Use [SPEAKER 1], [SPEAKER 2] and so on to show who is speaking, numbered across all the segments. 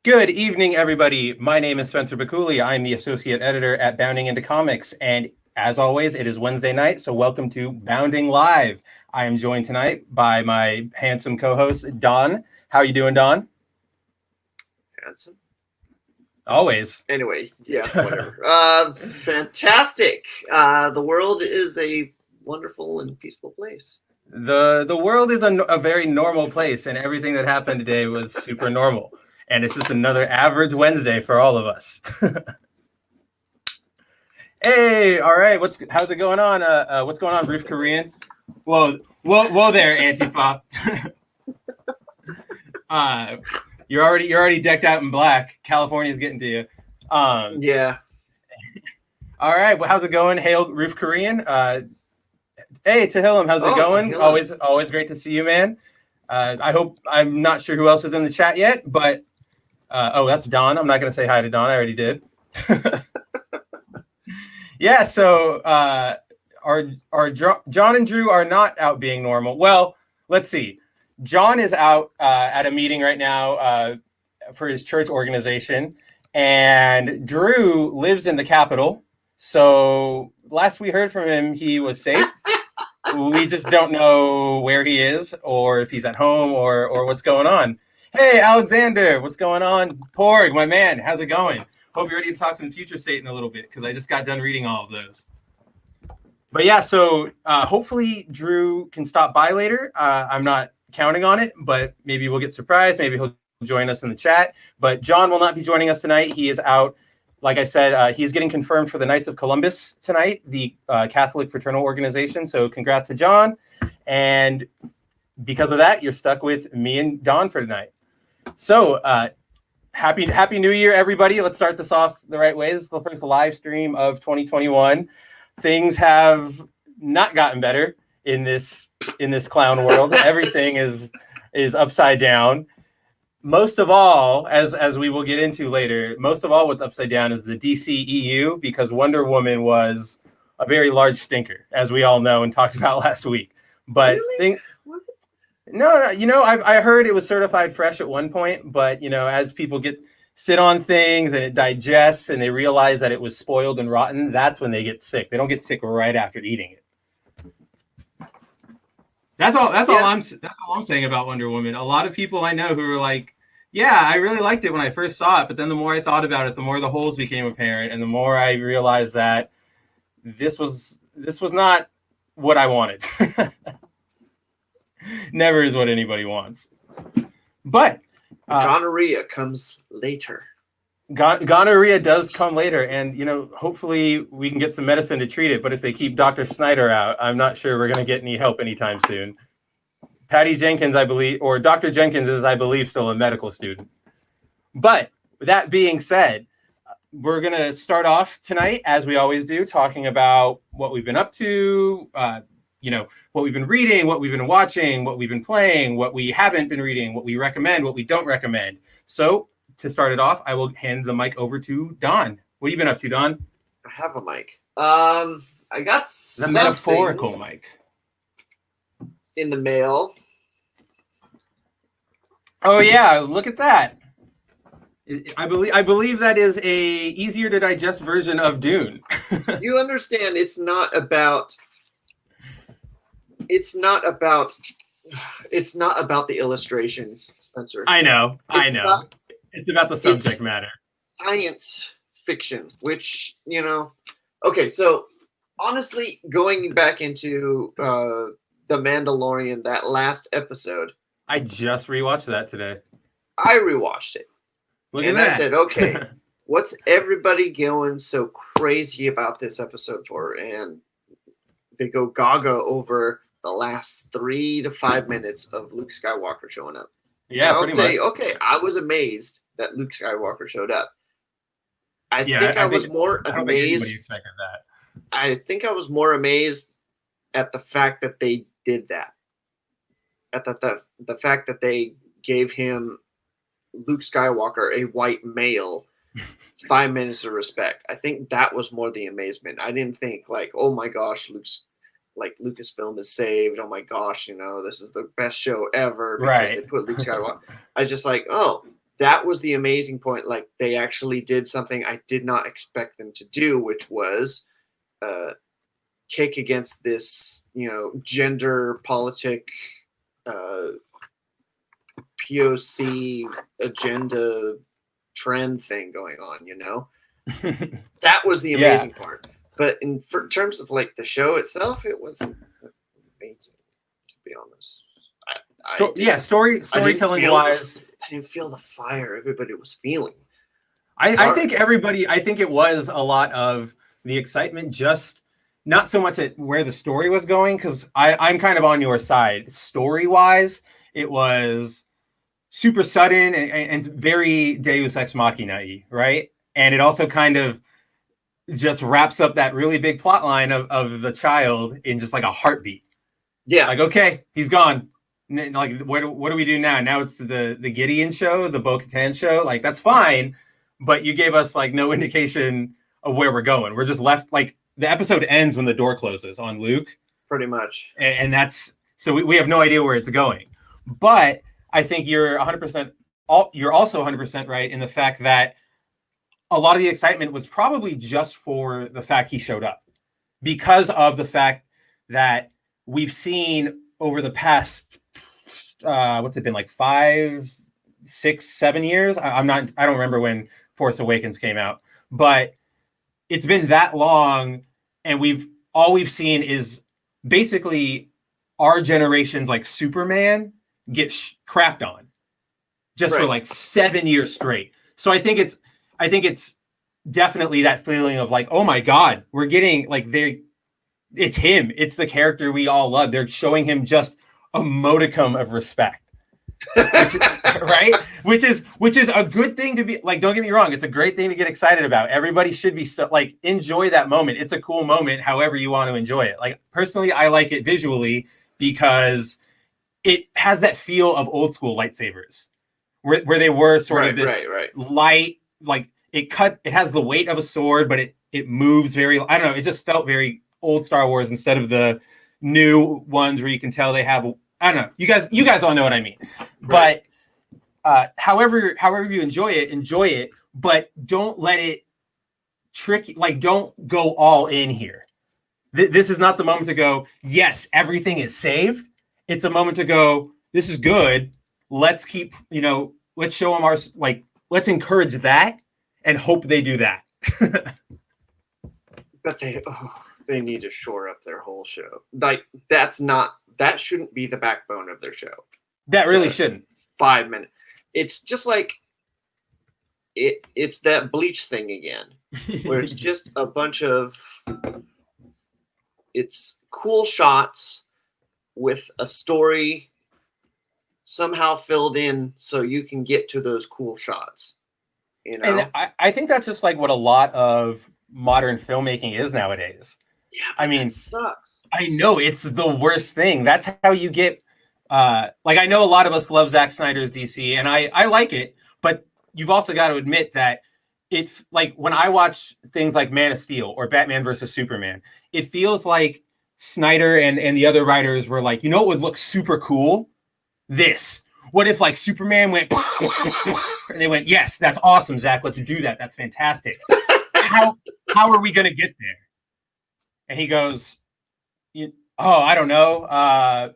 [SPEAKER 1] Good evening, everybody. My name is Spencer Baculi. I'm the associate editor at Bounding into Comics. And as always, it is Wednesday night, so welcome to Bounding Live. I am joined tonight by my handsome co-host, Don. How are you doing, Don?
[SPEAKER 2] Handsome.
[SPEAKER 1] Always.
[SPEAKER 2] Anyway, yeah, whatever. Fantastic. The world is a wonderful and peaceful place.
[SPEAKER 1] The world is a very normal place, and everything that happened today was super normal. And it's just another average Wednesday for all of us. Hey, all right. How's it going on? What's going on, Roof Korean? Whoa there, Antifa. You're already decked out in black. California's getting to you.
[SPEAKER 2] Yeah.
[SPEAKER 1] All right. Well, how's it going? Hail, Roof Korean. Hey, Tehillim, how's it going?
[SPEAKER 2] Tehillim.
[SPEAKER 1] Always great to see you, man. I'm not sure who else is in the chat yet, but that's Don. I'm not going to say hi to Don. I already did. Yeah, so our John and Drew are not out being normal. Well, let's see. John is out at a meeting right now for his church organization, and Drew lives in the capital. So last we heard from him, he was safe. We just don't know where he is, or if he's at home, or what's going on. Hey, Alexander, what's going on? Porg, my man, how's it going? Hope you're ready to talk some Future State in a little bit, because I just got done reading all of those. But yeah, so hopefully Drew can stop by later. I'm not counting on it, but maybe we'll get surprised. Maybe he'll join us in the chat. But John will not be joining us tonight. He is out. Like I said, he's getting confirmed for the Knights of Columbus tonight, the Catholic fraternal organization. So congrats to John. And because of that, you're stuck with me and Don for tonight. So Happy New Year, everybody. Let's start this off the right way. This is the first live stream of 2021. Things have not gotten better in this clown world. Everything is upside down. Most of all, as we will get into later, most of all what's upside down is the DCEU, because Wonder Woman was a very large stinker, as we all know and talked about last week. But
[SPEAKER 2] really?
[SPEAKER 1] No, I heard it was certified fresh at one point, but as people sit on things and it digests and they realize that it was spoiled and rotten, that's when they get sick. They don't get sick right after eating it. That's all I'm saying about Wonder Woman. A lot of people I know who are like, yeah, I really liked it when I first saw it, but then the more I thought about it, the more the holes became apparent, and the more I realized that this was not what I wanted. Never is what anybody wants. But
[SPEAKER 2] gonorrhea comes later.
[SPEAKER 1] Gonorrhea does come later, and hopefully we can get some medicine to treat it. But if they keep Dr. Snyder out, I'm not sure we're going to get any help anytime soon. Patty Jenkins, I believe, or Dr. Jenkins is, I believe, still a medical student. But with that being said, we're going to start off tonight, as we always do, talking about what we've been up to, what we've been reading, what we've been watching, what we've been playing, what we haven't been reading, what we recommend, what we don't recommend. So to start it off, I will hand the mic over to Don. What have you been up to, Don?
[SPEAKER 2] I have a mic. I got
[SPEAKER 1] the metaphorical mic
[SPEAKER 2] in the mail.
[SPEAKER 1] Oh yeah, look at that. I believe that is a easier to digest version of Dune.
[SPEAKER 2] You understand, it's not about the illustrations, Spencer.
[SPEAKER 1] I know. It's about the subject matter.
[SPEAKER 2] Science fiction, which, okay, so honestly, going back into The Mandalorian, that last episode.
[SPEAKER 1] I just rewatched that today.
[SPEAKER 2] I rewatched it.
[SPEAKER 1] Look at that.
[SPEAKER 2] I said, okay, what's everybody going so crazy about this episode for? And they go gaga over the last 3 to 5 minutes of Luke Skywalker showing up.
[SPEAKER 1] Yeah,
[SPEAKER 2] I would say, okay, I was amazed that Luke Skywalker showed up. I think I was more amazed at the fact that they did that. At the fact that they gave him, Luke Skywalker, a white male, 5 minutes of respect. I think that was more the amazement. I didn't think like, oh my gosh, Lucasfilm is saved. Oh my gosh, this is the best show ever because
[SPEAKER 1] right.
[SPEAKER 2] They put Luke Skywalker. I just like, oh, that was the amazing point. Like, they actually did something I did not expect them to do, which was kick against this, gender politic POC agenda trend thing going on, That was the amazing part. But for terms of like the show itself, it wasn't amazing, to be honest.
[SPEAKER 1] Storytelling wise,
[SPEAKER 2] I didn't feel the fire everybody was feeling.
[SPEAKER 1] I think it was a lot of the excitement, just not so much at where the story was going, because I'm kind of on your side. Story wise, it was super sudden and very Deus Ex Machina-y, right? And it also kind of just wraps up that really big plot line of the child in just like a heartbeat.
[SPEAKER 2] Yeah.
[SPEAKER 1] Like, okay, he's gone. Like, what do we do now? Now it's the Gideon show, the Bo-Katan show. Like, that's fine, but you gave us like no indication of where we're going. We're just left, like, the episode ends when the door closes on Luke.
[SPEAKER 2] Pretty much.
[SPEAKER 1] And that's, so we have no idea where it's going. But I think you're 100%, you're also 100% right in the fact that a lot of the excitement was probably just for the fact he showed up, because of the fact that we've seen over the past, what's it been, like 5, 6, 7 years? I don't remember when Force Awakens came out, but it's been that long, and all we've seen is basically our generation's like Superman get crapped on just for like 7 years straight. So I think it's definitely that feeling of like, oh my God, we're getting like it's him. It's the character we all love. They're showing him just a modicum of respect. Right? Which is a good thing to be like, don't get me wrong. It's a great thing to get excited about. Everybody should be like, enjoy that moment. It's a cool moment, however you want to enjoy it. Like, personally, I like it visually because it has that feel of old school lightsabers where they were sort of this light, like it has the weight of a sword, but it moves very, I don't know. It just felt very old Star Wars instead of the new ones where you can tell they have, I don't know. You guys all know what I mean. Right. But however you enjoy it, but don't let it trick you. Like, don't go all in here. This is not the moment to go, yes, everything is saved. It's a moment to go, this is good. Let's keep, let's show them let's encourage that and hope they do that.
[SPEAKER 2] But they need to shore up their whole show. Like, that shouldn't be the backbone of their show.
[SPEAKER 1] That really shouldn't.
[SPEAKER 2] 5 minutes. It's just like it's that Bleach thing again, where it's just a bunch of it's cool shots with a story somehow filled in so you can get to those cool shots.
[SPEAKER 1] And I think that's just like what a lot of modern filmmaking is nowadays.
[SPEAKER 2] Yeah,
[SPEAKER 1] I mean,
[SPEAKER 2] it sucks.
[SPEAKER 1] I know it's the worst thing. That's how you get. Like, I know a lot of us love Zack Snyder's DC, and I like it, but you've also got to admit that it's like when I watch things like Man of Steel or Batman versus Superman, it feels like Snyder and the other writers were like, what would look super cool? This. What if like Superman went and they went, yes, that's awesome, Zach. Let's do that. That's fantastic. How are we going to get there? And he goes, I don't know.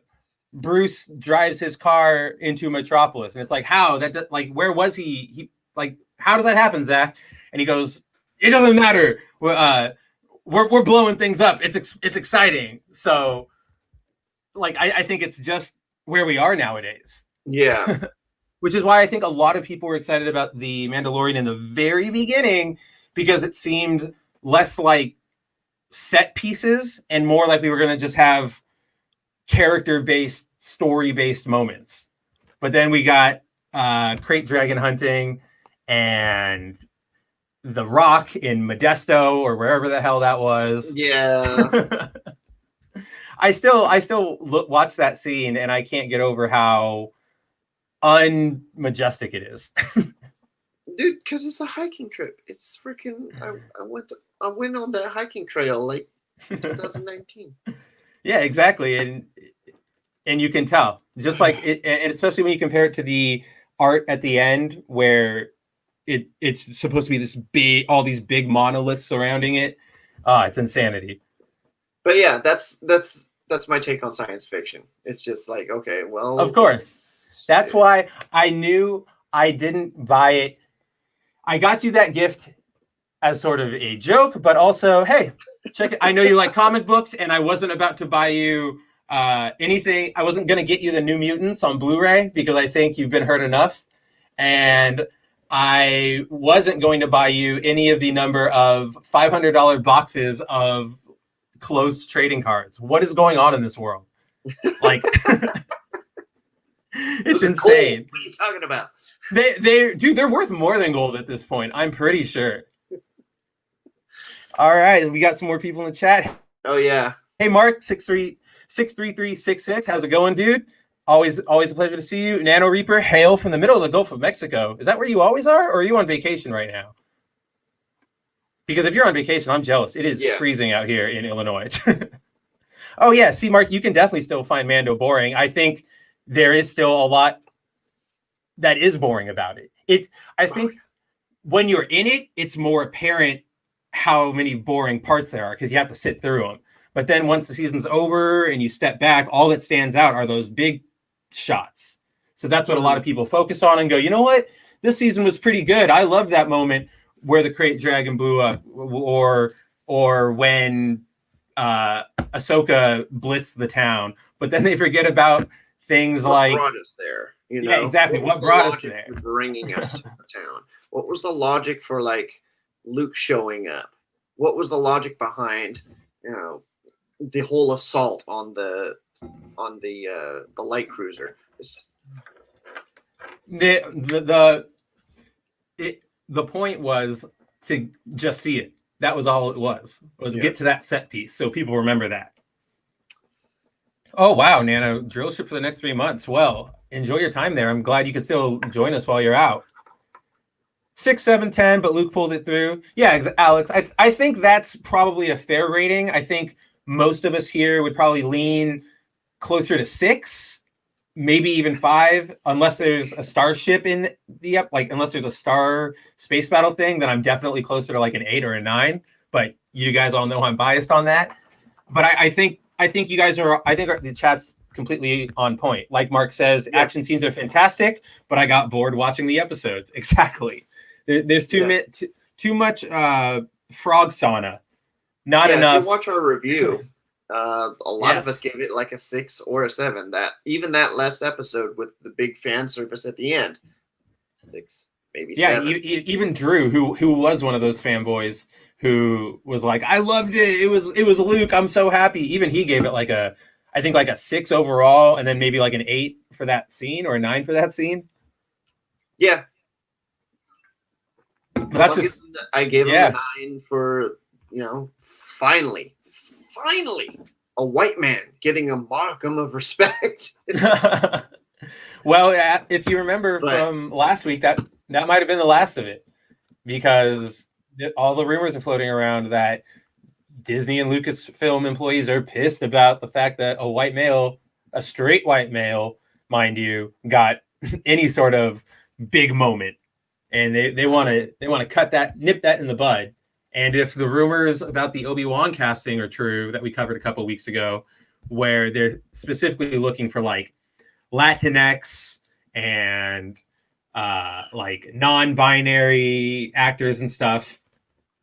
[SPEAKER 1] Bruce drives his car into Metropolis, and it's like, how that like where was he? He like, how does that happen, Zach? And he goes, it doesn't matter. We're blowing things up. It's exciting. So, like, I think it's just where we are nowadays.
[SPEAKER 2] Yeah.
[SPEAKER 1] Which is why I think a lot of people were excited about The Mandalorian in the very beginning, because it seemed less like set pieces and more like we were going to just have character-based, story-based moments. But then we got crate dragon hunting and The Rock in Modesto or wherever the hell that was.
[SPEAKER 2] Yeah.
[SPEAKER 1] I still watch that scene and I can't get over how unmajestic it is.
[SPEAKER 2] Dude, because it's a hiking trip. It's freaking. I went on that hiking trail like 2019.
[SPEAKER 1] Yeah, exactly, and you can tell, just like it, and especially when you compare it to the art at the end where it's supposed to be this big, all these big monoliths surrounding it. It's insanity.
[SPEAKER 2] But yeah, that's my take on science fiction. It's just like, okay, well,
[SPEAKER 1] Of course. That's why I knew I didn't buy it. I got you that gift as sort of a joke, but also, hey, check it. I know you like comic books, and I wasn't about to buy you anything. I wasn't going to get you the New Mutants on Blu-ray because I think you've been hurt enough. And I wasn't going to buy you any of the number of $500 boxes of closed trading cards. What is going on in this world? Like, it's insane.
[SPEAKER 2] Gold. What are you talking about?
[SPEAKER 1] They're worth more than gold at this point. I'm pretty sure. All right, we got some more people in the chat.
[SPEAKER 2] Oh yeah.
[SPEAKER 1] Hey Mark, 63366. How's it going, dude? Always a pleasure to see you. Nano Reaper, hail from the middle of the Gulf of Mexico. Is that where you always are, or are you on vacation right now? Because if you're on vacation, I'm jealous. It is freezing out here in Illinois. Oh yeah, see Mark, you can definitely still find Mando boring. I think there is still a lot that is boring about it. I think when you're in it, it's more apparent how many boring parts there are because you have to sit through them. But then once the season's over and you step back, all that stands out are those big shots. So that's what a lot of people focus on and go, you know what? This season was pretty good. I loved that moment where the crate dragon blew up, or when Ahsoka blitzed the town. But then they forget about things
[SPEAKER 2] what
[SPEAKER 1] like
[SPEAKER 2] brought us there. You know?
[SPEAKER 1] Yeah, exactly. What brought us there?
[SPEAKER 2] Bringing us to the town. What was the logic for like Luke showing up? What was the logic behind, the whole assault on the light cruiser?
[SPEAKER 1] The point was to just see it. That was all it was get to that set piece, so people remember that. Oh wow, Nano, drill ship for the next 3 months. Well, enjoy your time there. I'm glad you could still join us while you're out. 6, 7, 10, but Luke pulled it through. Yeah, Alex, I think that's probably a fair rating. I think most of us here would probably lean closer to 6, maybe even 5, unless there's a starship in unless there's a star space battle thing, then I'm definitely closer to like an 8 or a 9. But you guys all know I'm biased on that. But I think you guys are. I think the chat's completely on point. Like Mark says, action scenes are fantastic, but I got bored watching the episodes. Exactly. There's too much frog sauna. Not enough.
[SPEAKER 2] If you watch our review, a lot of us gave it like a 6 or a 7. That last episode with the big fan service at the end, 6, maybe 7. Yeah,
[SPEAKER 1] even Drew, who was one of those fanboys, who was like, "I loved it. It was Luke. I'm so happy." Even he gave it like a 6 overall, and then maybe like an 8 for that scene or a 9 for that scene.
[SPEAKER 2] Yeah.
[SPEAKER 1] That's just.
[SPEAKER 2] I gave him a 9 for finally a white man getting a modicum of respect.
[SPEAKER 1] Well, if you remember from last week, that might have been the last of it, because all the rumors are floating around that Disney and Lucasfilm employees are pissed about the fact that a white male, a straight white male, mind you, got any sort of big moment, and they want to nip that in the bud. And if the rumors about the Obi-Wan casting are true that we covered a couple weeks ago, where they're specifically looking for like Latinx and like non-binary actors and stuff,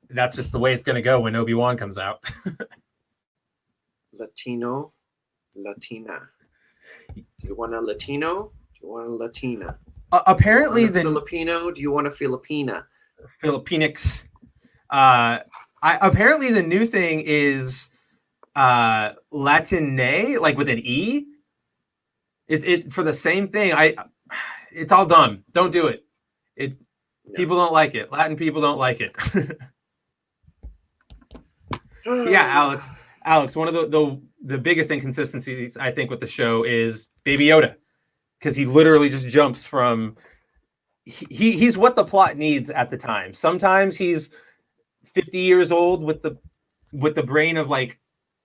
[SPEAKER 1] that's just the way it's going to go when Obi-Wan comes out.
[SPEAKER 2] Latino, Latina. Do you want a Latino? Do you want a Latina?
[SPEAKER 1] Apparently,
[SPEAKER 2] the Filipino. Do you want a Filipina?
[SPEAKER 1] Filipinx. Apparently, the new thing is Latine, like with an E. It for the same thing. It's all dumb. Don't do it. People don't like it. Latin people don't like it. Yeah, Alex. One of the biggest inconsistencies I think with the show is Baby Yoda, because he literally just jumps from. He's what the plot needs at the time. Sometimes he's 50 years old with the brain of like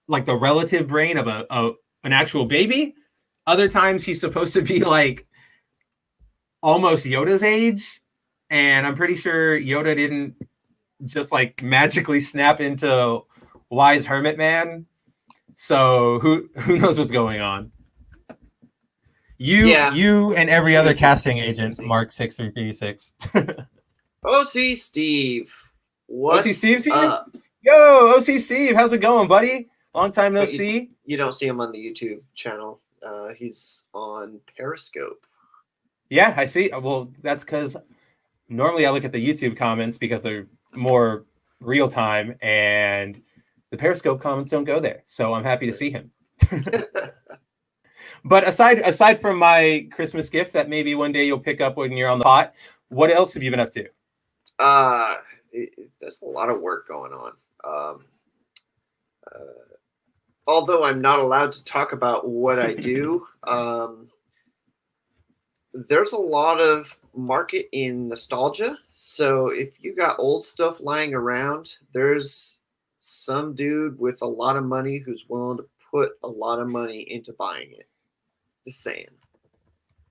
[SPEAKER 1] the relative brain of an actual baby. Other times he's supposed to be like almost Yoda's age, and I'm pretty sure Yoda didn't just like magically snap into wise hermit man. So who knows what's going on? You and every other casting agent, Mark 6336.
[SPEAKER 2] OC Steve, what's
[SPEAKER 1] OC Steve's here?
[SPEAKER 2] up?
[SPEAKER 1] Yo, OC Steve, how's it going, buddy? Long time no see.
[SPEAKER 2] You don't see him on the YouTube channel. He's on Periscope.
[SPEAKER 1] Yeah, I see. Well, that's because normally I look at the YouTube comments because they're more real time, and the Periscope comments don't go there. So I'm happy to see him. But aside from my Christmas gift that maybe one day you'll pick up when you're on the pot, what else have you been up to?
[SPEAKER 2] There's a lot of work going on. Although I'm not allowed to talk about what I do, there's a lot of market in nostalgia. So if you got old stuff lying around, there's some dude with a lot of money who's willing to put a lot of money into buying it. Just saying.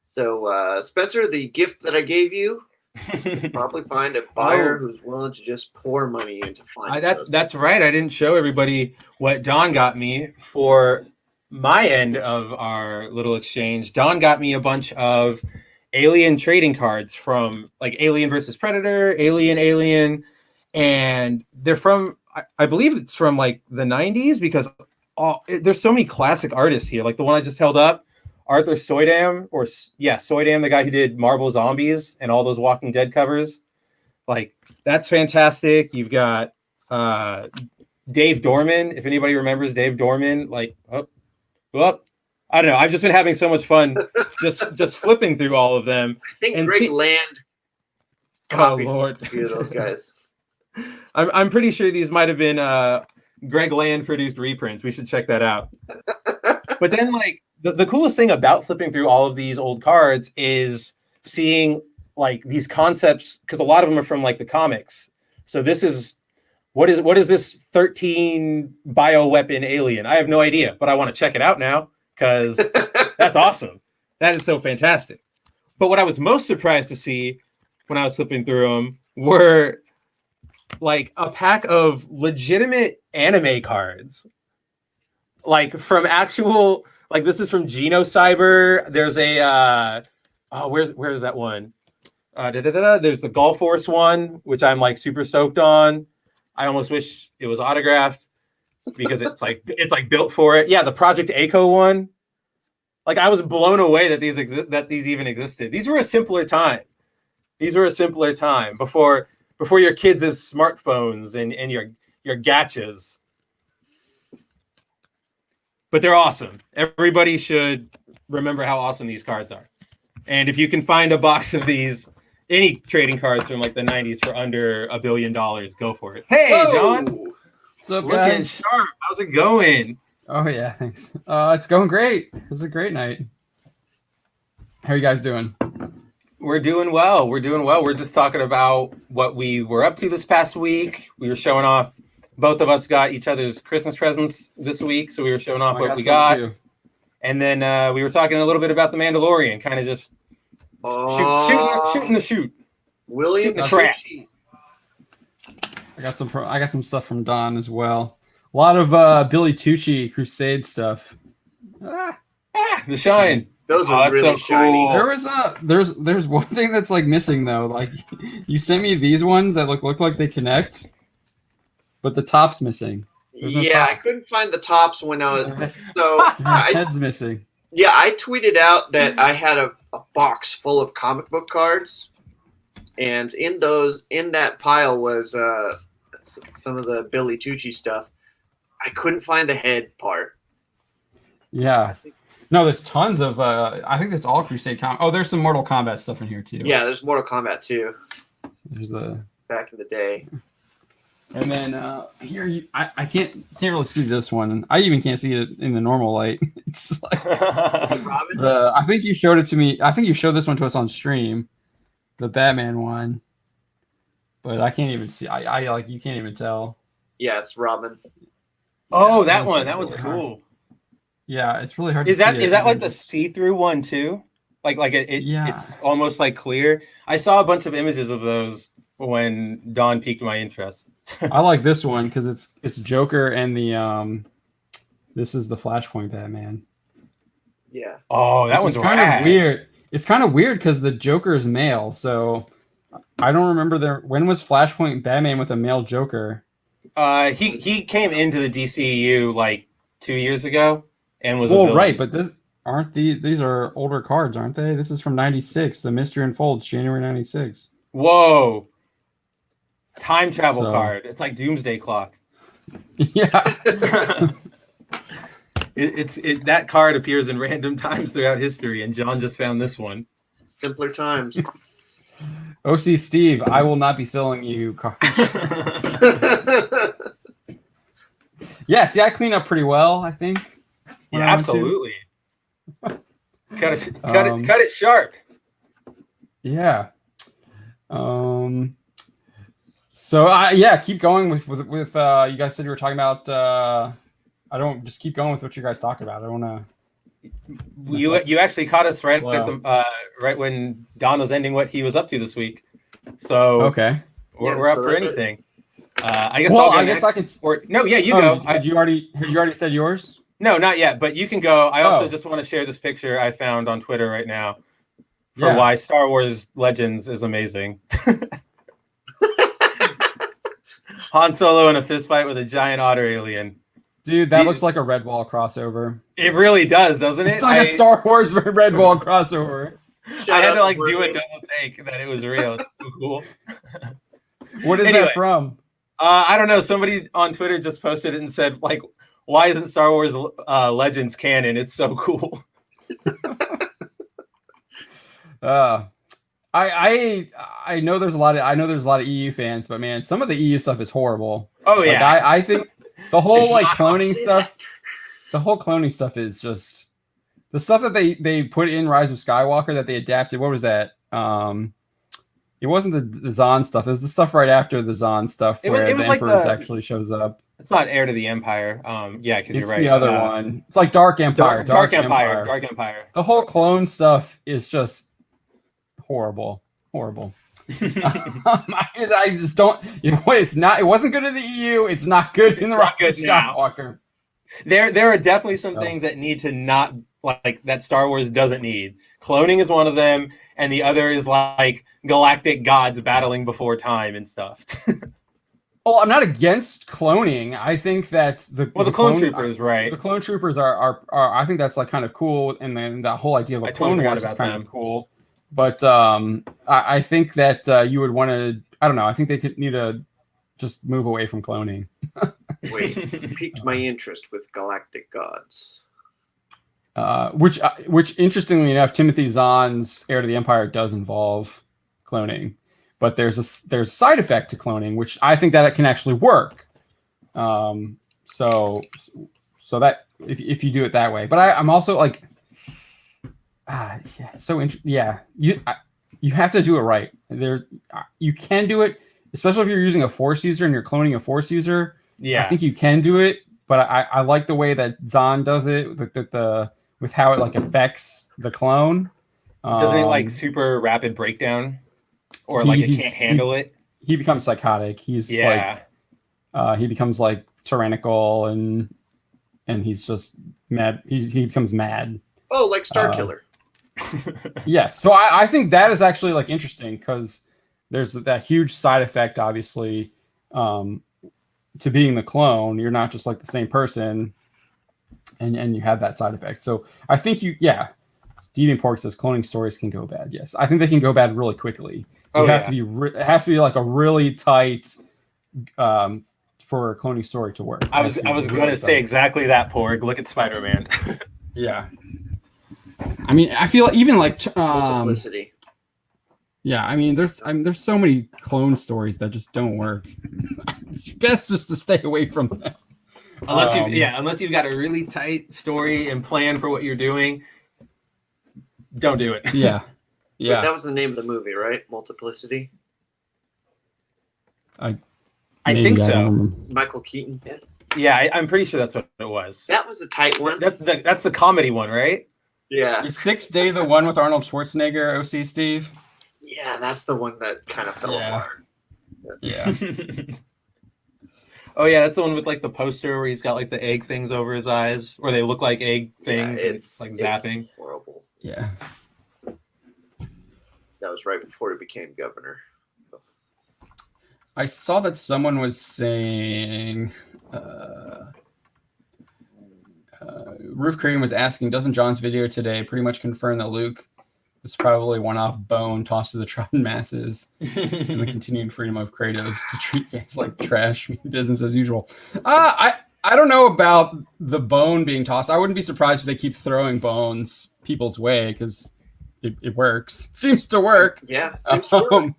[SPEAKER 2] So Spencer, the gift that I gave you, probably find a buyer who's willing to just pour money into finding
[SPEAKER 1] that's right. I didn't show everybody what Don got me for my end of our little exchange. Don got me a bunch of Alien trading cards from like Alien versus Predator, Alien, and they're from I believe it's from like the 90s because there's so many classic artists here. Like the one I just held up, Arthur Soydam, Soydam, the guy who did Marvel Zombies and all those Walking Dead covers. Like, that's fantastic. You've got Dave Dorman, if anybody remembers Dave Dorman. Like, I don't know. I've just been having so much fun just flipping through all of them.
[SPEAKER 2] I think Greg Land copied a few of those guys.
[SPEAKER 1] I'm pretty sure these might have been Greg Land produced reprints. We should check that out. But then, like, the coolest thing about flipping through all of these old cards is seeing like these concepts, because a lot of them are from like the comics. So this is what is this 13 bioweapon alien? I have no idea, but I want to check it out now because that's awesome. That is so fantastic. But what I was most surprised to see when I was flipping through them were like a pack of legitimate anime cards, like from actual. Like this is from Genocyber. There's a where's that one? There's the Gulf Force one, which I'm like super stoked on. I almost wish it was autographed because it's like built for it. Yeah, the Project A-ko one. Like I was blown away that these even existed. These were a simpler time. Before your kids' smartphones and your gachas. But they're awesome. Everybody should remember how awesome these cards are. And if you can find a box of these, any trading cards from like the 90s for under $1 billion, go for it. Hey, whoa! John.
[SPEAKER 3] What's up,
[SPEAKER 1] looking
[SPEAKER 3] guys?
[SPEAKER 1] sharp. How's it going?
[SPEAKER 3] Oh, yeah, thanks. It's going great. It was a great night. How are you guys doing?
[SPEAKER 1] We're doing well. We're just talking about what we were up to this past week. We were showing off. Both of us got each other's Christmas presents this week, so we were showing off what we got. Too. And then we were talking a little bit about The Mandalorian, kind of just shooting the shoot.
[SPEAKER 2] William
[SPEAKER 1] the trap.
[SPEAKER 3] I got some stuff from Don as well. A lot of Billy Tucci Crusade stuff.
[SPEAKER 1] The shine.
[SPEAKER 2] Those are really so shiny.
[SPEAKER 1] Cool.
[SPEAKER 3] There's one thing that's like missing though. Like you sent me these ones that look like they connect. But the top's missing. No top.
[SPEAKER 2] I couldn't find the tops when I was
[SPEAKER 3] head's missing.
[SPEAKER 2] Yeah, I tweeted out that I had a box full of comic book cards, and in that pile was some of the Billy Tucci stuff. I couldn't find the head part.
[SPEAKER 3] Yeah. No, there's tons of I think that's all Crusade comic. Oh, there's some Mortal Kombat stuff in here too.
[SPEAKER 2] Yeah, there's Mortal Kombat too.
[SPEAKER 3] There's the
[SPEAKER 2] back in the day.
[SPEAKER 3] And then here, I can't really see this one. I even can't see it in the normal light. It's like I think you showed it to me. I think you showed this one to us on stream, the Batman one. But I can't even see. I like you can't even tell.
[SPEAKER 2] Yeah, it's Robin.
[SPEAKER 1] Oh, that one. That one's cool.
[SPEAKER 3] Yeah, it's really hard.
[SPEAKER 1] Is that like the see-through one too?
[SPEAKER 3] Yeah.
[SPEAKER 1] It's almost like clear. I saw a bunch of images of those when Dawn piqued my interest.
[SPEAKER 3] I like this one because it's Joker and the this is the Flashpoint Batman.
[SPEAKER 2] Yeah.
[SPEAKER 1] Oh, that one's
[SPEAKER 3] kind
[SPEAKER 1] rad.
[SPEAKER 3] of weird. It's kind of weird because the Joker is male, so I don't remember when was Flashpoint Batman with a male Joker.
[SPEAKER 1] He came into the DCEU like 2 years ago and was a
[SPEAKER 3] Well,
[SPEAKER 1] villain.
[SPEAKER 3] right, but these are older cards, aren't they? This is from '96. The Mystery Unfolds, January '96.
[SPEAKER 1] Whoa. Time travel
[SPEAKER 3] So-
[SPEAKER 1] card. It's like Doomsday Clock.
[SPEAKER 3] Yeah.
[SPEAKER 1] That card appears in random times throughout history, and John just found this one.
[SPEAKER 2] Simpler times.
[SPEAKER 3] OC Steve, I will not be selling you cards. Yeah, see, I clean up pretty well, I think. when
[SPEAKER 1] Yeah,
[SPEAKER 3] I went to.
[SPEAKER 1] absolutely. Cut it sharp.
[SPEAKER 3] Yeah. So keep going with you guys said you were talking about I don't just keep going with what you guys talk about. I don't want to.
[SPEAKER 1] You actually caught us right
[SPEAKER 3] Wow.
[SPEAKER 1] at the right when Don was ending what he was up to this week. So
[SPEAKER 3] Okay.
[SPEAKER 1] we're up
[SPEAKER 2] so
[SPEAKER 1] for
[SPEAKER 2] that's
[SPEAKER 1] anything. I guess
[SPEAKER 3] Well,
[SPEAKER 1] I'll go
[SPEAKER 3] I guess I
[SPEAKER 1] next.
[SPEAKER 3] can.
[SPEAKER 1] Or no, yeah, you
[SPEAKER 3] Oh,
[SPEAKER 1] go.
[SPEAKER 3] Had you already said yours?
[SPEAKER 1] No, not yet, but you can go. I also
[SPEAKER 3] Oh.
[SPEAKER 1] just want to share this picture I found on Twitter right now for
[SPEAKER 3] Yeah.
[SPEAKER 1] why Star Wars Legends is amazing. Han Solo in a fist fight with a giant otter alien.
[SPEAKER 3] Dude, that looks like a Redwall crossover.
[SPEAKER 1] It really does, doesn't it?
[SPEAKER 3] It's like a Star Wars Redwall crossover.
[SPEAKER 1] I had to
[SPEAKER 2] out
[SPEAKER 1] do a
[SPEAKER 2] Brilliant.
[SPEAKER 1] double take that it was real. It's so cool.
[SPEAKER 3] What is
[SPEAKER 1] Anyway.
[SPEAKER 3] that from?
[SPEAKER 1] I don't know. Somebody on Twitter just posted it and said, like, why isn't Star Wars Legends canon? It's so cool.
[SPEAKER 3] I know there's a lot of EU fans, but man, some of the EU stuff is horrible.
[SPEAKER 1] Oh
[SPEAKER 3] Like,
[SPEAKER 1] yeah.
[SPEAKER 3] I think the whole like cloning
[SPEAKER 2] Say
[SPEAKER 3] stuff, the whole cloning stuff is just the stuff that they put in Rise of Skywalker that they adapted. What was that? It wasn't the Zahn stuff. It was the stuff right after the Zahn stuff
[SPEAKER 1] It was-
[SPEAKER 3] where
[SPEAKER 1] it was
[SPEAKER 3] the
[SPEAKER 1] like
[SPEAKER 3] Emperor
[SPEAKER 1] the-
[SPEAKER 3] actually shows up.
[SPEAKER 1] It's not Heir to the Empire. Yeah, because you're
[SPEAKER 3] It's
[SPEAKER 1] right.
[SPEAKER 3] the other one. It's like Dark Empire.
[SPEAKER 1] Dark Empire. Dark Empire.
[SPEAKER 3] The whole clone stuff is just horrible. I just don't. It's not. It wasn't good in the EU. It's not good in the Rise of
[SPEAKER 1] good now.
[SPEAKER 3] Skywalker.
[SPEAKER 1] There are definitely some
[SPEAKER 3] So.
[SPEAKER 1] things that need to not like that Star Wars doesn't need. Cloning is one of them, and the other is like galactic gods battling before time and stuff.
[SPEAKER 3] Well, I'm not against cloning. I think that the
[SPEAKER 1] Clone Troopers, right?
[SPEAKER 3] The clone troopers are I think that's like kind of cool, and then the whole idea of a
[SPEAKER 1] I totally
[SPEAKER 3] clone
[SPEAKER 1] forgot
[SPEAKER 3] wars is
[SPEAKER 1] about
[SPEAKER 3] kind
[SPEAKER 1] them.
[SPEAKER 3] of cool. But I think that you would want to. I don't know. I think they could need to just move away from cloning.
[SPEAKER 2] Wait, you piqued my interest with galactic gods.
[SPEAKER 3] Which interestingly enough, Timothy Zahn's Heir to the Empire does involve cloning, but there's a side effect to cloning, which I think that it can actually work. So that if you do it that way, but I'm also like, yeah, so yeah, you have to do it right. You can do it, especially if you're using a Force user and you're cloning a Force user.
[SPEAKER 1] Yeah.
[SPEAKER 3] I think you can do it, but I like the way that Zahn does it with how it like affects the clone.
[SPEAKER 1] Doesn't it like super rapid breakdown, or like it can't handle it?
[SPEAKER 3] He becomes psychotic. He's like he becomes like tyrannical and he's just mad. He becomes mad.
[SPEAKER 2] Oh, like Starkiller.
[SPEAKER 3] Yes. So I think that is actually like interesting because there's that huge side effect, obviously, to being the clone. You're not just like the same person, and you have that side effect. So I think Deviant Pork says cloning stories can go bad. Yes, I think they can go bad really quickly. It has to be like a really tight for a cloning story to work.
[SPEAKER 1] I was going to say exactly that, Porg. Look at Spider-Man.
[SPEAKER 3] Yeah. I mean, I feel even like
[SPEAKER 2] Multiplicity.
[SPEAKER 3] yeah. I mean, there's so many clone stories that just don't work. It's best just to stay away from them.
[SPEAKER 1] Unless you've got a really tight story and plan for what you're doing, don't do it.
[SPEAKER 3] Yeah.
[SPEAKER 2] Wait, that was the name of the movie, right? Multiplicity.
[SPEAKER 1] I think so.
[SPEAKER 2] Michael Keaton.
[SPEAKER 1] Yeah, I'm pretty sure that's what it was.
[SPEAKER 2] That was a tight one.
[SPEAKER 1] That's the comedy one, right?
[SPEAKER 2] Yeah.
[SPEAKER 3] Is 6th Day the one with Arnold Schwarzenegger, OC Steve?
[SPEAKER 2] Yeah, that's the one that kind of fell apart.
[SPEAKER 3] Yeah.
[SPEAKER 1] Oh yeah, that's the one with like the poster where he's got like the egg things over his eyes, or they look like egg things.
[SPEAKER 2] Yeah,
[SPEAKER 1] And it's like zapping.
[SPEAKER 2] It's horrible.
[SPEAKER 3] Yeah.
[SPEAKER 2] That was right before he became governor.
[SPEAKER 3] I saw that someone was saying Roof Crane was asking, doesn't John's video today pretty much confirm that Luke was probably one-off bone tossed to the trodden masses and the continued freedom of creatives to treat fans like trash, business as usual? I don't know about the bone being tossed. I wouldn't be surprised if they keep throwing bones people's way because it works. Seems to work.
[SPEAKER 2] Yeah, seems to work.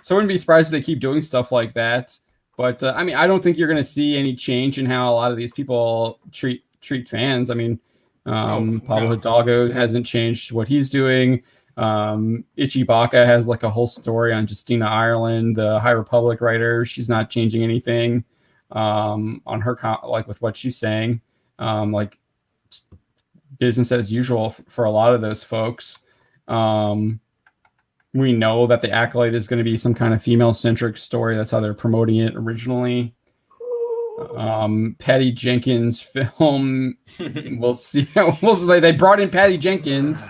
[SPEAKER 3] So I wouldn't be surprised if they keep doing stuff like that. But I mean, I don't think you're going to see any change in how a lot of these people treat fans. I mean, Pablo Hidalgo hasn't changed what he's doing. Ichibaka has like a whole story on Justina Ireland, the High Republic writer. She's not changing anything on her like with what she's saying. Like business as usual for a lot of those folks. We know that the Acolyte is going to be some kind of female-centric story. That's how they're promoting it originally. Patty Jenkins film. We'll see. They brought in Patty Jenkins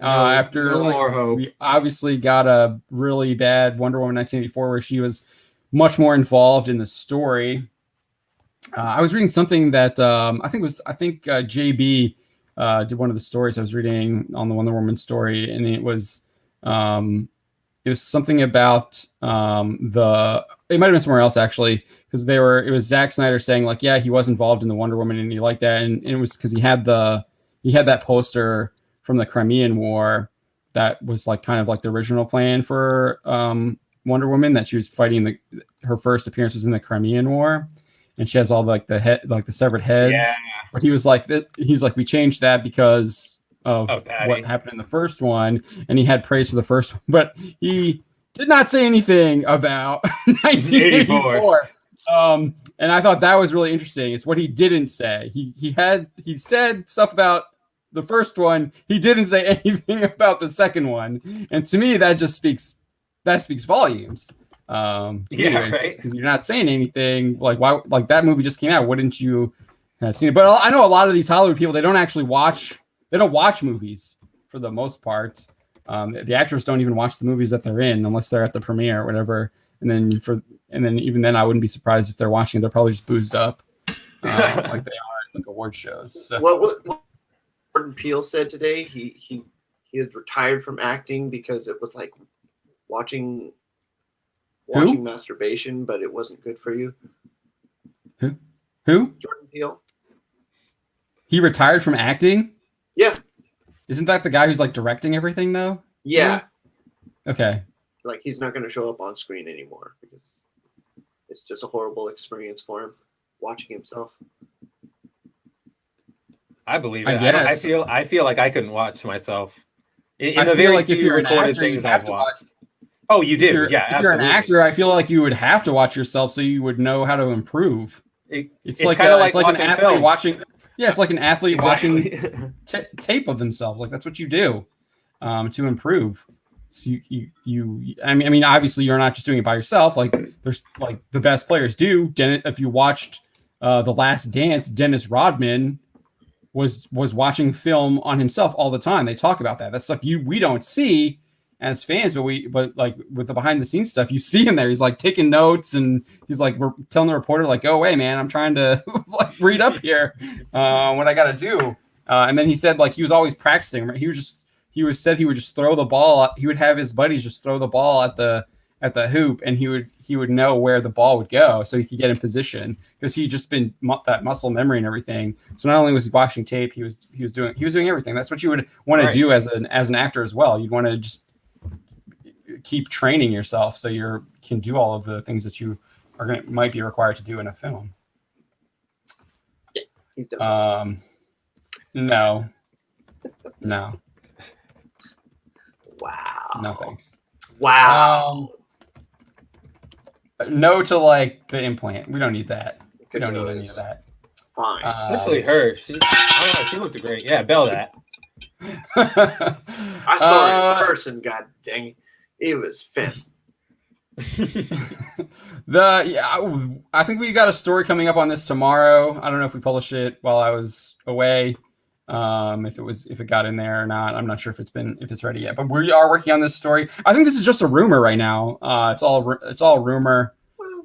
[SPEAKER 3] after we obviously got a really bad Wonder Woman 1984 where she was much more involved in the story. I was reading something that I think JB did one of the stories I was reading on the Wonder Woman story, and it was something about it might have been somewhere else actually, because it was Zack Snyder saying like, yeah, he was involved in the Wonder Woman and he liked that, and it was because he had that poster from the Crimean War that was like kind of like the original plan for Wonder Woman, that she was fighting her first appearance was in the Crimean War. And she has all like the severed heads. Yeah. But he was like, we changed that because of what happened in the first one, and he had praise for the first one, but he did not say anything about 1984. And I thought that was really interesting. It's what he didn't say. He said stuff about the first one. He didn't say anything about the second one, and to me that speaks volumes. Right? Because you're not saying anything. Like why? Like that movie just came out. Wouldn't you have seen it? But I know a lot of these Hollywood people, they don't actually watch. They don't watch movies for the most part. The actors don't even watch the movies that they're in unless they're at the premiere or whatever. And then even then, I wouldn't be surprised if they're watching it. They're probably just boozed up, like they are at like award shows. So.
[SPEAKER 2] What Jordan Peele said today? He had retired from acting because it was like watching masturbation, but it wasn't good for you.
[SPEAKER 3] Who?
[SPEAKER 2] Jordan Peele.
[SPEAKER 3] He retired from acting?
[SPEAKER 2] Yeah.
[SPEAKER 3] Isn't that the guy who's like directing everything though?
[SPEAKER 2] Yeah.
[SPEAKER 3] Okay.
[SPEAKER 2] Like he's not going to show up on screen anymore because it's just a horrible experience for him watching himself.
[SPEAKER 1] I believe it. I feel like I couldn't watch myself. In the very
[SPEAKER 3] like
[SPEAKER 1] few
[SPEAKER 3] if you're
[SPEAKER 1] recorded
[SPEAKER 3] an actor,
[SPEAKER 1] things I've watched. Oh, you do? Yeah,
[SPEAKER 3] if you're an actor, I feel like you would have to watch yourself so you would know how to improve. It's like
[SPEAKER 1] kind of
[SPEAKER 3] like an athlete
[SPEAKER 1] film.
[SPEAKER 3] watching. Yeah, it's like an athlete watching tape of themselves. Like that's what you do to improve. So I mean, obviously you're not just doing it by yourself. Like there's like the best players do. If you watched The Last Dance, Dennis Rodman was watching film on himself all the time. They talk about that. That's stuff we don't see as fans, but like with the behind the scenes stuff, you see him there. He's like taking notes, and he's like, we're telling the reporter like, "Go away, man! I'm trying to like read up here, what I got to do." And then he said like he was always practicing. Right? He would just throw the ball. He would have his buddies just throw the ball at the hoop, and he would know where the ball would go, so he could get in position because he'd just been that muscle memory and everything. So not only was he watching tape, he was doing everything. That's what you would want to do as an actor as well. You'd want to just keep training yourself so you can do all of the things that you might be required to do in a film.
[SPEAKER 2] Yeah, he's done.
[SPEAKER 3] No.
[SPEAKER 2] Wow.
[SPEAKER 3] No thanks.
[SPEAKER 2] Wow.
[SPEAKER 3] No to like the implant. We don't need that. We don't need any of that.
[SPEAKER 2] Fine.
[SPEAKER 1] Especially her. I don't know. She looks great. Yeah, Bell that.
[SPEAKER 2] I saw it in person. God dang it, it was fantastic.
[SPEAKER 3] I think we got a story coming up on this tomorrow. I don't know if we published it while I was away. If it got in there or not. I'm not sure if it's ready yet. But we are working on this story. I think this is just a rumor right now. It's all rumor.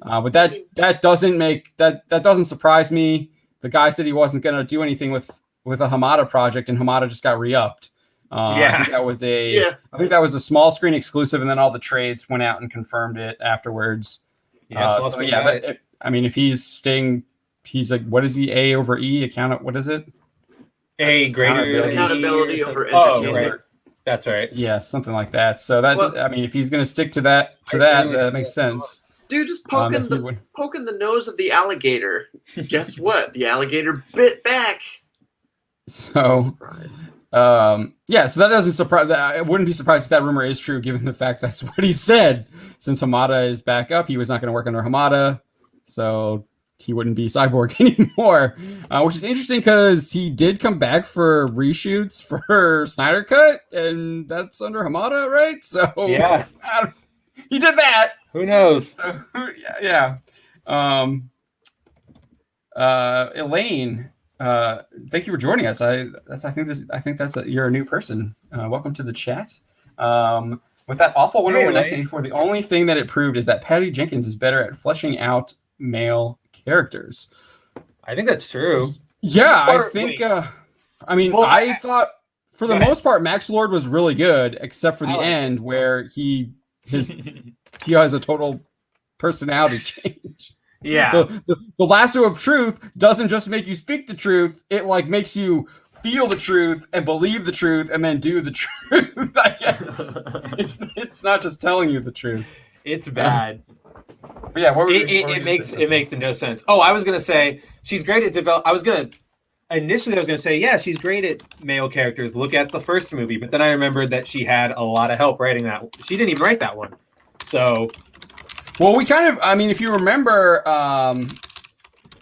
[SPEAKER 3] But that doesn't surprise me. The guy said he wasn't going to do anything with a Hamada project, and Hamada just got re-upped. I think that was a small screen exclusive, and then all the trades went out and confirmed it afterwards. If he's staying, he's like, what is he? A over E what is it?
[SPEAKER 1] A greater
[SPEAKER 2] accountability over entertainment.
[SPEAKER 1] Right. That's right.
[SPEAKER 3] Yeah, something like that. So if he's going to stick to that makes sense.
[SPEAKER 2] Dude, just poking the nose of the alligator. Guess what? The alligator bit back.
[SPEAKER 3] So, so that doesn't surprise. I wouldn't be surprised if that rumor is true, given the fact that's what he said. Since Hamada is back up, he was not going to work under Hamada, so he wouldn't be Cyborg anymore. Which is interesting because he did come back for reshoots for Snyder Cut, and that's under Hamada, right? So
[SPEAKER 1] yeah,
[SPEAKER 3] he did that.
[SPEAKER 1] Who knows?
[SPEAKER 3] So, yeah. Elaine. Thank you for joining us. I think you're a new person. Welcome to the chat. With that awful Wonder Woman 1984, the only thing that it proved is that Patty Jenkins is better at fleshing out male characters.
[SPEAKER 1] I think that's true.
[SPEAKER 3] Yeah, I thought for the most part Max Lord was really good, except for the end where he has a total personality change.
[SPEAKER 1] Yeah.
[SPEAKER 3] The lasso of truth doesn't just make you speak the truth, it like makes you feel the truth and believe the truth and then do the truth, I guess. It's not just telling you the truth.
[SPEAKER 1] It's bad.
[SPEAKER 3] But yeah,
[SPEAKER 1] it makes no sense. Oh, I was gonna say she's great at I was gonna say, yeah, she's great at male characters. Look at the first movie, but then I remembered that she had a lot of help writing that. She didn't even write that one. So,
[SPEAKER 3] well, we kind of, if you remember,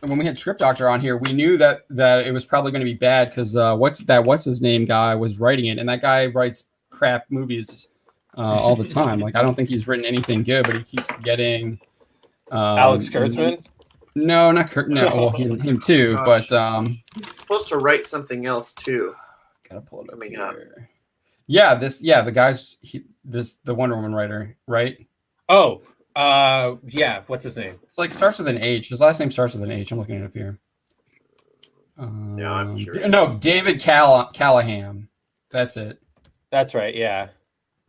[SPEAKER 3] when we had Script Doctor on here, we knew that it was probably going to be bad because what's his name guy was writing it, and that guy writes crap movies all the time. Like, I don't think he's written anything good, but he keeps getting
[SPEAKER 1] Alex Kurtzman.
[SPEAKER 3] No, not Kurt. No, well, him too.
[SPEAKER 2] Gosh.
[SPEAKER 3] But
[SPEAKER 2] he's supposed to write something else too.
[SPEAKER 3] Gotta pull it up
[SPEAKER 2] Coming
[SPEAKER 3] here.
[SPEAKER 2] up.
[SPEAKER 3] Yeah, the guy's the Wonder Woman writer, right?
[SPEAKER 1] Oh, yeah. What's his name?
[SPEAKER 3] It's like starts with an H. His last name starts with an H. I'm looking it up here.
[SPEAKER 2] No, I'm curious.
[SPEAKER 3] No, David Callahan. That's it.
[SPEAKER 1] That's right. Yeah.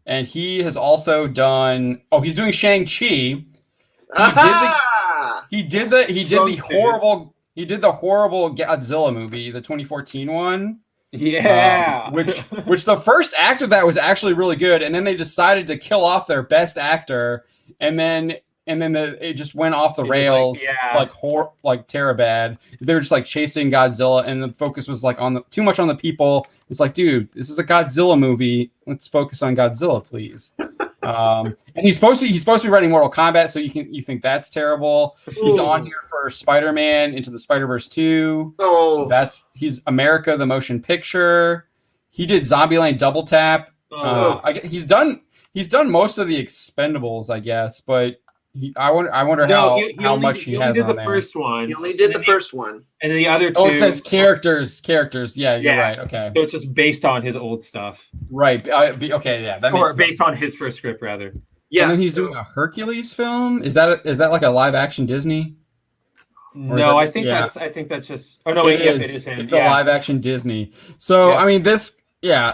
[SPEAKER 3] And he has also done. Oh, he's doing Shang-Chi. He did the horrible Godzilla movie, the 2014 one.
[SPEAKER 1] Yeah.
[SPEAKER 3] Which the first act of that was actually really good, and then they decided to kill off their best actor, and then it just went off the rails, like Terabad. They're just like chasing Godzilla, and the focus was like too much on the people. It's like, dude, this is a Godzilla movie. Let's focus on Godzilla, please. And he's supposed to be writing Mortal Kombat, so you think that's terrible. He's on here for Spider-Man Into the Spider-Verse 2.
[SPEAKER 2] Oh,
[SPEAKER 3] he's America the Motion Picture. He did Zombieland Double Tap. He's done most of the Expendables, I guess, but I wonder how much he has on there.
[SPEAKER 1] First one.
[SPEAKER 2] He only did the first one,
[SPEAKER 1] and then the other two.
[SPEAKER 3] Oh, it says characters. Yeah, you're right. Okay,
[SPEAKER 1] so it's just based on his old stuff,
[SPEAKER 3] right? Okay, yeah,
[SPEAKER 1] or based on his first script, rather.
[SPEAKER 2] Yeah,
[SPEAKER 3] and then he's doing a Hercules film. Is that like a live action Disney?
[SPEAKER 1] No, I think that's just. Oh no, it is him.
[SPEAKER 3] It's a live action Disney. So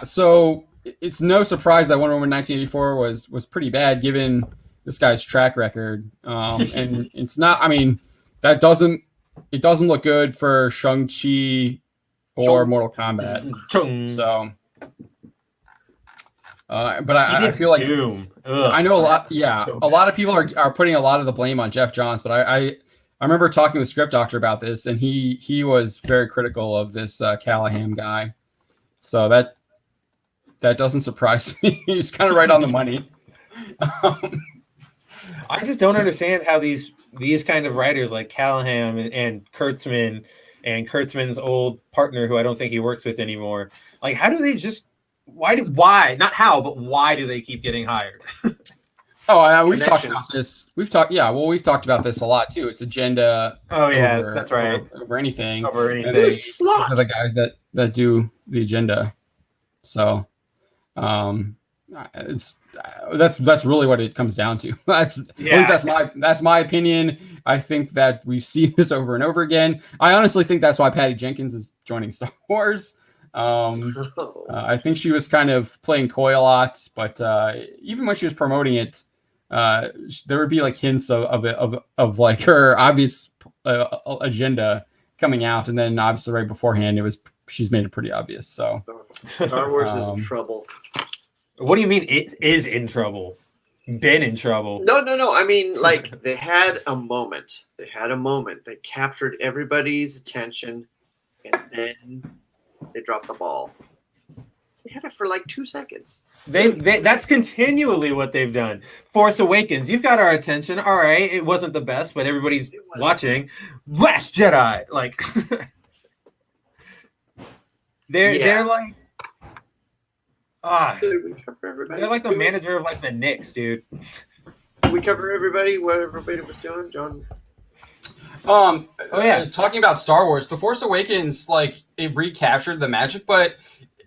[SPEAKER 3] So it's no surprise that Wonder Woman 1984 was pretty bad given this guy's track record, and it's not. It doesn't look good for Shang-Chi or Mortal Kombat. So, but I feel like
[SPEAKER 1] Doom.
[SPEAKER 3] I know a lot. Yeah, a lot of people are putting a lot of the blame on Jeff Johns, but I remember talking with Script Doctor about this, and he was very critical of this Callahan guy. So that doesn't surprise me. He's kind of right on the money.
[SPEAKER 1] I just don't understand how these kind of writers like Callahan and Kurtzman and Kurtzman's old partner, who I don't think he works with anymore. Like, how do they just? Why? Not how, but why do they keep getting hired?
[SPEAKER 3] Oh, we've talked about this. We've talked about this a lot too. It's agenda.
[SPEAKER 1] Oh yeah, that's right.
[SPEAKER 3] Over anything.
[SPEAKER 1] Over anything.
[SPEAKER 3] Are the guys that do the agenda. So, it's that's really what it comes down to. At least that's my opinion. I think that we see this over and over again. I honestly think that's why Patty Jenkins is joining Star Wars. I think she was kind of playing coy a lot, but even when she was promoting it, there would be like hints of like her obvious agenda coming out, and then obviously right beforehand she's made it pretty obvious. So
[SPEAKER 2] Star Wars is in trouble.
[SPEAKER 1] What do you mean it is in trouble? Been in trouble?
[SPEAKER 2] No. I mean, like, they had a moment. They captured everybody's attention, and then they dropped the ball. They had it for like 2 seconds.
[SPEAKER 1] That's continually what they've done. Force Awakens, you've got our attention. All right, it wasn't the best, but everybody's watching. Last Jedi, like they're like they're like the manager of like the Knicks, dude.
[SPEAKER 2] Did we cover everybody? What everybody was doing, John?
[SPEAKER 3] Talking about Star Wars, The Force Awakens, like, it recaptured the magic, but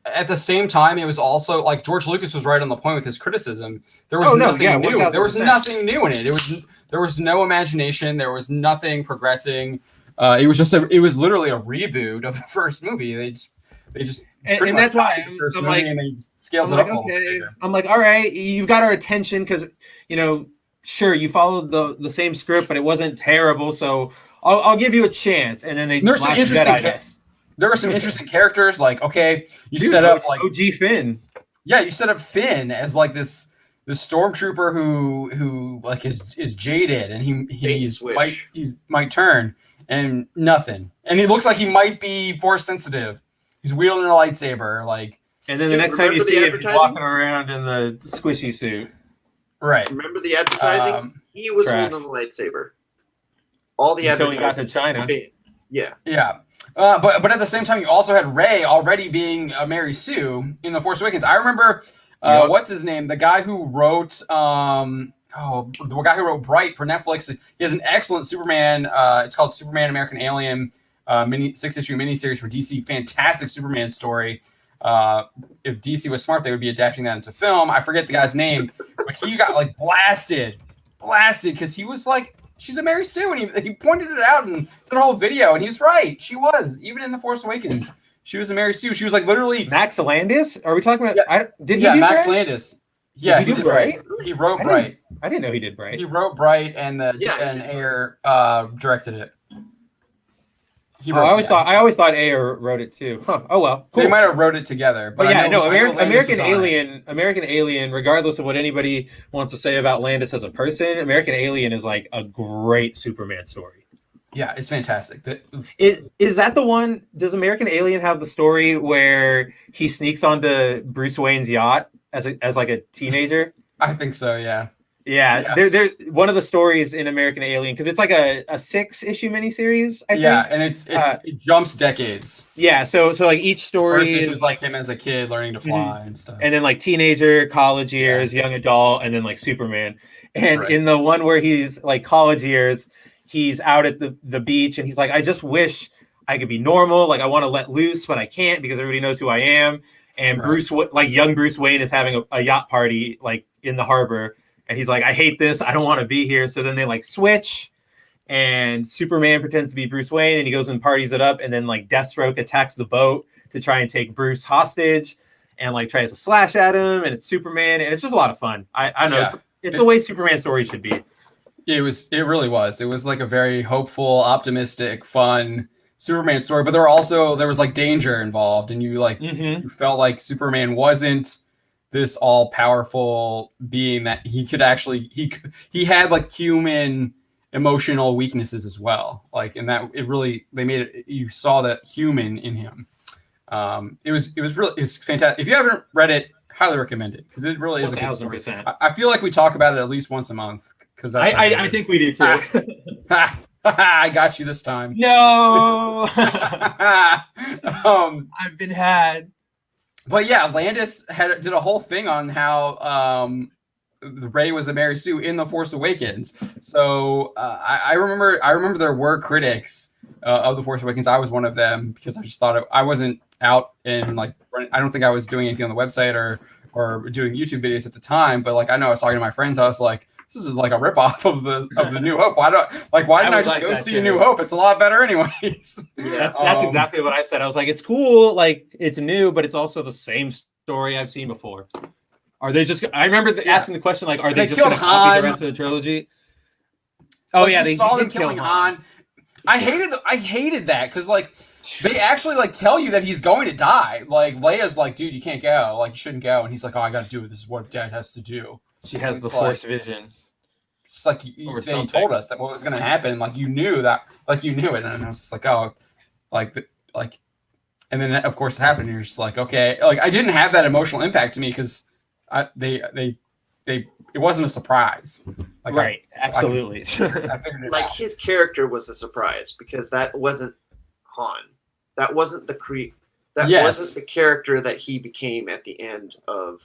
[SPEAKER 3] at the same time, it was also like George Lucas was right on the point with his criticism. There was nothing new. 1000%. There was nothing new in it. There was no imagination. There was nothing progressing. It was literally a reboot of the first movie. They just
[SPEAKER 1] and that's why I'm like,
[SPEAKER 3] and they scaled it up.
[SPEAKER 1] Okay. I'm like, all right, you've got our attention because sure, you followed the same script, but it wasn't terrible, so I'll give you a chance. And then there were some
[SPEAKER 3] interesting characters. Like, okay, set up like
[SPEAKER 1] OG Finn.
[SPEAKER 3] Yeah, you set up Finn as like this stormtrooper who like is jaded, and he might turn and nothing, and he looks like he might be force sensitive. He's wielding a lightsaber, like.
[SPEAKER 1] And then the next time you see him, he's walking around in the squishy suit.
[SPEAKER 3] Right.
[SPEAKER 2] Remember the advertising? He was holding a lightsaber. All the
[SPEAKER 1] until
[SPEAKER 2] advertising.
[SPEAKER 1] He got to China.
[SPEAKER 3] Yeah. But at the same time, you also had Rey already being Mary Sue in The Force Awakens. I remember what's his name? The guy who wrote Bright for Netflix. He has an excellent Superman. It's called Superman American Alien 6-issue miniseries for DC. Fantastic Superman story. If DC was smart, they would be adapting that into film. I forget the guy's name, but he got like blasted because he was like, she's a Mary Sue, and he pointed it out and did a whole video, and he's right. She was, even in The Force Awakens, she was a Mary Sue. She was like literally
[SPEAKER 1] Max Landis. Are we talking about?
[SPEAKER 3] Yeah,
[SPEAKER 1] did he do
[SPEAKER 3] Max
[SPEAKER 1] Bright?
[SPEAKER 3] Landis. Yeah,
[SPEAKER 1] he did Bright.
[SPEAKER 3] He wrote Bright.
[SPEAKER 1] I didn't know he did Bright.
[SPEAKER 3] He wrote Bright, and Ayer directed it.
[SPEAKER 1] I always thought Ayer wrote it too. Huh. Oh well, cool.
[SPEAKER 3] They might have wrote it together, but
[SPEAKER 1] American Alien. Regardless of what anybody wants to say about Landis as a person, American Alien is like a great Superman story.
[SPEAKER 3] Yeah, it's fantastic.
[SPEAKER 1] Is that the one? Does American Alien have the story where he sneaks onto Bruce Wayne's yacht as like a teenager?
[SPEAKER 3] I think so. Yeah.
[SPEAKER 1] Yeah. They're one of the stories in American Alien, because it's like a 6-issue miniseries. I think.
[SPEAKER 3] And it jumps decades.
[SPEAKER 1] Yeah, so like each story
[SPEAKER 3] is like him as a kid learning to fly and stuff,
[SPEAKER 1] and then like teenager, college years, young adult, and then like Superman. And in the one where he's like college years, he's out at the beach, and he's like, I just wish I could be normal. Like, I want to let loose, but I can't because everybody knows who I am. And young Bruce Wayne is having a yacht party like in the harbor. And he's like, I hate this. I don't want to be here. So then they like switch, and Superman pretends to be Bruce Wayne, and he goes and parties it up. And then like Deathstroke attacks the boat to try and take Bruce hostage, and like tries to slash at him. And it's Superman, and it's just a lot of fun. I know it's the way Superman stories should be.
[SPEAKER 3] It really was. It was like a very hopeful, optimistic, fun Superman story. But there was like danger involved, and you felt like Superman wasn't this all-powerful being, that he could actually he had like human emotional weaknesses as well, like, and that they made it, you saw that human in him. It was fantastic. If you haven't read it, highly recommend it, because it really is a good story. I feel like we talk about it at least once a month, because
[SPEAKER 1] I think we do too.
[SPEAKER 3] I got you this time.
[SPEAKER 1] No,
[SPEAKER 3] um,
[SPEAKER 1] I've been had.
[SPEAKER 3] But yeah, Landis did a whole thing on how Rey was the Mary Sue in The Force Awakens. So I remember there were critics of The Force Awakens. I was one of them because I just thought I wasn't out and like I don't think I was doing anything on the website or doing YouTube videos at the time. But like I know I was talking to my friends. I was like, this is like a ripoff of the New Hope. Why didn't I just go see A New Hope? It's a lot better anyways.
[SPEAKER 1] Yeah, that's exactly what I said. I was like, it's cool, like it's new, but it's also the same story I've seen before. Are they just? I remember asking the question, like, are they just going to copy the rest of the trilogy? Oh yeah, they
[SPEAKER 3] saw them killing Han. I hated that because like they actually like tell you that he's going to die. Like Leia's like, dude, you can't go. Like you shouldn't go, and he's like, oh, I got to do it. This is what Dad has to do.
[SPEAKER 1] She has the Force vision.
[SPEAKER 3] Just like they told us that what was going to happen. Like you knew that. Like you knew it, and I was just like, oh, like, and then of course it happened. And you're just like, okay, like I didn't have that emotional impact to me because it wasn't a surprise. Like
[SPEAKER 1] right, absolutely.
[SPEAKER 3] I figured it
[SPEAKER 2] like
[SPEAKER 3] out.
[SPEAKER 2] his character was a surprise because that wasn't Han. That wasn't wasn't the character that he became at the end of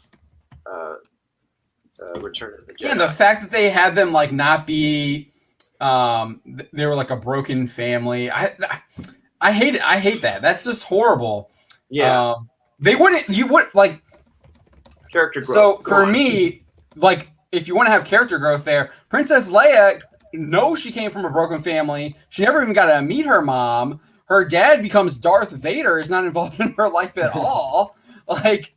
[SPEAKER 2] Return of the Jedi.
[SPEAKER 3] Yeah, the fact that they had them like not be, they were like a broken family. I hate it. I hate that. That's just horrible.
[SPEAKER 2] Yeah,
[SPEAKER 3] you would like
[SPEAKER 2] character growth.
[SPEAKER 3] So for me, like if you want to have character growth there, Princess Leia knows she came from a broken family. She never even got to meet her mom. Her dad becomes Darth Vader. Is not involved in her life at all. Like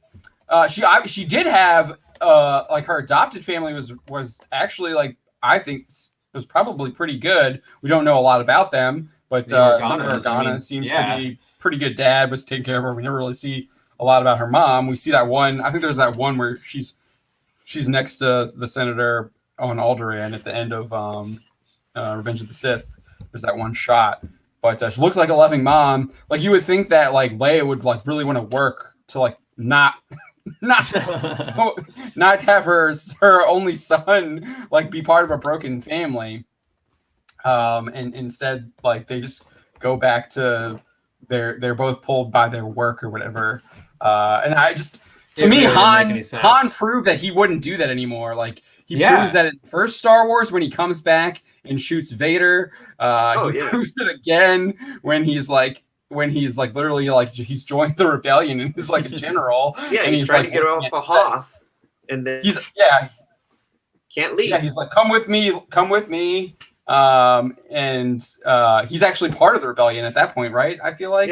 [SPEAKER 3] she did have like her adopted family was actually like I think was probably pretty good. We don't know a lot about them, but Senator Organa seems to be pretty good dad. Was taking care of her. We never really see a lot about her mom. We see that one. I think there's that one where she's next to the senator on Alderaan at the end of Revenge of the Sith. There's that one shot, but she looked like a loving mom. Like you would think that like Leia would like really want to work to like not have her only son like be part of a broken family. And instead like they just go back to they're both pulled by their work or whatever. And I just to me Han proved that he wouldn't do that anymore. Like he proves that in the first Star Wars when he comes back and shoots Vader. Proves it again when he's literally like he's joined the rebellion and he's like a general.
[SPEAKER 2] And he's trying to get off the Hoth, and then can't leave.
[SPEAKER 3] Yeah, he's like, come with me. And he's actually part of the rebellion at that point, right? I feel like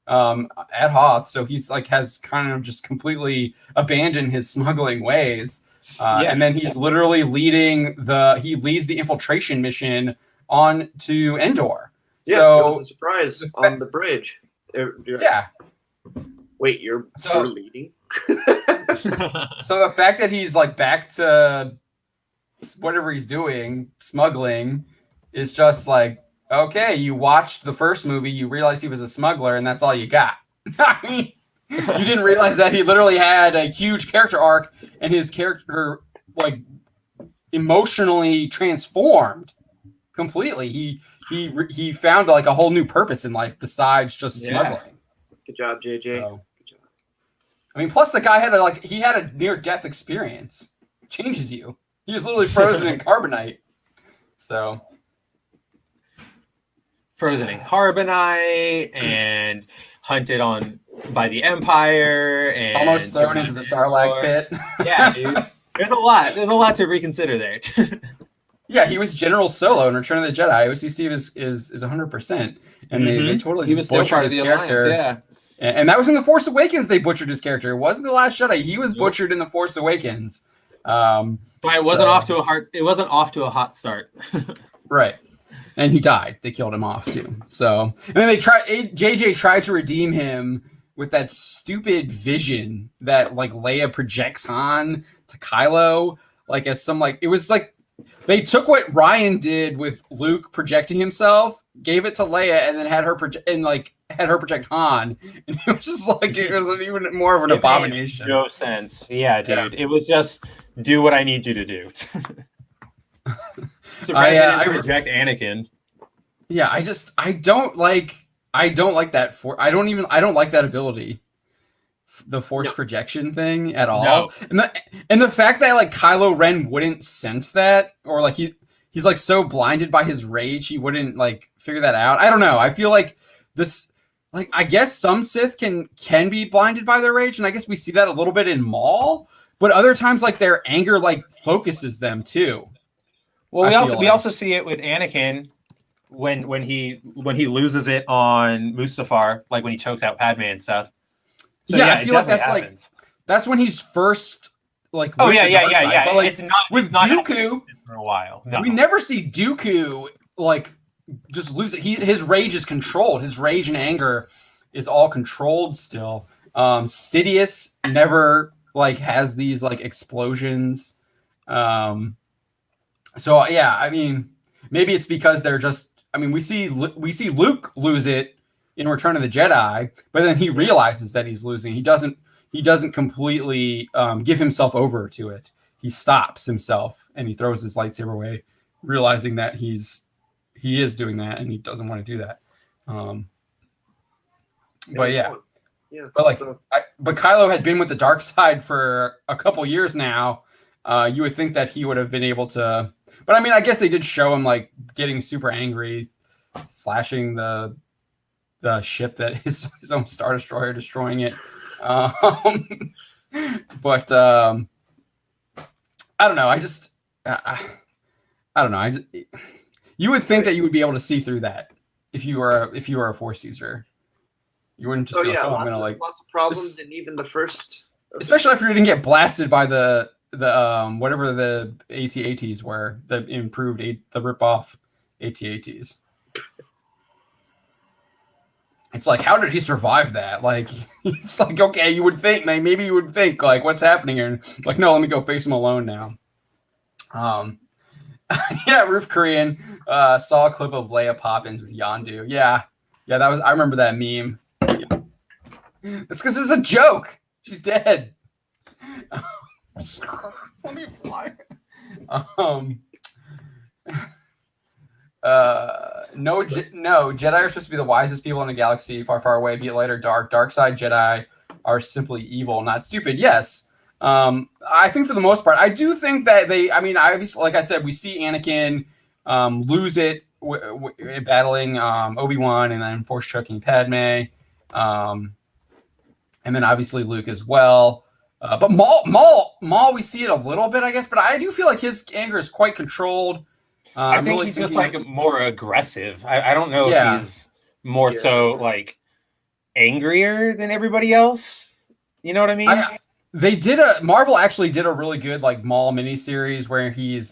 [SPEAKER 3] at Hoth, so he's like has kind of just completely abandoned his smuggling ways. And then he's literally leads the infiltration mission on to Endor.
[SPEAKER 2] Yeah,
[SPEAKER 3] so,
[SPEAKER 2] it was a surprise on the bridge. Wait, you're leading?
[SPEAKER 3] So the fact that he's like back to whatever he's doing, smuggling, is just like, okay, you watched the first movie, you realize he was a smuggler, and that's all you got. I mean, you didn't realize that he literally had a huge character arc, and his character like emotionally transformed completely. He found like a whole new purpose in life besides just smuggling.
[SPEAKER 2] Good job, JJ.
[SPEAKER 3] So, good job. I mean, plus the guy had a near-death experience. It changes you. He was literally frozen in carbonite. So
[SPEAKER 1] frozen in carbonite and hunted on by the Empire and
[SPEAKER 3] almost thrown into the Sarlacc pit.
[SPEAKER 1] Yeah, dude. There's a lot to reconsider there.
[SPEAKER 3] Yeah, he was General Solo in Return of the Jedi. OCC is 100%, and they totally
[SPEAKER 1] he was
[SPEAKER 3] butchered
[SPEAKER 1] part of
[SPEAKER 3] his
[SPEAKER 1] the
[SPEAKER 3] character.
[SPEAKER 1] Alliance,
[SPEAKER 3] and that was in The Force Awakens. They butchered his character. It wasn't The Last Jedi. He was butchered in The Force Awakens.
[SPEAKER 1] But it wasn't off to a hot start.
[SPEAKER 3] Right. And he died. They killed him off too. So, and then JJ tried to redeem him with that stupid vision that like Leia projects Han to Kylo, like as some like it was like they took what Ryan did with Luke projecting himself, gave it to Leia, and then had her project Han, and it was just like it was even more of an abomination.
[SPEAKER 1] No sense. Yeah, dude. It was just do what I need you to do. Surprised I didn't project Anakin.
[SPEAKER 3] Yeah, I don't like that I don't like that ability. The force projection thing at all.
[SPEAKER 1] No.
[SPEAKER 3] And the fact that like Kylo Ren wouldn't sense that, or like he's like so blinded by his rage he wouldn't like figure that out. I don't know. I feel like this, like, I guess some Sith can be blinded by their rage, and I guess we see that a little bit in Maul, but other times like their anger like focuses them too.
[SPEAKER 1] Well, we also see it with Anakin when he loses it on Mustafar, like when he chokes out Padme and stuff. So,
[SPEAKER 3] yeah, I feel like that's
[SPEAKER 1] happens.
[SPEAKER 3] That's when he's first like.
[SPEAKER 1] Oh yeah.
[SPEAKER 3] But, like,
[SPEAKER 1] it's not
[SPEAKER 3] with Dooku
[SPEAKER 1] for a while. No.
[SPEAKER 3] We never see Dooku like just lose it. His rage is controlled. His rage and anger is all controlled still. Sidious never like has these like explosions. So yeah, I mean, maybe it's because they're just. I mean, we see Luke lose it in Return of the Jedi, but then he realizes that he's losing. He doesn't completely give himself over to it. He stops himself and he throws his lightsaber away, realizing that he is doing that and he doesn't want to do that. But yeah, but like, but Kylo had been with the dark side for a couple years now. You would think that he would have been able to, but I mean, I guess they did show him like getting super angry, slashing the ship that his own Star Destroyer, destroying it. But I don't know. I don't know. You would think that you would be able to see through that if you were a Force user. You wouldn't just be like, oh, I'm gonna like
[SPEAKER 2] lots of problems, and even the first,
[SPEAKER 3] especially if you didn't get blasted by the whatever the AT-ATs were, the improved the rip-off AT-ATs. It's like, how did he survive that? Like, it's like, okay, you would think, maybe you would think, like, what's happening here? Like, no, let me go face him alone now. Yeah, Roof Korean saw a clip of Leia Poppins with Yondu. Yeah, I remember that meme. It's because it's a joke. She's dead. Let me fly. No, Jedi are supposed to be the wisest people in the galaxy, far, far away, be it light or dark. Dark side Jedi are simply evil, not stupid. Yes. I think for the most part, I do think that obviously, like I said, we see Anakin lose it battling Obi-Wan and then force choking Padme. And then obviously Luke as well. But Maul, we see it a little bit, I guess, but I do feel like his anger is quite controlled.
[SPEAKER 1] I think really he's just like more aggressive. I don't know if he's more so like angrier than everybody else. You know what I mean?
[SPEAKER 3] Marvel actually did a really good like Maul miniseries where he's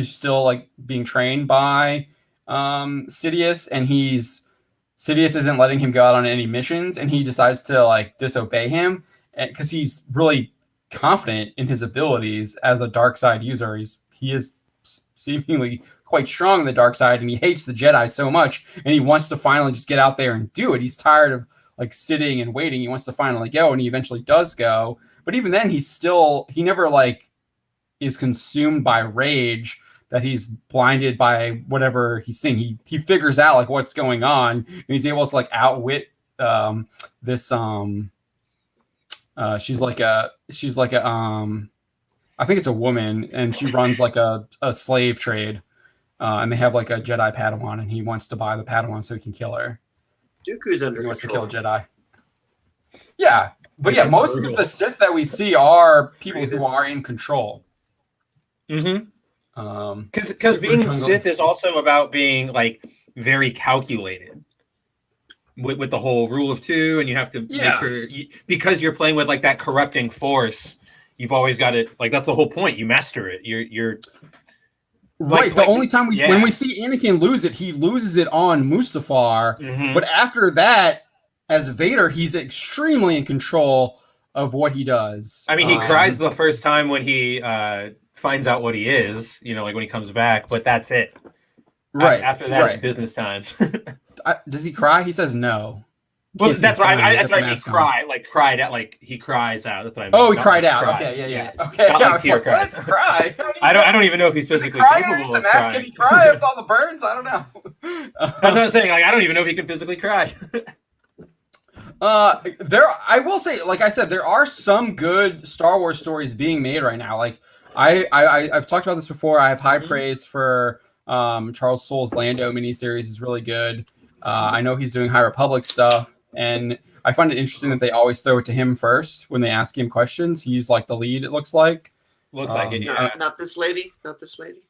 [SPEAKER 3] still like being trained by Sidious, and Sidious isn't letting him go out on any missions, and he decides to like disobey him because he's really confident in his abilities as a dark side user. He is seemingly quite strong in the dark side, and he hates the Jedi so much, and he wants to finally just get out there and do it. He's tired of like sitting and waiting. He wants to finally go, and he eventually does go. But even then, he never like is consumed by rage that he's blinded by whatever he's seeing. He figures out like what's going on, and he's able to like outwit this she's like a I think it's a woman, and she runs like a slave trade, and they have like a Jedi Padawan, and he wants to buy the Padawan so he can kill her.
[SPEAKER 2] Dooku's under
[SPEAKER 3] he wants
[SPEAKER 2] control.
[SPEAKER 3] to kill a Jedi. Yeah, but yeah, most of the Sith that we see are people who are in control.
[SPEAKER 1] Mm-hmm. Because being Sith is also about being like very calculated with the whole rule of two, and you have to make sure because you're playing with like that corrupting force. You've always got it. Like that's the whole point. You master it. You're
[SPEAKER 3] right. The only time when we see Anakin lose it, he loses it on Mustafar. Mm-hmm. But after that, as Vader, he's extremely in control of what he does.
[SPEAKER 1] I mean, he cries the first time when he finds out what he is. You know, like when he comes back. But that's it.
[SPEAKER 3] Right.
[SPEAKER 1] After that, it's business time.
[SPEAKER 3] Does he cry? He says no.
[SPEAKER 1] Well, that's right. That's right. He cried out. Like he cries out. That's what I mean.
[SPEAKER 3] Oh, he cried out. Okay, yeah. Okay,
[SPEAKER 1] not like tear cries.
[SPEAKER 3] Cry.
[SPEAKER 1] I don't even know if he's physically
[SPEAKER 3] capable
[SPEAKER 1] of
[SPEAKER 3] crying. Can he cry with all the burns? I don't know.
[SPEAKER 1] That's what I'm saying. Like, I don't even know if he can physically cry.
[SPEAKER 3] I will say, like I said, there are some good Star Wars stories being made right now. Like I've talked about this before. I have high praise for Charles Soule's Lando miniseries is really good. I know he's doing High Republic stuff, and I find it interesting that they always throw it to him first when they ask him questions. He's like the lead, it looks like.
[SPEAKER 1] Looks like it, yeah.
[SPEAKER 2] Not this lady. Not this lady.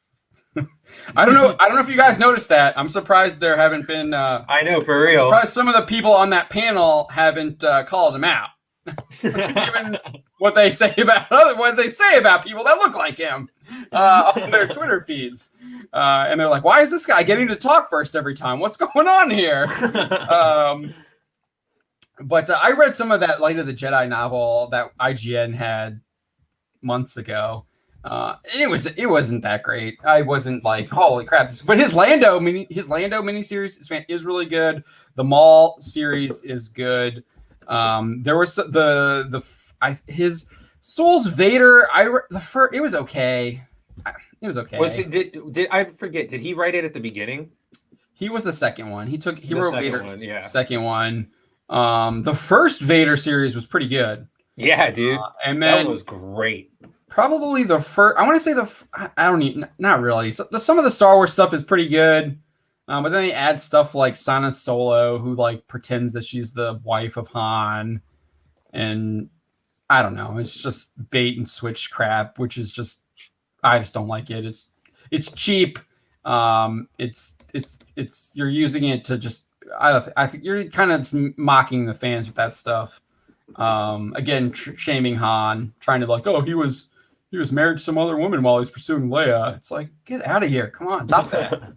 [SPEAKER 3] I don't know if you guys noticed that. I'm surprised there haven't been.
[SPEAKER 1] I know, for real.
[SPEAKER 3] Surprised some of the people on that panel haven't called him out. Given what they say about people that look like him on their Twitter feeds, and they're like, "Why is this guy getting to talk first every time? What's going on here?" But I read some of that Light of the Jedi novel that IGN had months ago. It wasn't that great. I wasn't like, holy crap! But his Lando miniseries is really good. The Maul series is good. There was his Souls Vader. It was okay. It was okay.
[SPEAKER 1] Did I forget? Did he write it at the beginning?
[SPEAKER 3] He was the second one. He wrote Vader. Yeah. Second one. The first Vader series was pretty good.
[SPEAKER 1] Yeah, dude.
[SPEAKER 3] And then
[SPEAKER 1] that was great.
[SPEAKER 3] Probably the first. I want to say I don't even. Not really. Some of the Star Wars stuff is pretty good. But then they add stuff like Sana Solo, who like pretends that she's the wife of Han, and I don't know. It's just bait and switch crap, which is just I just don't like it. It's cheap. It's you're using it to just I think you're kind of mocking the fans with that stuff. Again, shaming Han, trying to like, oh, he was married to some other woman while he was pursuing Leia. It's like, get out of here! Come on, stop that.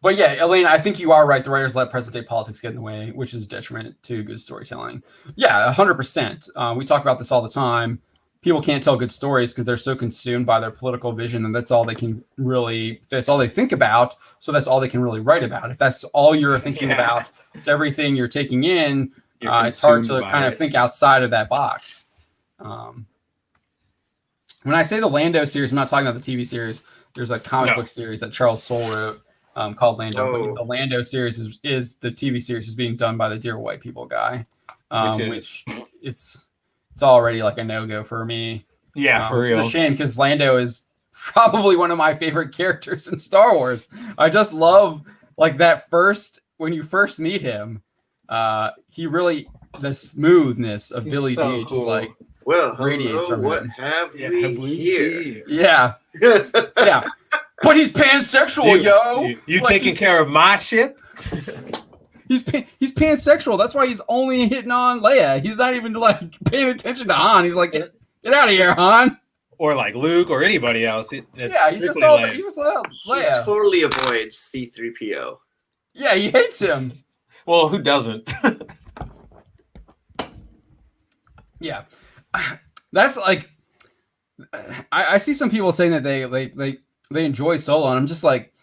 [SPEAKER 3] But yeah, Elaine, I think you are right. The writers let present day politics get in the way, which is a detriment to good storytelling. Yeah, 100%. We talk about this all the time. People can't tell good stories because they're so consumed by their political vision, and that's all they think about. So that's all they can really write about. If that's all you're thinking about, it's everything you're taking in. It's hard to kind of think outside of that box. When I say the Lando series, I'm not talking about the TV series. There's a comic book series that Charles Soule wrote called Lando. But the Lando series is the TV series is being done by the Dear White People guy, which it's already like a no-go for me.
[SPEAKER 1] Yeah, for real.
[SPEAKER 3] It's a shame because Lando is probably one of my favorite characters in Star Wars. I just love like that when you first meet him. He really the smoothness of Billy D cool. Just like radiates from
[SPEAKER 2] what
[SPEAKER 3] him.
[SPEAKER 2] Have we here?
[SPEAKER 3] Yeah. Yeah. But he's pansexual, yo.
[SPEAKER 1] You like, taking care of my ship?
[SPEAKER 3] He's pansexual. That's why he's only hitting on Leia. He's not even like paying attention to Han. He's like, get out of here, Han.
[SPEAKER 1] Or like Luke or anybody else.
[SPEAKER 3] He's just all Leia. He was Leia.
[SPEAKER 2] He totally avoids C-3PO.
[SPEAKER 3] Yeah, he hates him.
[SPEAKER 1] Well, who doesn't? Yeah.
[SPEAKER 3] That's like I see some people saying that they enjoy Solo, and I'm just like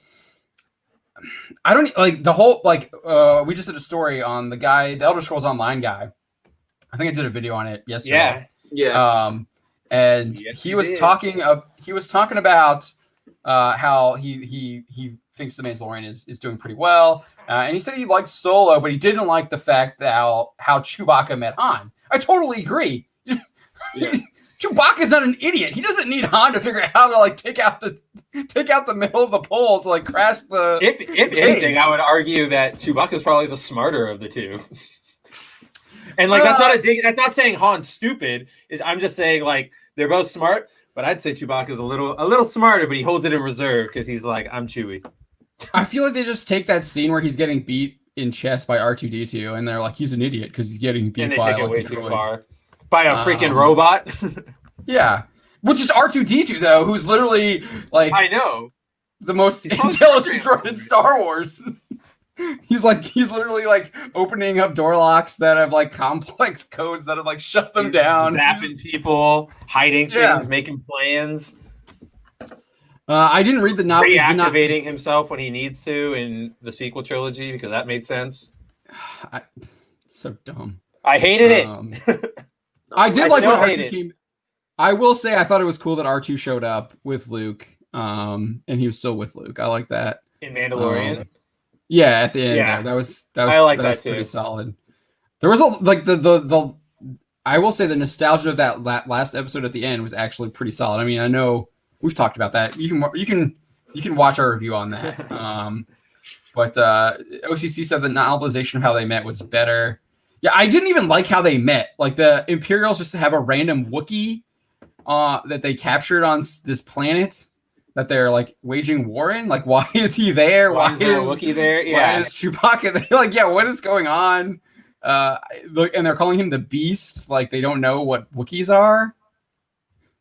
[SPEAKER 3] I don't like the whole like we just did a story on the Elder Scrolls Online guy. I think I did a video on it yesterday.
[SPEAKER 2] Yeah.
[SPEAKER 3] And he was talking about how he thinks the Mandalorian is doing pretty well, and he said he liked Solo, but he didn't like the fact that how Chewbacca met Han. I totally agree. Yeah. Chewbacca's not an idiot. He doesn't need Han to figure out how to like take out the middle of the pole to like crash the.
[SPEAKER 1] If anything, I would argue that Chewbacca's probably the smarter of the two. And like that's not saying Han's stupid. I'm just saying like they're both smart, but I'd say Chewbacca's a little smarter, but he holds it in reserve because he's like, I'm Chewie.
[SPEAKER 3] I feel like they just take that scene where he's getting beat in chess by R2-D2, and they're like, he's an idiot because he's getting beat by
[SPEAKER 1] take it way too far. By a freaking robot.
[SPEAKER 3] Yeah. Which is R2-D2 though, who's literally like
[SPEAKER 1] I know
[SPEAKER 3] the most intelligent droid in Star Wars. He's literally like opening up door locks that have like complex codes that have like shut them down.
[SPEAKER 1] Zapping people, hiding things, making plans.
[SPEAKER 3] I didn't read the novel.
[SPEAKER 1] Reactivating himself when he needs to in the sequel trilogy because that made sense.
[SPEAKER 3] So dumb.
[SPEAKER 1] I hated it.
[SPEAKER 3] I did like when R2 came. I will say I thought it was cool that R2 showed up with Luke. and he was still with Luke. I like that.
[SPEAKER 1] In Mandalorian.
[SPEAKER 3] Yeah, at the end,
[SPEAKER 1] Yeah.
[SPEAKER 3] that was
[SPEAKER 1] I like
[SPEAKER 3] that
[SPEAKER 1] that
[SPEAKER 3] was
[SPEAKER 1] too.
[SPEAKER 3] pretty solid. There was the I will say the nostalgia of that last episode at the end was actually pretty solid. I mean, I know we've talked about that. You can watch our review on that. But OCC said the novelization of how they met was better. Yeah, I didn't even like how they met. Like the Imperials just have a random Wookiee that they captured on this planet that they're like waging war in. Like, why is he there?
[SPEAKER 1] Why is there a Wookiee there? Yeah.
[SPEAKER 2] Uh,
[SPEAKER 3] Why is Chewbacca there? Like, yeah, what is going on? Look, and they're calling him the Beast. Like, they don't know what Wookiees are.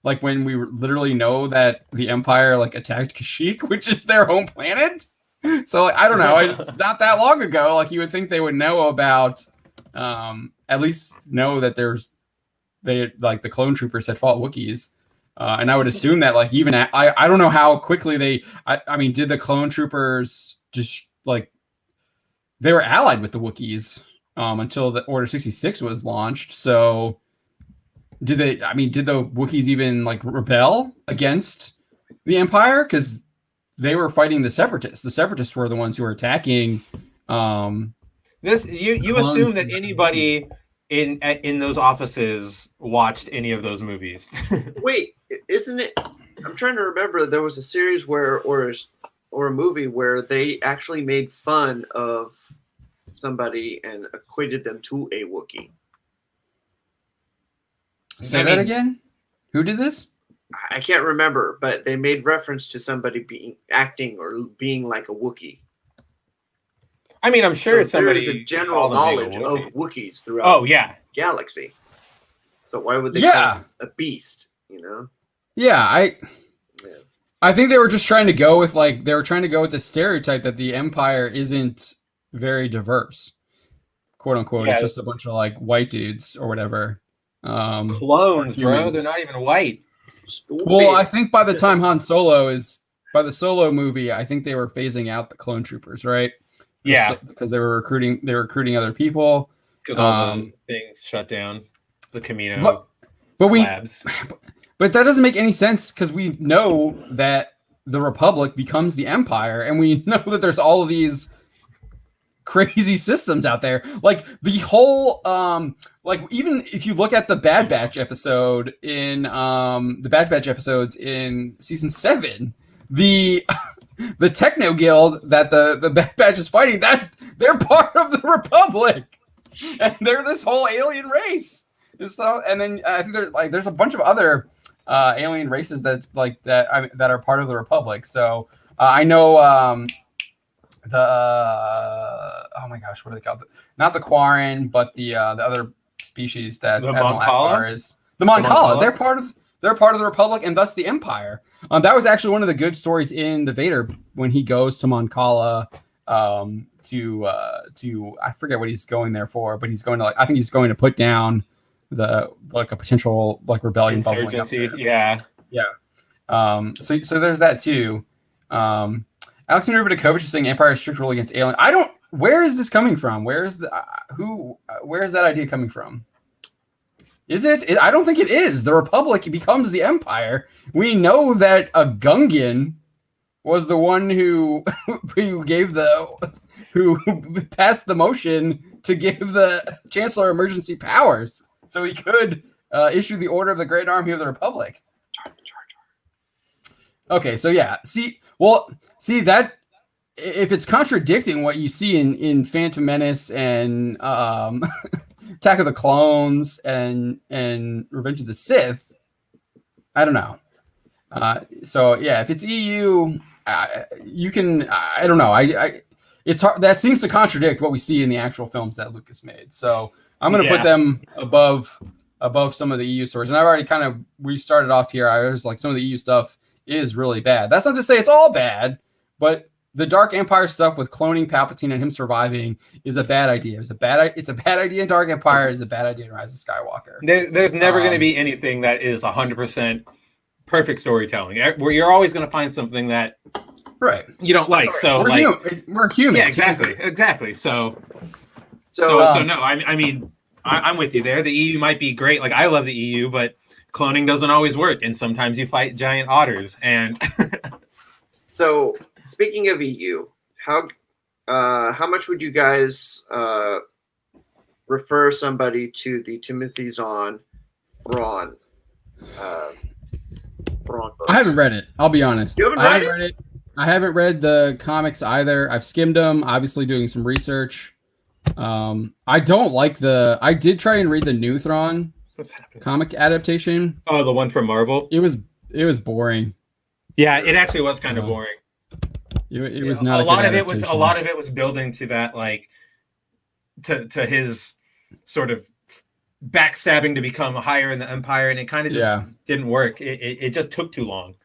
[SPEAKER 3] Like, when we literally know that the Empire like attacked Kashyyyk, which is their home planet. So, like, I don't know. It's not that long ago. Like, you would think they would know about, at least know that the clone troopers had fought Wookiees. And I would assume that, like, even I don't know how quickly I mean, did the clone troopers just like they were allied with the Wookiees until the Order 66 was launched? So did the Wookiees even like rebel against the Empire? Because they were fighting the Separatists. The Separatists were the ones who were attacking.
[SPEAKER 1] This you assume that anybody in those offices watched any of those movies.
[SPEAKER 2] Wait, isn't it? I'm trying to remember. There was a series or a movie where they actually made fun of somebody and equated them to a Wookiee.
[SPEAKER 3] Say that again? Who did this?
[SPEAKER 2] I can't remember, but they made reference to somebody acting or being like a Wookiee.
[SPEAKER 1] I mean, I'm sure
[SPEAKER 2] so
[SPEAKER 1] somebody
[SPEAKER 2] there is a general knowledge of Wookiees throughout the galaxy. So why would they call him a beast? You know?
[SPEAKER 3] Yeah, I think they were just trying to go with the stereotype that the Empire isn't very diverse, quote unquote. Yeah. It's just a bunch of like white dudes or whatever.
[SPEAKER 1] Clones, bro. They're not even white.
[SPEAKER 3] Well, I think by the time by the Solo movie, I think they were phasing out the clone troopers, right?
[SPEAKER 1] Yeah,
[SPEAKER 3] because they were recruiting other people.
[SPEAKER 1] Because all the things shut down, the Camino labs.
[SPEAKER 3] But that doesn't make any sense because we know that the Republic becomes the Empire, and we know that there's all of these crazy systems out there. Like the whole, like even if you look at the Bad Batch episode in the Bad Batch episodes in season 7, the Techno Guild that the Bad Batch is fighting, that they're part of the Republic, and they're this whole alien race. So, and then I think there's a bunch of other alien races that are part of the Republic. So I know oh my gosh, what are they called? Not the Quarren, but the other species that Admiral Thrawn is. The Moncala. They're part of the Republic and thus the Empire. That was actually one of the good stories in the Vader when he goes to Moncala to I forget what he's going there for, but he's going to I think he's going to put down a potential rebellion
[SPEAKER 1] insurgency. Yeah.
[SPEAKER 3] So there's that too. Alexander Vidakovich is saying Empire is strict rule against alien. Where is this coming from? Where is that idea coming from? Is it? I don't think it is. The Republic becomes the Empire. We know that a Gungan was the one who passed the motion to give the Chancellor emergency powers, so he could issue the Order of the Great Army of the Republic. Okay, so yeah, see that if it's contradicting what you see in Phantom Menace and Attack of the Clones and Revenge of the Sith, I don't know. So yeah, if it's EU, you can. I don't know. It's hard. That seems to contradict what we see in the actual films that Lucas made. So I'm going to put them above some of the EU stories. And I've already we started off here. I was like, some of the EU stuff is really bad. That's not to say it's all bad, but the Dark Empire stuff with cloning Palpatine and him surviving is a bad idea. It's a bad idea in Dark Empire. It's a bad idea in Rise of Skywalker.
[SPEAKER 1] There's never going to be anything that is 100% perfect storytelling. Where you're always going to find something that you don't like. So
[SPEAKER 3] we're human.
[SPEAKER 1] Yeah, exactly. So no. I mean, I'm with you there. The EU might be great. Like, I love the EU, but cloning doesn't always work, and sometimes you fight giant otters, and
[SPEAKER 2] So speaking of EU, how much would you guys refer somebody to the Timothy Zahn Thrawn? Thrawn books?
[SPEAKER 3] I haven't read it. I'll be honest.
[SPEAKER 2] You haven't
[SPEAKER 3] I
[SPEAKER 2] read
[SPEAKER 3] haven't read it. I haven't read the comics either. I've skimmed them, obviously doing some research. I don't like I did try and read the new Thrawn comic adaptation.
[SPEAKER 1] Oh, the one from Marvel?
[SPEAKER 3] It was boring.
[SPEAKER 1] Yeah, it actually was kind of boring.
[SPEAKER 3] It was not
[SPEAKER 1] a lot of it was building to that, like to his sort of backstabbing to become higher in the Empire, and it kind of just didn't work. It just took too long.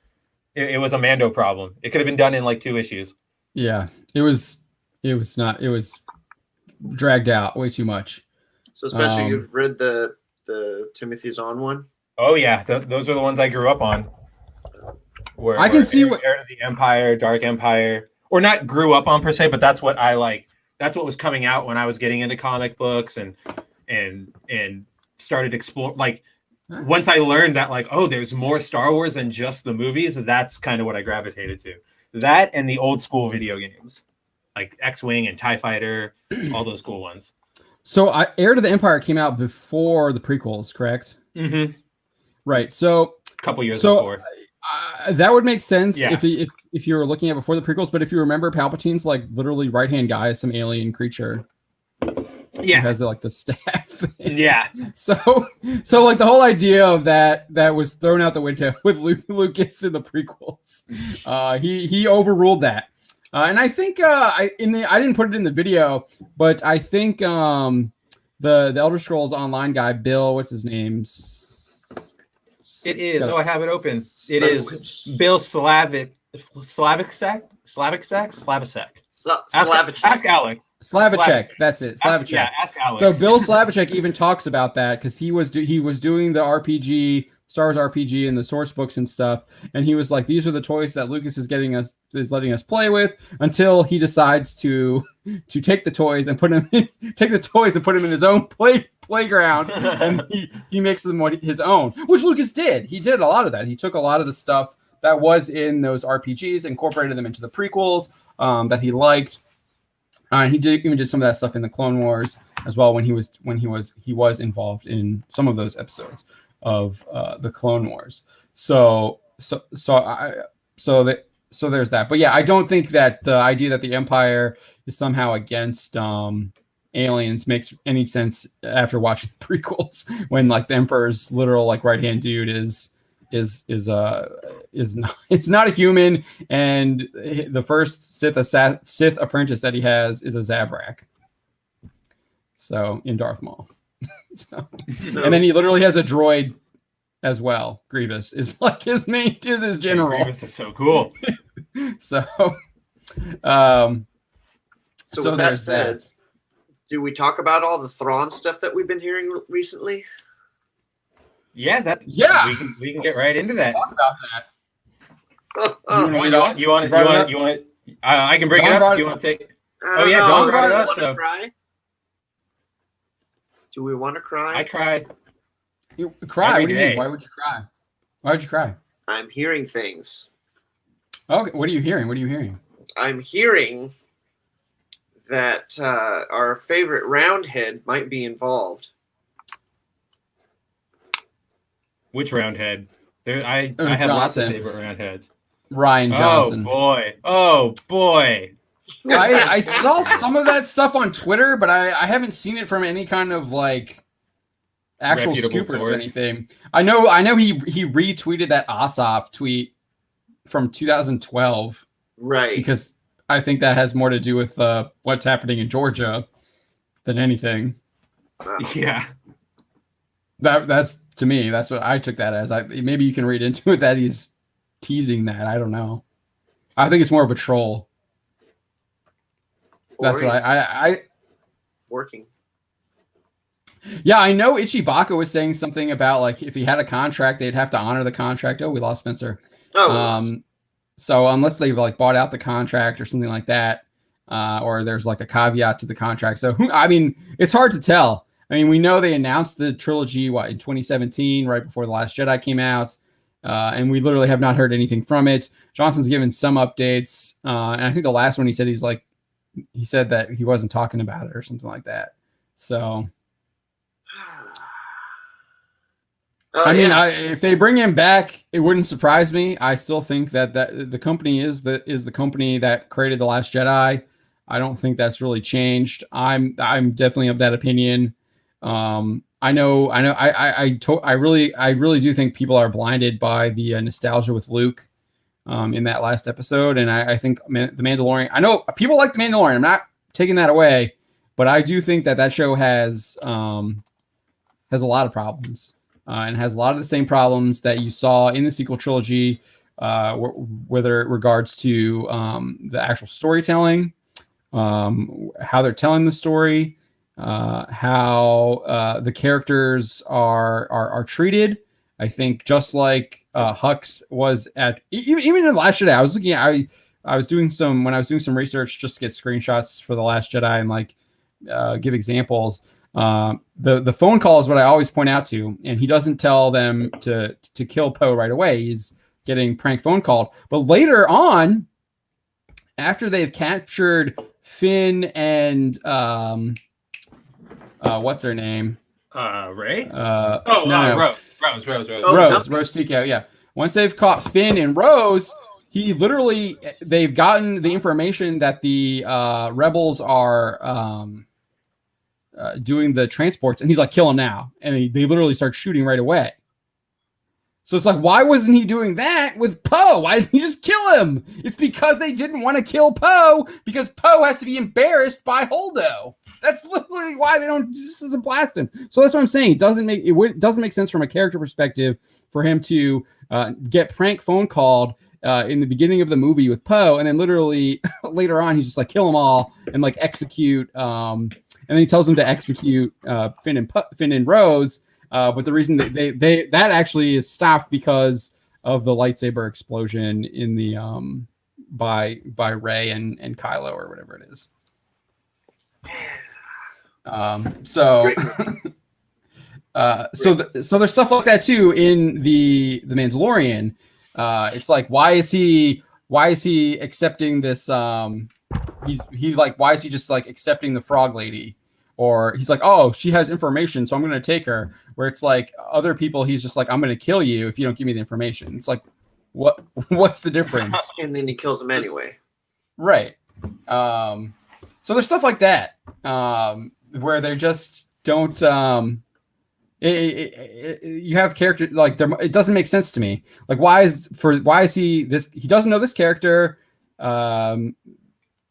[SPEAKER 1] It was a Mando problem. It could have been done in like 2 issues.
[SPEAKER 3] Yeah, it was dragged out way too much.
[SPEAKER 2] So Spencer, you've read the Timothy Zahn one?
[SPEAKER 1] Oh yeah, those are the ones I grew up on.
[SPEAKER 3] I can see what
[SPEAKER 1] Heir to the Empire, Dark Empire, or not grew up on per se, but that's what I like. That's what was coming out when I was getting into comic books and started explore. Like once I learned that, like, oh, there's more Star Wars than just the movies. That's kind of what I gravitated to. That and the old school video games, like X-Wing and TIE Fighter, all those cool ones.
[SPEAKER 3] So, Heir to the Empire came out before the prequels, correct?
[SPEAKER 1] Mm-hmm.
[SPEAKER 3] Right. So,
[SPEAKER 1] a couple years before.
[SPEAKER 3] That would make sense if you were looking at before the prequels. But if you remember, Palpatine's like literally right-hand guy is some alien creature. Yeah, who has like the staff.
[SPEAKER 1] Yeah.
[SPEAKER 3] So like the whole idea of that was thrown out the window with Lucas in the prequels. He overruled that. And I think I didn't put it in the video, but I think the Elder Scrolls Online guy, Bill, what's his name?
[SPEAKER 1] It is. I have it open. It is Bill Slavicek. Ask Alex.
[SPEAKER 3] Slavicek. That's it. Slavicek.
[SPEAKER 1] Ask Alex.
[SPEAKER 3] So Bill Slavicek even talks about that because he was doing the RPG, Star Wars RPG, and the source books and stuff, and he was like, "These are the toys that Lucas is letting us play with," until he decides to take the toys and put them in his own playground, and he makes them his own, which Lucas did. He did a lot of that. He took a lot of the stuff that was in those RPGs, incorporated them into the prequels that he liked. He did some of that stuff in the Clone Wars as well when he was involved in some of those episodes of the Clone Wars. So there's that. But yeah, I don't think that the idea that the Empire is somehow against aliens makes any sense after watching the prequels, when like the Emperor's literal like right-hand dude is not a human, and the first Sith apprentice that he has is a Zabrak. So in Darth Maul. And then he literally has a droid as well. Grievous is like his general.
[SPEAKER 1] Grievous is so cool.
[SPEAKER 3] So
[SPEAKER 2] with that said, do we talk about all the Thrawn stuff that we've been hearing recently?
[SPEAKER 1] Yeah, we can get right into that.
[SPEAKER 3] Talk about that.
[SPEAKER 1] You want I can bring it up. Do you want to take? Oh yeah, Dawn brought it up. So.
[SPEAKER 2] Do we want to cry?
[SPEAKER 1] I cry.
[SPEAKER 3] You cry? What do you mean? Why would you cry? Why would you cry?
[SPEAKER 2] I'm hearing things.
[SPEAKER 3] Okay, what are you hearing?
[SPEAKER 2] I'm hearing that our favorite Roundhead might be involved.
[SPEAKER 1] Which Roundhead? I have lots of favorite Roundheads.
[SPEAKER 3] Ryan Johnson.
[SPEAKER 1] Oh boy.
[SPEAKER 3] I saw some of that stuff on Twitter, but I haven't seen it from any kind of like actual scoopers or anything. I know he retweeted that Asaf tweet from 2012.
[SPEAKER 2] Right.
[SPEAKER 3] Because I think that has more to do with what's happening in Georgia than anything.
[SPEAKER 1] Yeah.
[SPEAKER 3] That's to me, that's what I took that as. Maybe you can read into it that he's teasing that. I don't know. I think it's more of a troll. That's what I
[SPEAKER 2] working.
[SPEAKER 3] Yeah, I know Ichibaka was saying something about like if he had a contract, they'd have to honor the contract. Oh, we lost Spencer. So unless they've like bought out the contract or something like that, or there's like a caveat to the contract. So it's hard to tell. I mean, we know they announced the trilogy in 2017, right before The Last Jedi came out. and we literally have not heard anything from it. Johnson's given some updates, and I think the last one he said that he wasn't talking about it or something like that. So, if they bring him back, it wouldn't surprise me. I still think that the company is the company that created The Last Jedi. I don't think that's really changed. I'm definitely of that opinion. I really do think people are blinded by the nostalgia with Luke in that last episode, and I think The Mandalorian. I know people like The Mandalorian. I'm not taking that away, but I do think that show has a lot of problems and has a lot of the same problems that you saw in the sequel trilogy, whether it regards to the actual storytelling, how they're telling the story. How the characters are treated. I think just like Hux was at even in The Last Jedi. I was looking at I was doing some research just to get screenshots for The Last Jedi and like give examples. The phone call is what I always point out to, and he doesn't tell them to kill Poe right away. He's getting prank phone called, but later on, after they've captured Finn and what's her name?
[SPEAKER 1] Ray?
[SPEAKER 3] No. Rose Tico, yeah. Once they've caught Finn and Rose, they've gotten the information that the rebels are doing the transports, and he's like, kill him now. And they literally start shooting right away. So it's like, why wasn't he doing that with Poe? Why didn't he just kill him? It's because they didn't want to kill Poe, because Poe has to be embarrassed by Holdo. That's literally why they don't just blast him. So that's what I'm saying. It doesn't make sense from a character perspective for him to get prank phone called in the beginning of the movie with Poe, and then literally later on he's just like, kill them all and like execute. And then he tells them to execute Finn and Rose. But the reason that that actually is stopped because of the lightsaber explosion in the by Rey and Kylo or whatever it is. So there's stuff like that too in the Mandalorian. It's like, why is he accepting this? Why is he just like accepting the frog lady? Or he's like, oh, she has information, so I'm going to take her. Where it's like other people, he's just like, I'm going to kill you if you don't give me the information. It's like, what's the difference?
[SPEAKER 2] And then he kills him anyway.
[SPEAKER 3] Right. So there's stuff like that where they just don't. You have character like it doesn't make sense to me. Like, why is he this? He doesn't know this character, and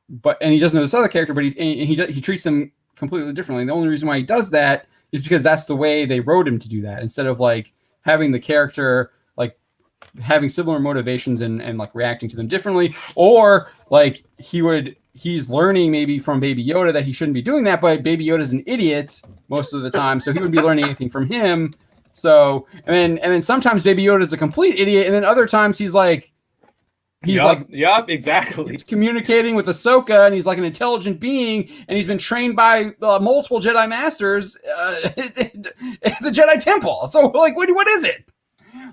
[SPEAKER 3] he doesn't know this other character, but he treats them completely differently. The only reason why he does that is because that's the way they wrote him to do that, instead of like having the character like having similar motivations and like reacting to them differently, or like he's learning maybe from Baby Yoda that he shouldn't be doing that, but Baby Yoda's an idiot most of the time, so he would be learning anything from him. So and then sometimes Baby Yoda's a complete idiot, and then other times he's
[SPEAKER 1] exactly
[SPEAKER 3] communicating with Ahsoka, and he's like an intelligent being, and he's been trained by multiple Jedi Masters at the Jedi Temple. So like, what is it?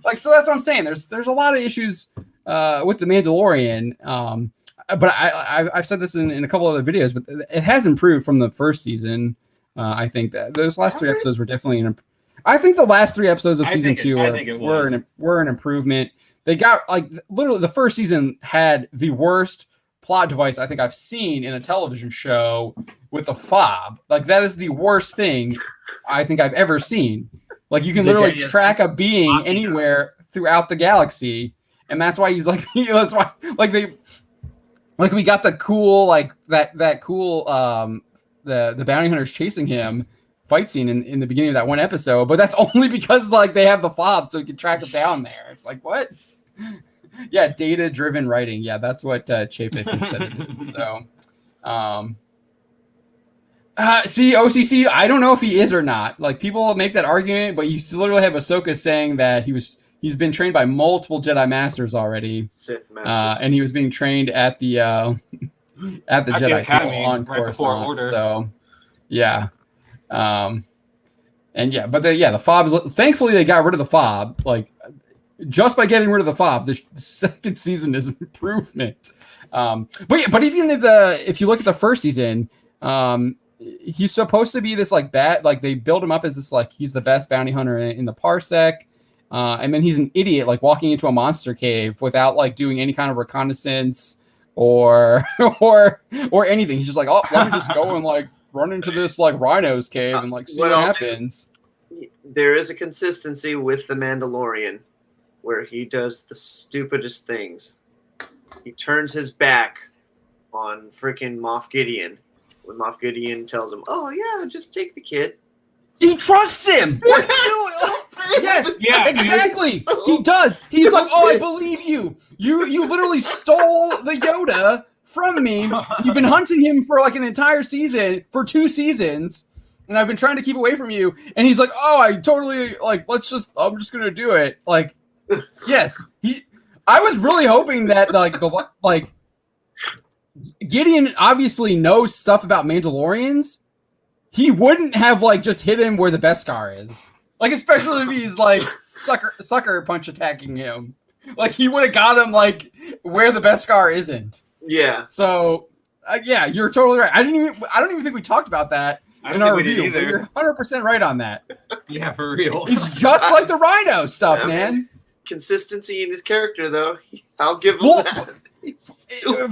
[SPEAKER 3] Like, so that's what I'm saying. There's a lot of issues with the Mandalorian. But I've said this in a couple other videos, but it has improved from the first season. I think that those last 3 episodes were definitely I think the last 3 episodes of season 2 were an improvement. They got like literally the first season had the worst plot device I think I've seen in a television show with the fob. Like, that is the worst thing I think I've ever seen. Like, you can literally track a being anywhere throughout the galaxy, and that's why he's like, that's why like we got the cool like that cool the bounty hunters chasing him fight scene in the beginning of that one episode, but that's only because like they have the fob so you can track him down there. It's like, what? Yeah, data-driven writing. Yeah, that's what Chapek said it is. So, see, OCC, I don't know if he is or not. Like, people make that argument, but you literally have Ahsoka saying that he's been trained by multiple Jedi Masters already.
[SPEAKER 2] Sith Masters.
[SPEAKER 3] And he was being trained at the Jedi Temple on Coruscant. So, yeah. And yeah, but the fob is, thankfully they got rid of the fob. Like, just by getting rid of the fob, the second season is an improvement. But even if you look at the first season, he's supposed to be this like bad, like they build him up as this like he's the best bounty hunter in the parsec, and then he's an idiot like walking into a monster cave without like doing any kind of reconnaissance or anything. He's just like, oh, let me just go and like run into this like rhino's cave and like see what happens.
[SPEAKER 2] There is a consistency with the Mandalorian where he does the stupidest things. He turns his back on freaking Moff Gideon when Moff Gideon tells him, "Oh yeah, just take the kid."
[SPEAKER 3] He trusts him. Yes,
[SPEAKER 4] yeah,
[SPEAKER 3] exactly. He does. He's like, "Oh, I believe you. You literally stole the Yoda from me. You've been hunting him for like an entire season, for 2 seasons, and I've been trying to keep away from you." And he's like, "Oh, I totally like. I'm just gonna do it." Like, yes. I was really hoping that like Gideon obviously knows stuff about Mandalorians. He wouldn't have like just hit him where the Beskar is. Like, especially if he's like sucker punch attacking him. Like, he would have got him like where the Beskar isn't.
[SPEAKER 2] Yeah.
[SPEAKER 3] So yeah, you're totally right. I don't even think we talked about that in our review. But you're 100% right on that.
[SPEAKER 1] Yeah, for real.
[SPEAKER 3] It's just like the Rhino stuff, man.
[SPEAKER 2] Consistency in his character, though. I'll give him that. He's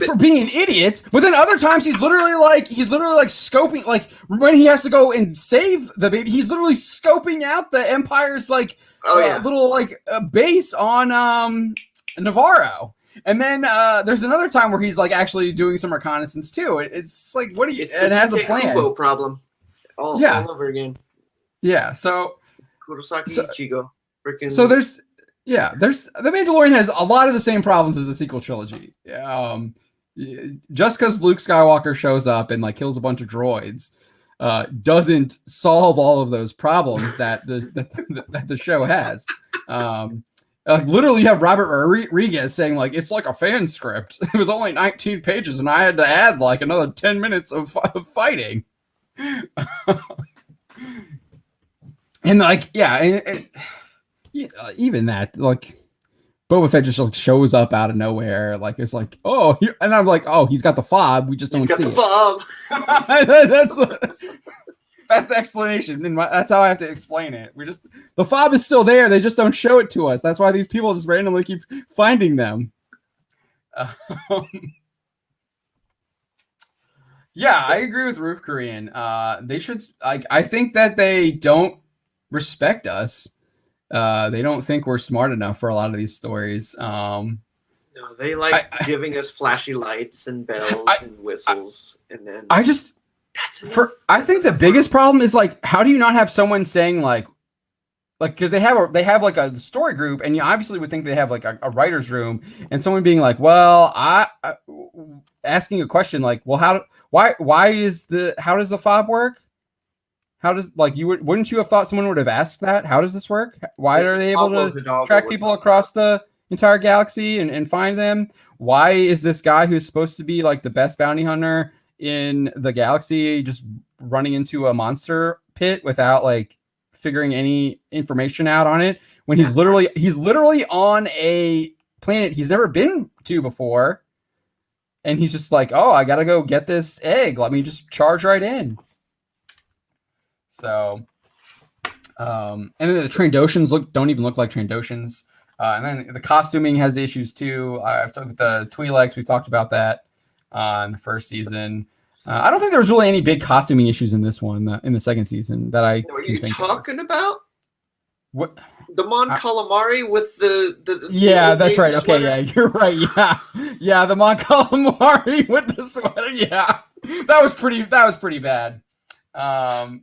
[SPEAKER 3] for being an idiot, but then other times he's literally like scoping, like when he has to go and save the baby, he's literally scoping out the Empire's like little like base on Navarro. And then there's another time where he's like actually doing some reconnaissance too. It's like, what do you? It has a plan.
[SPEAKER 2] Problem. All over again.
[SPEAKER 3] Yeah. So
[SPEAKER 2] Kurosaki Ichigo. Freaking.
[SPEAKER 3] So there's the Mandalorian has a lot of the same problems as the sequel trilogy. Just because Luke Skywalker shows up and like kills a bunch of droids doesn't solve all of those problems that the show has. Literally, you have Robert Rodriguez saying like it's like a fan script. It was only 19 pages, and I had to add like another 10 minutes of fighting. And like, even that, like, Boba Fett just like, shows up out of nowhere. Like, it's like, oh, and I'm like, oh, he's got the fob. We just don't see it.
[SPEAKER 2] Fob.
[SPEAKER 3] That's the explanation. And that's how I have to explain it. The fob is still there. They just don't show it to us. That's why these people just randomly keep finding them. Yeah, I agree with Roof Korean. They should. I think that they don't respect us. They don't think we're smart enough for a lot of these stories.
[SPEAKER 2] No, they like giving us flashy lights and bells and whistles, and then
[SPEAKER 3] I think the biggest problem is like, how do you not have someone saying like because they have like a story group, and you obviously would think they have like a writer's room, and someone being like, well, I asking a question like, well, how does the fob work? How does wouldn't you have thought someone would have asked that? How does this work? Why are they able to track people across the entire galaxy and find them? Why is this guy who's supposed to be like the best bounty hunter in the galaxy just running into a monster pit without like figuring any information out on it when he's literally on a planet he's never been to before, and he's just like, oh, I gotta go get this egg, let me just charge right in. So and then the Trandoshans don't even look like Trandoshans, and then the costuming has issues too. I've talked with the Twi'leks, we've talked about that in the first season. I don't think there was really any big costuming issues in this one, in the second season that I
[SPEAKER 2] What are you talking about?
[SPEAKER 3] What?
[SPEAKER 2] The Mon Calamari with the
[SPEAKER 3] yeah, that's right.
[SPEAKER 2] Sweater?
[SPEAKER 3] Okay, yeah, you're right. Yeah, the Mon Calamari with the sweater. Yeah, that was pretty bad. But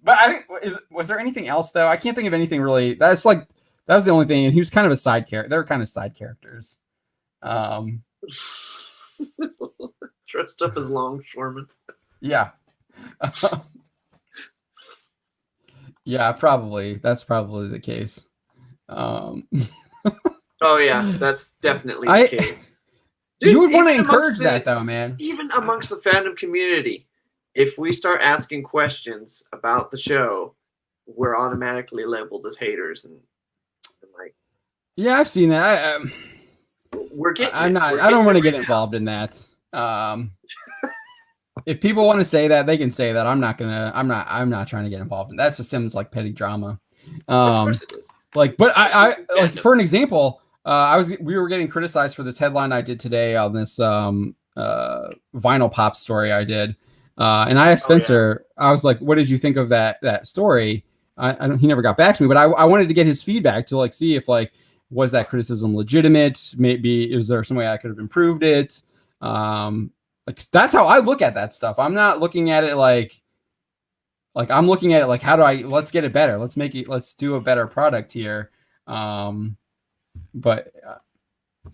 [SPEAKER 3] I think was there anything else though? I can't think of anything really. That was the only thing, and he was kind of a side character. They were kind of side characters.
[SPEAKER 2] Dressed up as longshoreman.
[SPEAKER 3] Yeah. Yeah, probably. That's probably the case.
[SPEAKER 2] Oh yeah, that's definitely the case. Dude,
[SPEAKER 3] you would want to encourage that though, man.
[SPEAKER 2] Even amongst the fandom community, if we start asking questions about the show, we're automatically labeled as haters and like
[SPEAKER 3] Yeah, I've seen that.
[SPEAKER 2] We're getting.
[SPEAKER 3] I'm
[SPEAKER 2] it.
[SPEAKER 3] not.
[SPEAKER 2] We're
[SPEAKER 3] I don't
[SPEAKER 2] getting
[SPEAKER 3] want
[SPEAKER 2] it
[SPEAKER 3] to get
[SPEAKER 2] right
[SPEAKER 3] involved in that. If people want to say that, they can say that. I'm not gonna. I'm not trying to get involved in that. That's just seems like petty drama.
[SPEAKER 2] Of course it is.
[SPEAKER 3] Like, but I
[SPEAKER 2] This is
[SPEAKER 3] like
[SPEAKER 2] fandom.
[SPEAKER 3] for an example, we were getting criticized for this headline I did today on this vinyl pop story I did, and I asked Spencer. I was like, "What did you think of that story?" He never got back to me, but I wanted to get his feedback to like see if like was that criticism legitimate? Maybe is there some way I could have improved it? Like that's how I look at that stuff. I'm not looking at it like I'm looking at it like how do let's get it better. Let's do a better product here. But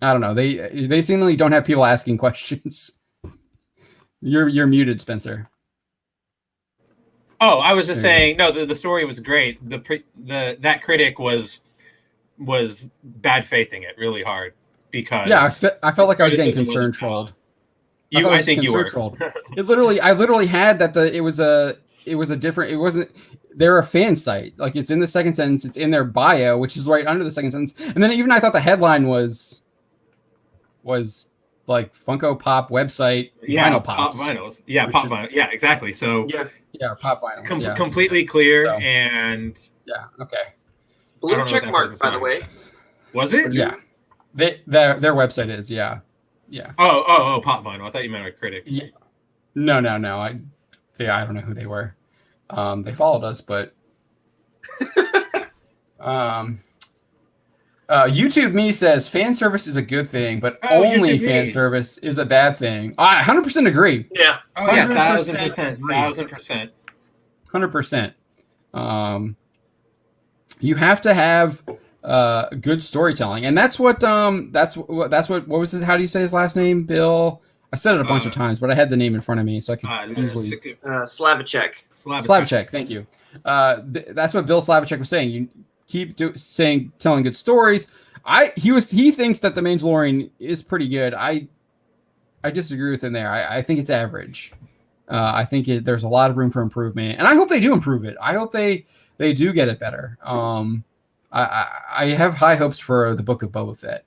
[SPEAKER 3] I don't know. They seemingly don't have people asking questions. You're muted, Spencer.
[SPEAKER 1] Oh, I was just saying. No, the story was great. That critic was bad faithing it really hard because
[SPEAKER 3] I felt like I was getting concern trolled.
[SPEAKER 1] I think you were.
[SPEAKER 3] Trolled. I literally had that it was a different. It wasn't. They're a fan site. Like it's in the second sentence. It's in their bio, which is right under the second sentence. And then even I thought the headline was like Funko Pop website. Vinyl
[SPEAKER 1] pop vinyls. Yeah, pop vinyl. Yeah, exactly. So
[SPEAKER 3] yeah, pop vinyls.
[SPEAKER 1] Completely clear and
[SPEAKER 3] yeah. Okay.
[SPEAKER 2] Blue check mark, by the way.
[SPEAKER 1] Was it?
[SPEAKER 3] Yeah. Their website is yeah.
[SPEAKER 1] Oh, pop vinyl. I thought you meant a critic.
[SPEAKER 3] Yeah. No. I don't know who they were. They followed us, but YouTube me says fan service is a good thing, but only fan service is a bad thing. I 100% agree.
[SPEAKER 2] Yeah.
[SPEAKER 1] Oh yeah, 1,000%.
[SPEAKER 3] 100%. You have to have good storytelling, and that's what what was his, how do you say his last name? Bill. I said it a bunch of times, but I had the name in front of me, so I could easily.
[SPEAKER 2] Slavicek.
[SPEAKER 3] Slavicek, thank you. That's what Bill Slavicek was saying. You keep telling good stories. He thinks that The Mandalorian is pretty good. I disagree with him there. I think it's average. I think there's a lot of room for improvement, and I hope they do improve it. I hope they do get it better. I have high hopes for the Book of Boba Fett.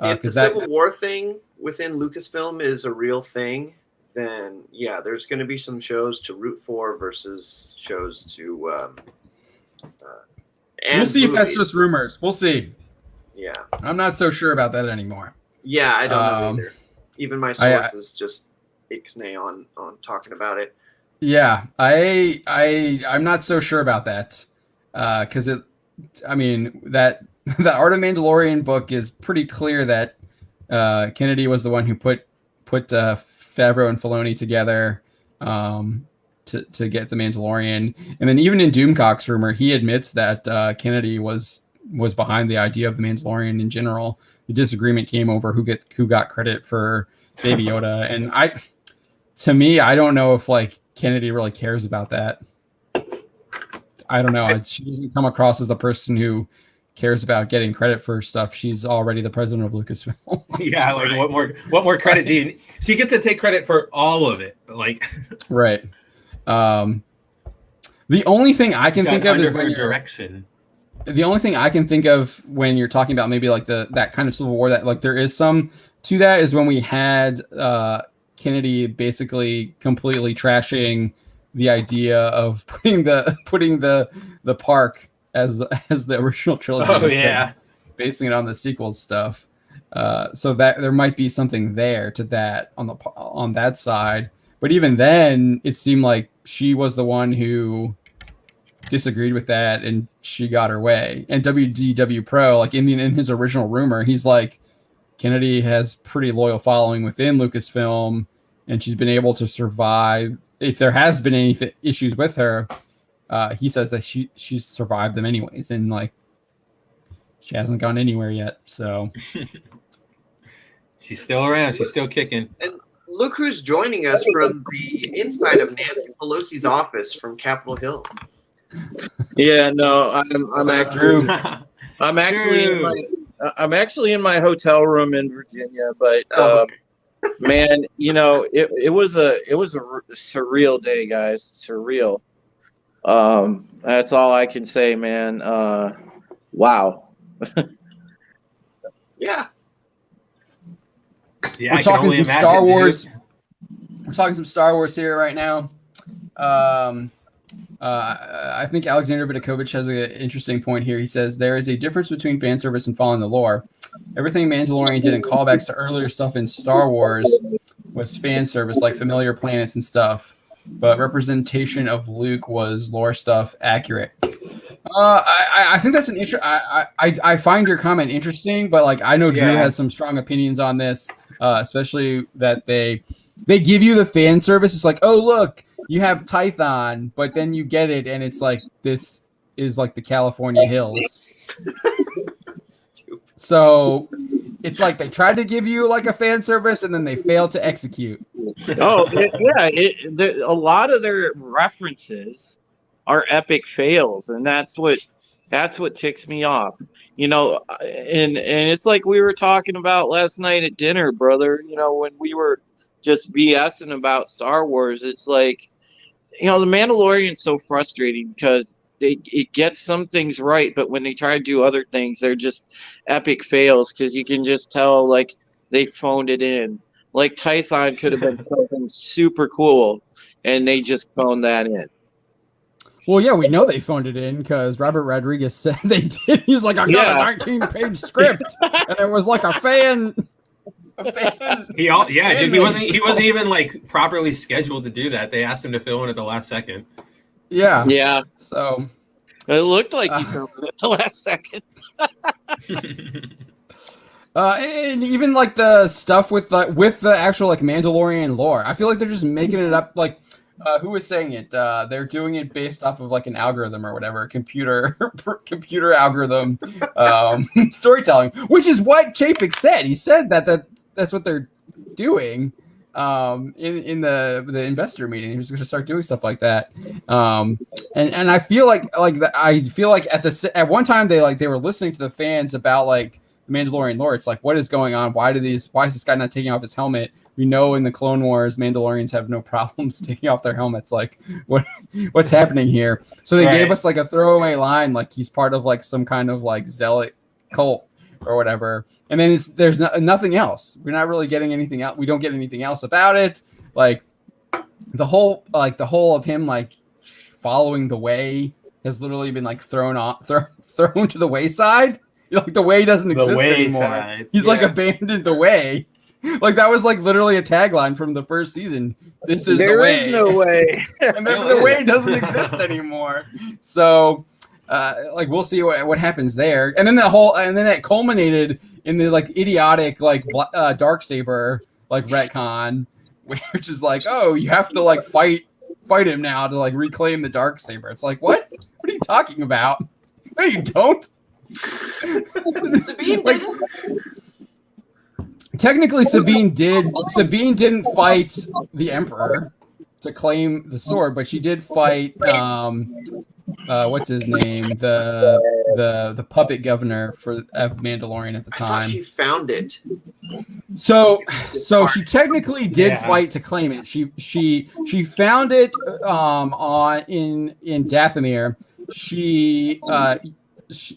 [SPEAKER 2] If the Civil War thing within Lucasfilm is a real thing, then yeah, there's going to be some shows to root for versus shows to.
[SPEAKER 3] And we'll see if that's just rumors. We'll see.
[SPEAKER 2] Yeah,
[SPEAKER 3] I'm not so sure about that anymore.
[SPEAKER 2] Yeah, I don't know either. Even my sources just ixnay on talking about it.
[SPEAKER 3] Yeah, I'm not so sure about that because that Art of Mandalorian book is pretty clear that Kennedy was the one who put Favreau and Filoni together to get the Mandalorian, and then even in Doomcock's rumor, he admits that Kennedy was behind the idea of the Mandalorian in general. The disagreement came over who got credit for Baby Yoda, and to me, I don't know if like Kennedy really cares about that. I don't know. She doesn't come across as the person who cares about getting credit for stuff. She's already the president of Lucasfilm.
[SPEAKER 1] Yeah, like what more credit do you need? She gets to take credit for all of it. Like
[SPEAKER 3] right. The only thing I can think of is when
[SPEAKER 1] direction.
[SPEAKER 3] The only thing I can think of when you're talking about maybe like that kind of Civil War that like there is some to that is when we had Kennedy basically completely trashing the idea of putting the park as the original trilogy.
[SPEAKER 1] Oh yeah,
[SPEAKER 3] basing it on the sequel stuff. So that there might be something there to that on that side. But even then, it seemed like she was the one who disagreed with that, and she got her way. And WDW Pro, like in his original rumor, he's like, Kennedy has pretty loyal following within Lucasfilm, and she's been able to survive. If there has been any issues with her, he says that she's survived them anyways, and like she hasn't gone anywhere yet. So
[SPEAKER 1] she's still around. She's still kicking.
[SPEAKER 2] And look who's joining us from the inside of Nancy Pelosi's office from Capitol Hill.
[SPEAKER 4] Yeah, no, I'm actually in my hotel room in Virginia, but man, it was a surreal day, guys. Surreal. That's all I can say, man. Wow.
[SPEAKER 2] Yeah.
[SPEAKER 1] Yeah,
[SPEAKER 3] We're talking some Star Wars. We're talking some Star Wars here right now. I think Alexander Vidakovich has an interesting point here. He says there is a difference between fan service and following the lore. Everything Mandalorian did in callbacks to earlier stuff in Star Wars was fan service, like familiar planets and stuff. But representation of Luke was lore stuff accurate. I think that's an I find your comment interesting, but like I know Drew has some strong opinions on this, especially that they give you the fan service. It's like, oh look, you have Tython, but then you get it, and it's like this is like the California hills. So it's like they tried to give you like a fan service, and then they failed to execute.
[SPEAKER 4] Oh yeah, a lot of their references are epic fails, and that's what ticks me off. You know, and it's like we were talking about last night at dinner, brother. You know, when we were just BSing about Star Wars, it's like, you know, The Mandalorian's so frustrating because it gets some things right, but when they try to do other things, they're just epic fails because you can just tell like they phoned it in. Like Tython could have been something super cool, and they just phoned that in.
[SPEAKER 3] Well, yeah, we know they phoned it in because Robert Rodriguez said they did. He's like, I got a 19-page script, and it was like a fan.
[SPEAKER 1] He wasn't even like properly scheduled to do that. They asked him to fill in at the last second.
[SPEAKER 3] Yeah. So
[SPEAKER 4] it looked like he filled in at the last second.
[SPEAKER 3] And even like the stuff with the actual like Mandalorian lore, I feel like they're just making it up. Like, who was saying it? They're doing it based off of like an algorithm or whatever, computer algorithm storytelling, which is what Chapek said. He said that's what they're doing in the investor meeting. He was going to start doing stuff like that. And I feel like at one time they were listening to the fans about like the Mandalorian lore. It's like, what is going on? Why is this guy not taking off his helmet? We know in the Clone Wars, Mandalorians have no problems taking off their helmets. Like, what's happening here? So they gave us like a throwaway line, like he's part of like some kind of like zealot cult or whatever. And then there's nothing else. We're not really getting anything else. We don't get anything else about it. Like the whole of him like following the way has literally been like thrown to the wayside. Like the way doesn't exist anymore. He's like abandoned the way. Like that was like literally a tagline from the first season. This is the way. There is no way. And then the way doesn't exist anymore. So like we'll see what happens there. And then that culminated in the like idiotic like Darksaber like retcon, which is like, oh, you have to like fight him now to like reclaim the Darksaber. It's like, what? What are you talking about? No, you don't.
[SPEAKER 2] Sabine
[SPEAKER 3] like, technically Sabine didn't fight the Emperor to claim the sword, but she did fight what's his name, the puppet governor of Mandalorian at the time.
[SPEAKER 2] I thought she found it.
[SPEAKER 3] So she technically did fight to claim it. She found it in Dathomir.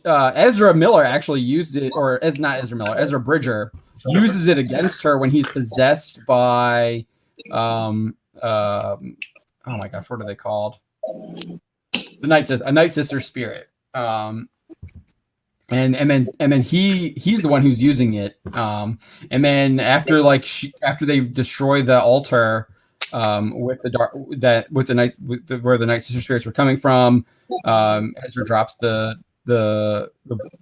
[SPEAKER 3] Ezra Miller actually used it, or not Ezra Miller, Ezra Bridger uses it against her when he's possessed by oh my gosh, what are they called? A Night Sister spirit. And then he's the one who's using it. And then after they destroy the altar where the Night Sister spirits were coming from, Ezra drops the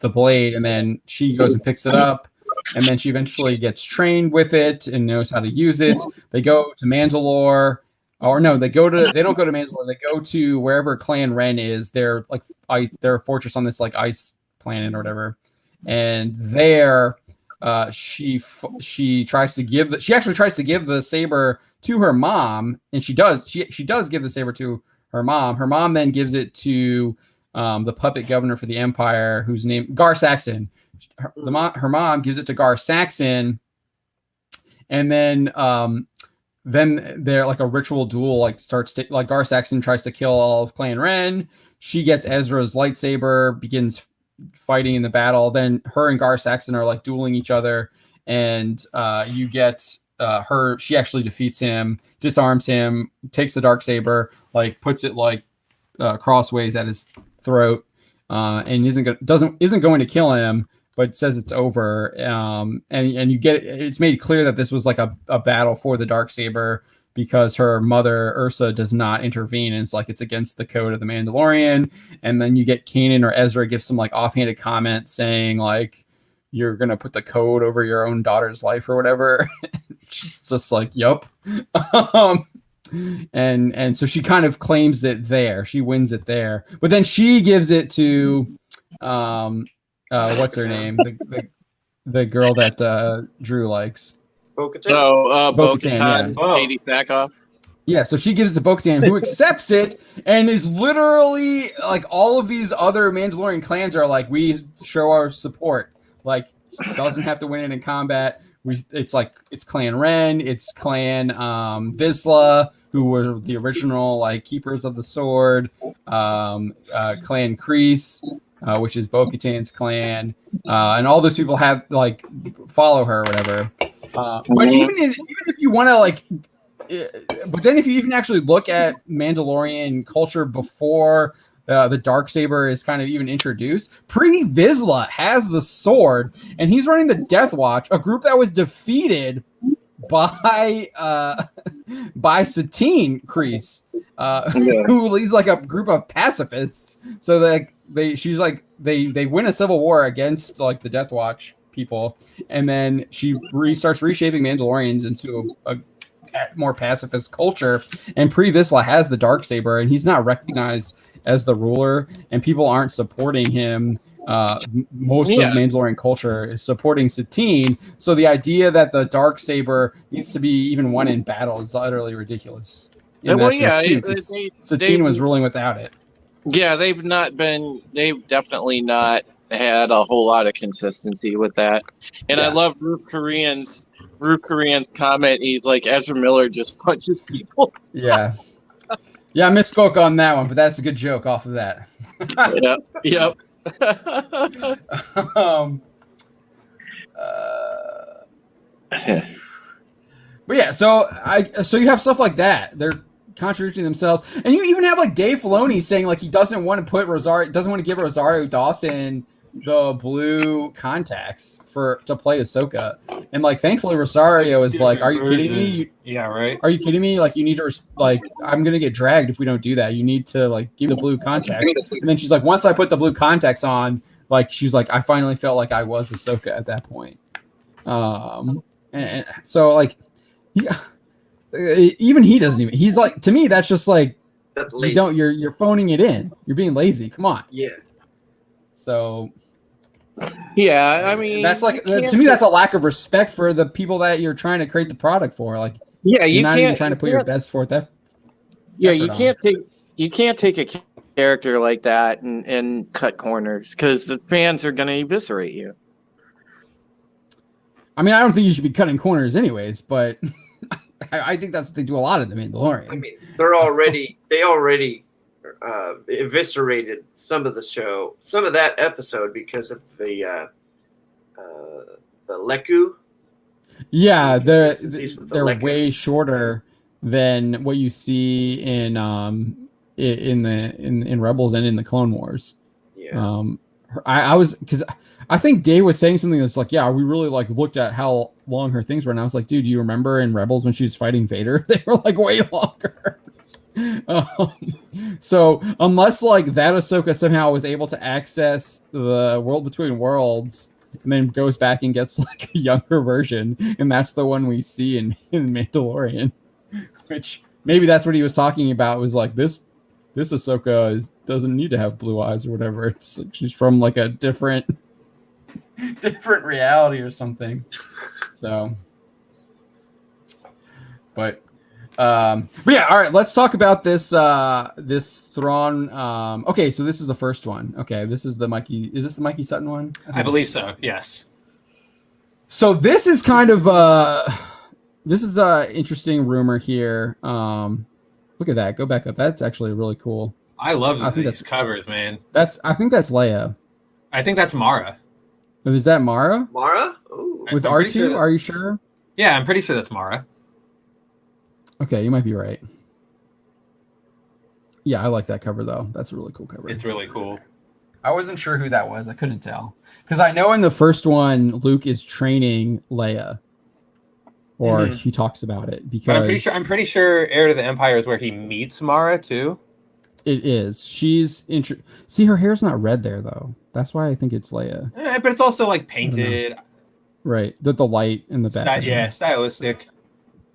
[SPEAKER 3] blade, and then she goes and picks it up, and then she eventually gets trained with it and knows how to use it. They go to Mandalore, or no, they don't go to Mandalore. They go to wherever Clan Ren is. They're like they're a fortress on this like ice planet or whatever, and there she actually tries to give the saber to her mom, and she does give the saber to her mom. Her mom then gives it to the puppet governor for the Empire, whose name Gar Saxon. Her mom gives it to Gar Saxon, and then they're like a ritual duel like starts like Gar Saxon tries to kill all of Clan Ren. She gets Ezra's lightsaber, begins fighting in the battle. Then her and Gar Saxon are like dueling each other, and you get her. She actually defeats him, disarms him, takes the Darksaber, like puts it like crossways at his throat, and isn't going to kill him, but says it's over. And you get it's made clear that this was like a battle for the Darksaber, because her mother Ursa does not intervene, and it's like it's against the code of the Mandalorian. And then you get Kanan or Ezra give some like offhanded comment saying like, you're gonna put the code over your own daughter's life or whatever. She's just like, yup. And so she kind of claims it there. She wins it there, but then she gives it to what's her name, the girl that Drew likes.
[SPEAKER 2] Bo-Katan.
[SPEAKER 3] Bo-Katan, yeah.
[SPEAKER 4] Katie Sackhoff.
[SPEAKER 3] Yeah, so she gives it to Bo-Katan, who accepts it, and is literally like, all of these other Mandalorian clans are like, we show our support. Like, doesn't have to win it in combat. It's Clan Ren, it's Clan Vizsla, who were the original like keepers of the sword, Clan Kreese, which is Bo-Katan's clan, and all those people have like follow her or whatever. But even if you want to like, but then if you even actually look at Mandalorian culture before the Darksaber is kind of even introduced, Pre Vizsla has the sword, and he's running the Death Watch, a group that was defeated by Satine Kreese, who leads like a group of pacifists. So that they win a civil war against like the Death Watch people, and then she starts reshaping Mandalorians into a more pacifist culture. And Pre Vizsla has the Darksaber, and he's not recognized as the ruler, and people aren't supporting him. Most of Mandalorian culture is supporting Satine. So the idea that the Darksaber needs to be even won in battle is utterly ridiculous. Satine was ruling without it.
[SPEAKER 4] Yeah, they've definitely not had a whole lot of consistency with that. And I love Ruth Korean's comment. He's like, Ezra Miller just punches people.
[SPEAKER 3] Yeah. Yeah, I misspoke on that one, but that's a good joke off of that.
[SPEAKER 4] Yep.
[SPEAKER 3] But yeah, so you have stuff like that. They're contradicting themselves, and you even have like Dave Filoni saying like he doesn't want to give Rosario Dawson the blue contacts to play Ahsoka, and like thankfully Rosario is like, are you kidding me?
[SPEAKER 1] Yeah, right.
[SPEAKER 3] Are you kidding me? Like, you need to I'm gonna get dragged if we don't do that. You need to like give the blue contacts. And then she's like, once I put the blue contacts on, like she's like, I finally felt like I was Ahsoka at that point. And so like, yeah, even he doesn't even. He's like, to me, that's just like, you're phoning it in. You're being lazy. Come on.
[SPEAKER 2] Yeah.
[SPEAKER 3] So.
[SPEAKER 4] Yeah, I mean,
[SPEAKER 3] that's like, to me, that's a lack of respect for the people that you're trying to create the product for. Like, you're not even trying to put your best forth.
[SPEAKER 4] You can't take a character like that and cut corners, because the fans are going to eviscerate you.
[SPEAKER 3] I mean, I don't think you should be cutting corners anyways, but I think that's what they do a lot of The Mandalorian.
[SPEAKER 2] I mean, they already eviscerated some of that episode because of the Leku.
[SPEAKER 3] Yeah, they're way shorter than what you see in Rebels and in the Clone Wars.
[SPEAKER 2] Yeah.
[SPEAKER 3] Because I think Dave was saying something that's like, yeah, we really like looked at how long her things were, and I was like, dude, do you remember in Rebels when she was fighting Vader? They were like way longer. So unless like that Ahsoka somehow was able to access the World Between Worlds and then goes back and gets like a younger version, and that's the one we see in Mandalorian, which maybe that's what he was talking about, was like this Ahsoka doesn't need to have blue eyes or whatever. It's like she's from like a different reality or something. So, but yeah, all right, let's talk about this Thrawn. Okay, so this is the first one. Okay, this is the Mikey. Is this the Mikey Sutton one?
[SPEAKER 1] I believe so. Yes.
[SPEAKER 3] So this is kind of this is a interesting rumor here. Look at that. Go back up. That's actually really cool.
[SPEAKER 1] I love these covers, man.
[SPEAKER 3] I think that's Leia.
[SPEAKER 1] I think that's Mara.
[SPEAKER 3] Is that Mara
[SPEAKER 2] Mara? Ooh.
[SPEAKER 3] with
[SPEAKER 1] I'm pretty
[SPEAKER 3] R2?
[SPEAKER 1] sure that-
[SPEAKER 3] Are you sure?
[SPEAKER 1] Yeah, I'm pretty sure that's Mara.
[SPEAKER 3] Okay, you might be right. Yeah, I like that cover though. That's a really cool cover.
[SPEAKER 1] It's really cool.
[SPEAKER 3] I wasn't sure who that was. I couldn't tell because I know in the first one Luke is training Leia, or he talks about it because
[SPEAKER 1] But I'm pretty sure Heir to the Empire is where he meets Mara too.
[SPEAKER 3] it is. She's see her hair's not red there though. That's why I think it's Leia.
[SPEAKER 1] But it's also like painted.
[SPEAKER 3] Right, the light in the back.
[SPEAKER 1] Yeah, stylistic.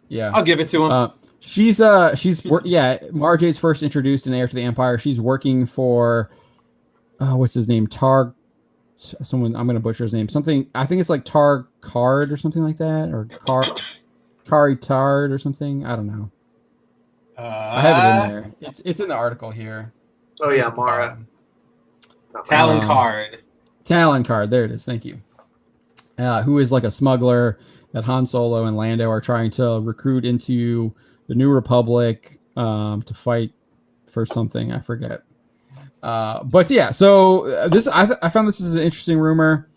[SPEAKER 3] Yeah,
[SPEAKER 1] I'll give it to him.
[SPEAKER 3] She's Mara Jade's first introduced in Heir to the Empire. She's working for what's his name? Someone, I'm gonna butcher his name. Something, I think it's like Tar Card or something like that, or Kari Tard or something. I don't know. I have it in there. It's in the article here.
[SPEAKER 2] Oh yeah, Mara.
[SPEAKER 1] Talon Card.
[SPEAKER 3] Talon Card. There it is. Thank you. Who is like a smuggler that Han Solo and Lando are trying to recruit into the New Republic to fight for something. I forget. But yeah, so this I found this is an interesting rumor.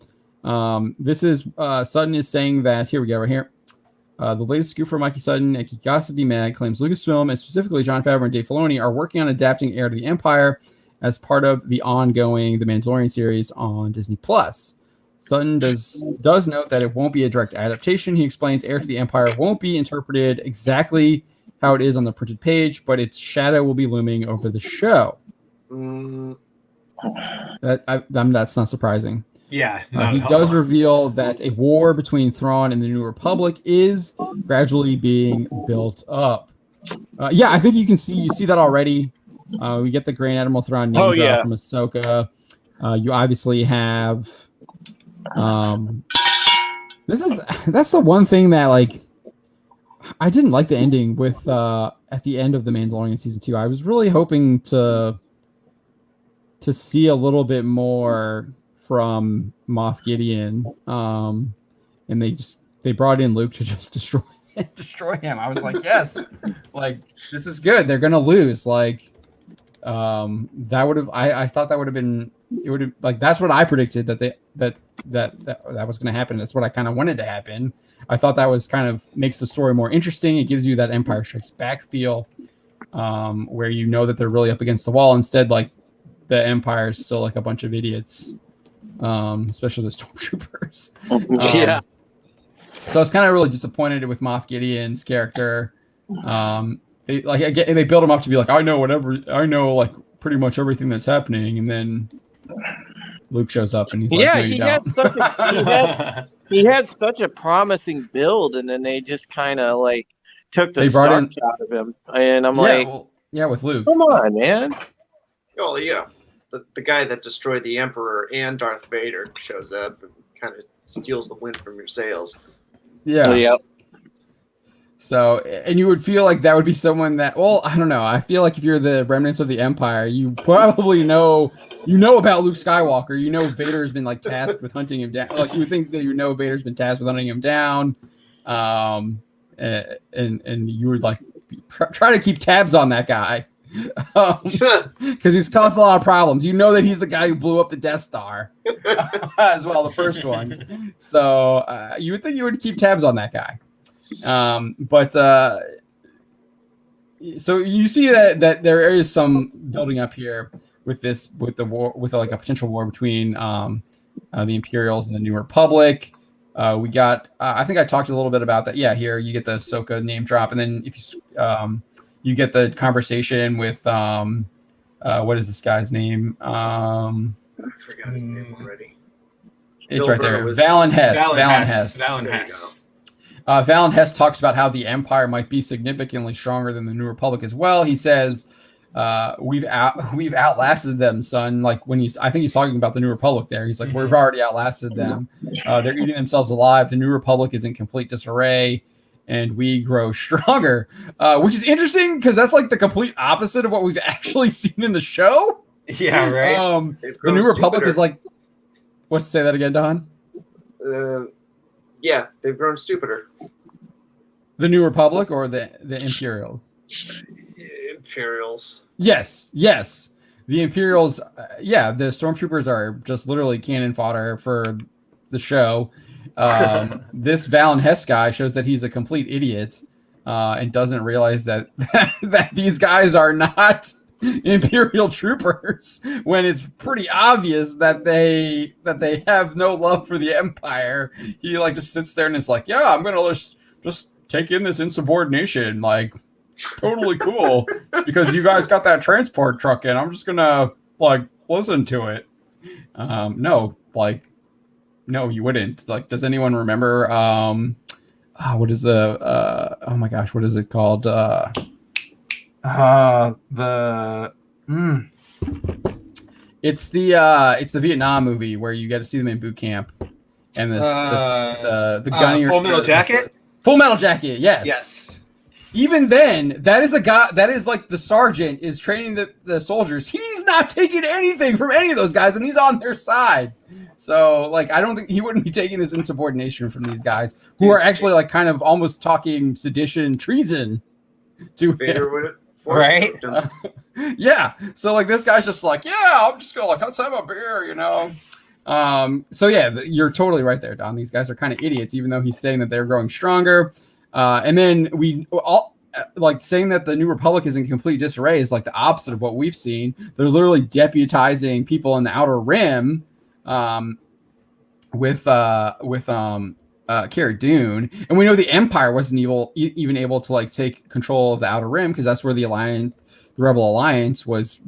[SPEAKER 3] This is Sutton is saying that here we go right here. The latest scoop from Mikey Sutton at Geekosity Mag claims Lucasfilm and specifically Jon Favreau and Dave Filoni are working on adapting Heir to the Empire as part of the ongoing The Mandalorian series on Disney Plus. Sutton does note that it won't be a direct adaptation. He explains Heir to the Empire won't be interpreted exactly how it is on the printed page, but its shadow will be looming over the show. That's not surprising.
[SPEAKER 1] Yeah.
[SPEAKER 3] He does reveal that a war between Thrawn and the New Republic is gradually being built up. Yeah, I think you see that already. We get the Grand Admiral Thrawn name drop from Ahsoka. You obviously have. That's the one thing that like I didn't like the ending with at the end of The Mandalorian season 2. I was really hoping to see a little bit more from Moff Gideon, and they brought in Luke to just destroy him. I was like, yes, like this is good. They're gonna lose. Like, that would have. I thought that would have been. It would have like that's what I predicted that was going to happen. That's what I kind of wanted to happen. I thought that was kind of makes the story more interesting. It gives you that Empire Strikes Back feel, where you know that they're really up against the wall. Instead, like the Empire is still like a bunch of idiots, especially the stormtroopers.
[SPEAKER 4] Yeah.
[SPEAKER 3] So I was kind of really disappointed with Moff Gideon's character. They build him up to be like, I know like pretty much everything that's happening, and then Luke shows up and he's like, no, you don't.
[SPEAKER 4] He had such a promising build, and then they just kind of like took the starch out of him, and I'm
[SPEAKER 3] with Luke.
[SPEAKER 4] Come on, man.
[SPEAKER 2] Oh yeah, the guy that destroyed the Emperor and Darth Vader shows up and kind of steals the wind from your sails.
[SPEAKER 3] Yeah.
[SPEAKER 4] Yep.
[SPEAKER 3] So, and you would feel like that would be someone that, well, I don't know. I feel like if you're the remnants of the Empire, you probably know about Luke Skywalker. You know Vader's been like tasked with hunting him down. Like you would think that Vader's been tasked with hunting him down, and you would like try to keep tabs on that guy because he's caused a lot of problems. You know that he's the guy who blew up the Death Star as well, the first one. So you would think you would keep tabs on that guy. So you see that there is some building up here with the war, with like a potential war between the Imperials and the New Republic. We got I think I talked a little bit about that. Yeah, here you get the Ahsoka name drop, and then if you get the conversation with what is this guy's name?
[SPEAKER 2] I forgot his name already.
[SPEAKER 3] It's right there. Valen Hess.
[SPEAKER 1] Valen Hess.
[SPEAKER 3] Valen Hess talks about how the Empire might be significantly stronger than the New Republic as well. He says, "We've outlasted them, son." Like I think he's talking about the New Republic there. He's like, "We've already outlasted them. They're eating themselves alive. The New Republic is in complete disarray, and we grow stronger." Which is interesting because that's like the complete opposite of what we've actually seen in the show.
[SPEAKER 1] Yeah, right.
[SPEAKER 3] The New Republic is like, what's to say that again, Don?
[SPEAKER 2] Yeah, they've grown stupider.
[SPEAKER 3] The New Republic or the Imperials?
[SPEAKER 2] Imperials.
[SPEAKER 3] Yes. the Imperials, the stormtroopers are just literally cannon fodder for the show. This Valen Hess guy shows that he's a complete idiot and doesn't realize that that these guys are not Imperial troopers when it's pretty obvious that they have no love for the Empire. He like just sits there and is like, yeah, I'm gonna just take in this insubordination, like totally cool. It's because you guys got that transport truck in. I'm just gonna like listen to it. No, you wouldn't. Like, does anyone remember what is the oh my gosh, what is it called? It's the Vietnam movie where you get to see them in boot camp, and the gunny
[SPEAKER 1] Full Metal Jacket.
[SPEAKER 3] Full Metal Jacket, yes.
[SPEAKER 1] Yes.
[SPEAKER 3] Even then, that is a guy that is like the sergeant is training the soldiers. He's not taking anything from any of those guys, and he's on their side. So, like, I don't think he wouldn't be taking this insubordination from these guys who are actually like kind of almost talking sedition, treason to him.
[SPEAKER 1] Right?
[SPEAKER 3] Yeah. So like this guy's just like, yeah, I'm just gonna like let's have a beer, you know. So yeah, you're totally right there, Don. These guys are kind of idiots, even though he's saying that they're growing stronger. And then we all like saying that the New Republic is in complete disarray is like the opposite of what we've seen. They're literally deputizing people in the Outer Rim with Cara Dune, and we know the Empire wasn't even able to like take control of the Outer Rim because that's where the Rebel Alliance was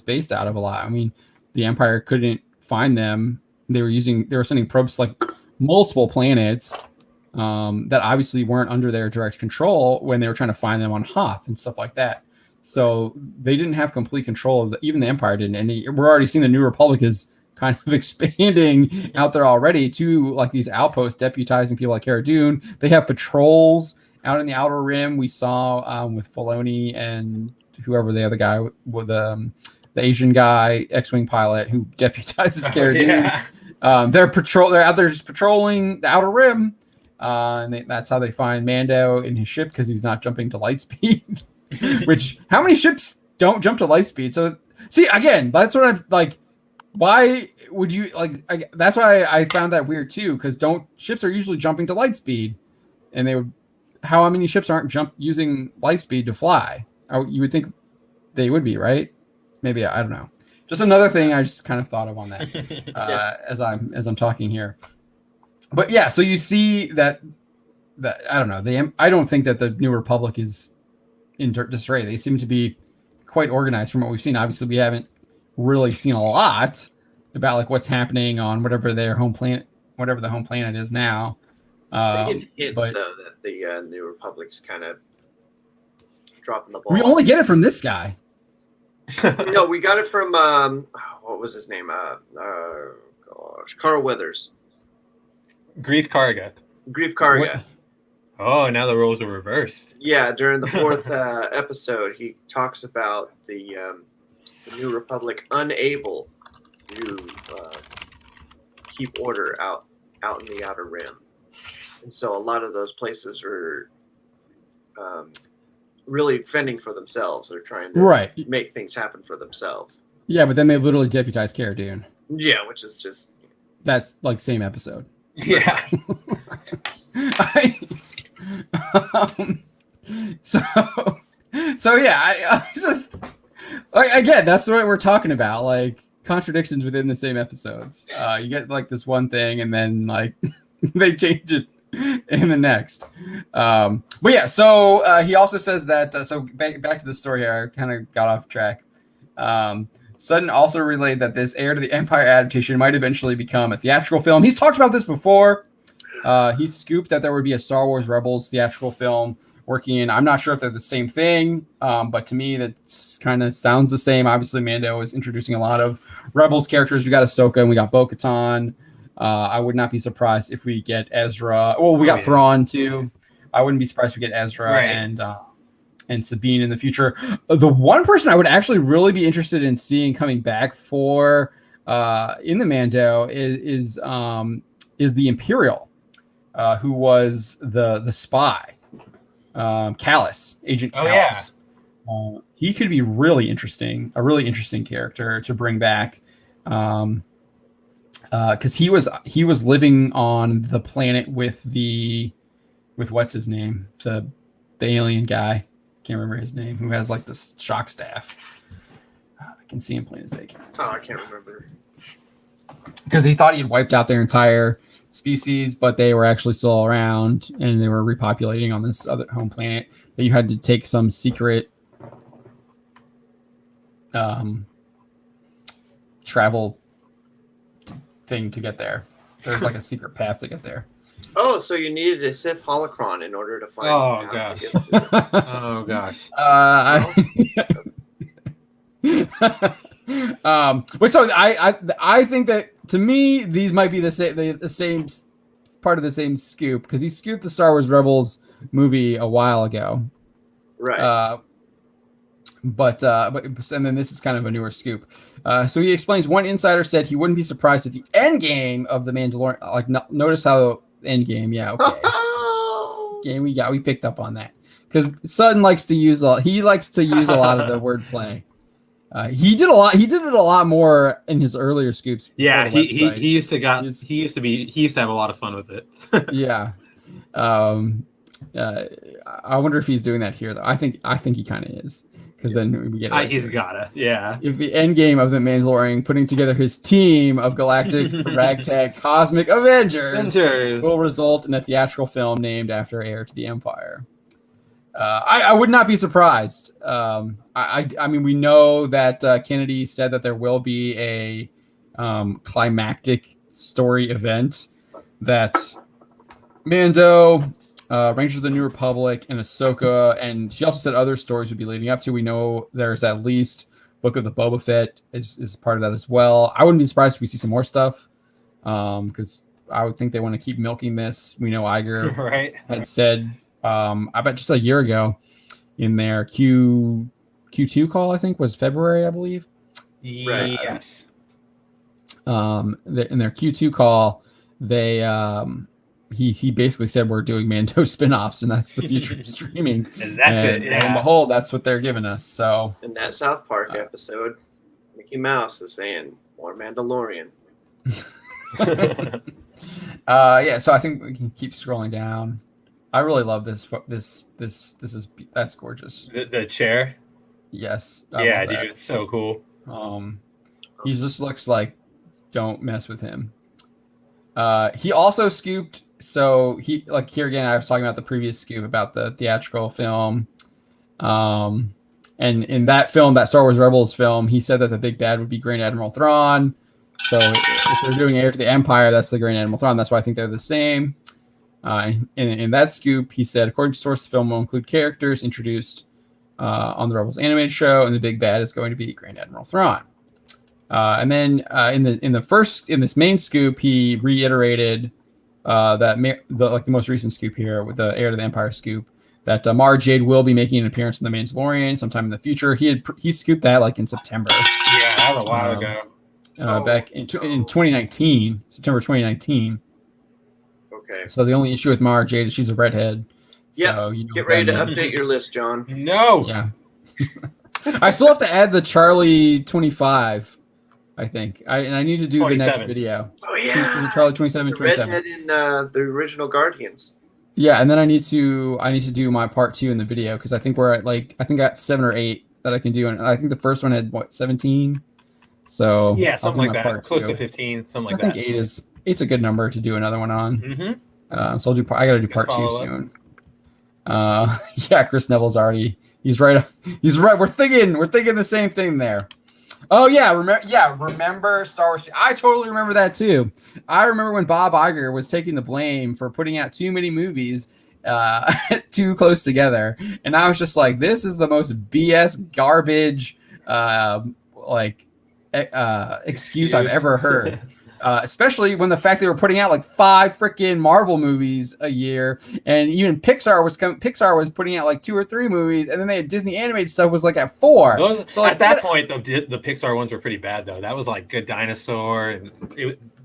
[SPEAKER 3] based out of a lot. I mean, the Empire couldn't find them. They were sending probes to like multiple planets that obviously weren't under their direct control when they were trying to find them on Hoth and stuff like that. So they didn't have complete control of even the Empire didn't. And we're already seeing the New Republic is kind of expanding out there already to like these outposts, deputizing people like Cara Dune. They have patrols out in the Outer Rim. We saw with Filoni and whoever the other guy with the Asian guy, X-wing pilot who deputizes Cara Dune. They're out there just patrolling the Outer Rim, and that's how they find Mando in his ship because he's not jumping to light speed. Which how many ships don't jump to light speed? So see again, that's what I'm like. Why would you like? That's why I found that weird too. Because ships are usually jumping to light speed, and they would. How many ships aren't using light speed to fly? You would think they would be, right? Maybe I don't know. Just another thing I just kind of thought of on that as I'm talking here. But yeah, so you see that I don't know. I don't think that the New Republic is in disarray. They seem to be quite organized from what we've seen. Obviously, we haven't really seen a lot about like what's happening on whatever the home planet is now.
[SPEAKER 2] I think it hints though that the New Republic's kind of dropping the ball.
[SPEAKER 3] We only get it from this guy.
[SPEAKER 2] No, we got it from what was his name? Carl Weathers.
[SPEAKER 1] Grief Karga. Oh, now the roles are reversed.
[SPEAKER 2] Yeah, during the 4th episode, he talks about the New Republic unable to keep order out in the Outer Rim, and so a lot of those places are really fending for themselves. They're trying to make things happen for themselves.
[SPEAKER 3] Yeah, but then they literally deputized Cara Dune.
[SPEAKER 2] Yeah, which is just
[SPEAKER 3] that's like same episode.
[SPEAKER 1] Yeah.
[SPEAKER 3] So yeah, I just like again, that's what we're talking about, like contradictions within the same episodes. You get like this one thing, and then like they change it in the next. But yeah, so he also says that. So back to the story here, I kind of got off track. Sutton also relayed that this Heir to the Empire adaptation might eventually become a theatrical film. He's talked about this before. He scooped that there would be a Star Wars Rebels theatrical film working in. I'm not sure if they're the same thing, but to me that kind of sounds the same. Obviously, Mando is introducing a lot of Rebels characters. We got Ahsoka and we got Bo-Katan. I would not be surprised if we get Ezra. Well, we got Thrawn too. I wouldn't be surprised if we get Ezra and Sabine in the future. The one person I would actually really be interested in seeing coming back for in the Mando is the Imperial, who was the spy, Agent Callus. He could be really interesting, a really interesting character to bring back, because he was living on the planet with what's his name, the alien guy, can't remember his name, who has like this shock staff. I can see him playing his AK.
[SPEAKER 2] Oh, I can't remember.
[SPEAKER 3] Because he thought he had wiped out their entire species, but they were actually still around, and they were repopulating on this other home planet. That you had to take some secret travel thing to get there. There's like a secret path to get there.
[SPEAKER 2] Oh, so you needed a Sith holocron in order to find.
[SPEAKER 1] Oh,
[SPEAKER 2] how
[SPEAKER 1] gosh.
[SPEAKER 2] to get to it.
[SPEAKER 1] Oh gosh.
[SPEAKER 3] But so I think that, to me, these might be the same part of the same scoop, because he scooped the Star Wars Rebels movie a while ago.
[SPEAKER 2] Right.
[SPEAKER 3] But and then this is kind of a newer scoop. So he explains, one insider said he wouldn't be surprised if the end game of the Mandalorian, like, notice how end game, yeah, okay. Game we picked up on that, because Sutton likes to use a lot of the wordplay. He did it a lot more in his earlier scoops.
[SPEAKER 1] Yeah, he used to have a lot of fun with it.
[SPEAKER 3] Yeah. I wonder if he's doing that here, though. I think he kind of is, because then we get.
[SPEAKER 1] He's gotta, yeah.
[SPEAKER 3] If the end game of the Mandalorian, putting together his team of galactic ragtag cosmic Avengers will result in a theatrical film named after heir to the Empire. I would not be surprised. I mean, we know that Kennedy said that there will be a climactic story event that Mando, Rangers of the New Republic, and Ahsoka, and she also said other stories would be leading up to. We know there's at least Book of the Boba Fett is part of that as well. I wouldn't be surprised if we see some more stuff, because I would think they want to keep milking this. We know Iger had said, I bet just a year ago, in their Q2 call, I think was February, I believe.
[SPEAKER 1] Yes.
[SPEAKER 3] In their Q2 call, they he basically said we're doing Mando spinoffs, and that's the future of streaming.
[SPEAKER 1] And that's it. Yeah.
[SPEAKER 3] And behold, that's what they're giving us. So
[SPEAKER 2] in that South Park episode, Mickey Mouse is saying more Mandalorian.
[SPEAKER 3] Yeah. So I think we can keep scrolling down. I really love this. That's gorgeous.
[SPEAKER 1] The chair.
[SPEAKER 3] Yes.
[SPEAKER 1] Yeah, dude, it's so cool.
[SPEAKER 3] He just looks like, don't mess with him. He also scooped. So he, like, here again, I was talking about the previous scoop about the theatrical film. And in that film, that Star Wars Rebels film, he said that the big bad would be Grand Admiral Thrawn. So if they're doing Heir to the Empire, that's the Grand Admiral Thrawn. That's why I think they're the same. In that scoop, he said, according to source, the film will include characters introduced on the Rebels animated show, and the big bad is going to be Grand Admiral Thrawn. And then in this main scoop, he reiterated the most recent scoop here with the Heir to the Empire scoop, that Mara Jade will be making an appearance in the Mandalorian sometime in the future. He scooped that like in September.
[SPEAKER 1] Yeah, that was a while ago.
[SPEAKER 3] Back in 2019, September 2019.
[SPEAKER 2] Okay.
[SPEAKER 3] So the only issue with Mara Jade is she's a redhead.
[SPEAKER 2] Yeah.
[SPEAKER 3] So,
[SPEAKER 2] Get ready to update your list, John.
[SPEAKER 1] No.
[SPEAKER 3] Yeah. I still have to add the Charlie 25. I think I need to do
[SPEAKER 1] 27.
[SPEAKER 3] the next video.
[SPEAKER 2] Oh yeah.
[SPEAKER 3] The Charlie 27,
[SPEAKER 2] The
[SPEAKER 3] 27.
[SPEAKER 2] redhead in the original Guardians.
[SPEAKER 3] Yeah, and then I need to do my part 2 in the video, because I think we're at I got 7 or 8 that I can do, and I think the first one had 17. So
[SPEAKER 1] yeah, something like that. Close to 15, something like that.
[SPEAKER 3] I think 8's a good number to do another one on.
[SPEAKER 1] Mm-hmm.
[SPEAKER 3] So I got to do part 2 soon. Yeah, Chris Neville's already. He's right. We're thinking the same thing there. Oh yeah, remember Star Wars? I totally remember that too. I remember when Bob Iger was taking the blame for putting out too many movies too close together, and I was just like, this is the most BS garbage excuse I've ever heard. Especially when the fact they were putting out like 5 freaking Marvel movies a year, and even Pixar was putting out like 2 or 3 movies, and then they had Disney animated stuff was like at 4.
[SPEAKER 1] So like, at that point, the Pixar ones were pretty bad though. That was like Good Dinosaur, and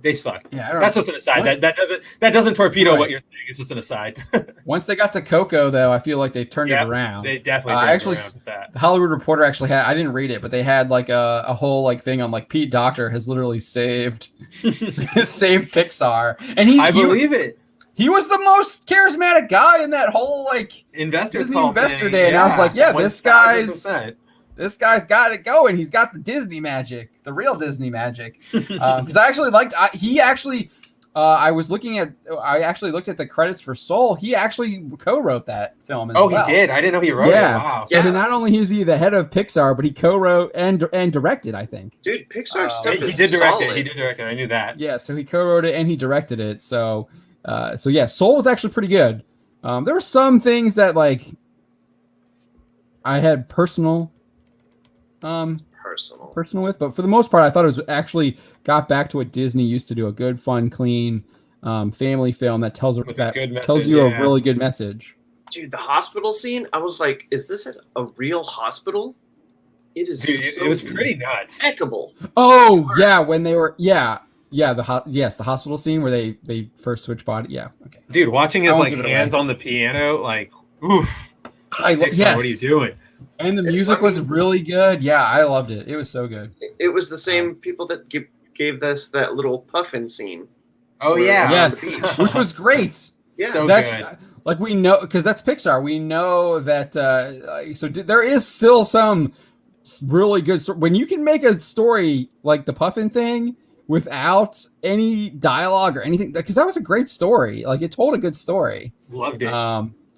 [SPEAKER 1] They suck.
[SPEAKER 3] Yeah, I don't
[SPEAKER 1] That's
[SPEAKER 3] know.
[SPEAKER 1] just an aside. That doesn't torpedo
[SPEAKER 3] Right.
[SPEAKER 1] what you're saying. It's just an aside.
[SPEAKER 3] Once they got to Coco, though, I feel like they've turned
[SPEAKER 1] Yeah,
[SPEAKER 3] it around.
[SPEAKER 1] They definitely turned
[SPEAKER 3] actually,
[SPEAKER 1] it around with that.
[SPEAKER 3] the Hollywood Reporter actually had. I didn't read it, but they had like a whole like thing on like Pete Docter has literally saved Pixar, and
[SPEAKER 1] I believe it.
[SPEAKER 3] He was the most charismatic guy in that whole like
[SPEAKER 1] Investors
[SPEAKER 3] Disney
[SPEAKER 1] call
[SPEAKER 3] Investor
[SPEAKER 1] thing.
[SPEAKER 3] Day, and I was like, yeah, this guy's
[SPEAKER 1] 1000%.
[SPEAKER 3] got it going. He's got the Disney magic, the real Disney magic. Because I actually liked. I actually looked at the credits for Soul. He actually co-wrote that film as well.
[SPEAKER 1] He did. I didn't know he wrote it. Wow.
[SPEAKER 3] So not only is he the head of Pixar, but he co-wrote and directed, I think.
[SPEAKER 2] Dude, Pixar stuff
[SPEAKER 1] He
[SPEAKER 2] is
[SPEAKER 1] did direct
[SPEAKER 2] solid.
[SPEAKER 1] it. He did direct it. I knew that.
[SPEAKER 3] Yeah, so he co-wrote it and he directed it. So yeah, Soul was actually pretty good. There were some things that like I had personal with, but for the most part, I thought it was actually got back to what Disney used to do: a good, fun, clean family film that tells you a really good message.
[SPEAKER 2] Dude, the hospital scene, I was like, is this a real hospital? It is.
[SPEAKER 1] Dude, it was pretty nuts.
[SPEAKER 2] Impeccable.
[SPEAKER 3] Oh yeah, when they were the hospital scene where they first switch body. Yeah, okay.
[SPEAKER 1] Dude, watching his like hands on the piano, like, oof.
[SPEAKER 3] Yes.
[SPEAKER 1] What are you doing?
[SPEAKER 3] And the music was really good. Yeah, I loved it. It was so good.
[SPEAKER 2] It was the same people that gave us that little puffin scene.
[SPEAKER 1] Oh yeah,
[SPEAKER 3] yes, which was great.
[SPEAKER 2] Yeah,
[SPEAKER 1] so
[SPEAKER 3] that's
[SPEAKER 1] good.
[SPEAKER 3] Like we know because that's Pixar. We know that. There is still some really good. When you can make a story like the puffin thing without any dialogue or anything, because that was a great story. Like it told a good story.
[SPEAKER 1] Loved it.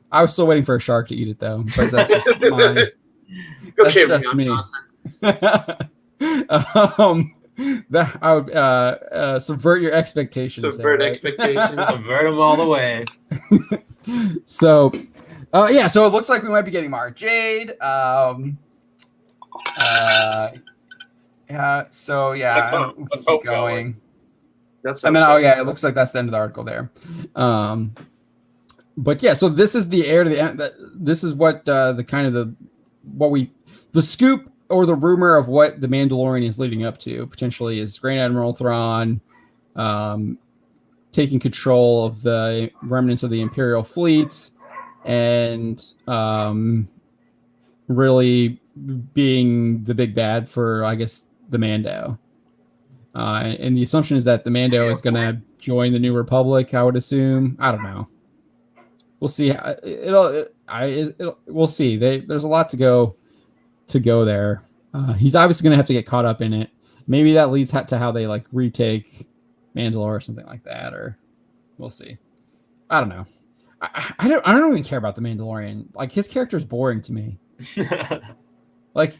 [SPEAKER 3] I was still waiting for a shark to eat it though. But that's just me. That I would subvert your expectations.
[SPEAKER 2] Subvert expectations.
[SPEAKER 1] Subvert them all the way.
[SPEAKER 3] So it looks like we might be getting Mara Jade.
[SPEAKER 1] Let's hope going.
[SPEAKER 3] It looks like that's the end of the article there. But yeah, so this is the heir to the end. This is what the scoop or the rumor of what the Mandalorian is leading up to potentially is Grand Admiral Thrawn taking control of the remnants of the Imperial fleet and really being the big bad for, I guess, the Mando. And the assumption is that the Mando is going to join the New Republic, I would assume. I don't know. We'll see. We'll see. There's a lot to go there. He's obviously going to have to get caught up in it. Maybe that leads to how they like retake Mandalore or something like that, or we'll see. I don't know. I don't even care about the Mandalorian. Like his character is boring to me. Like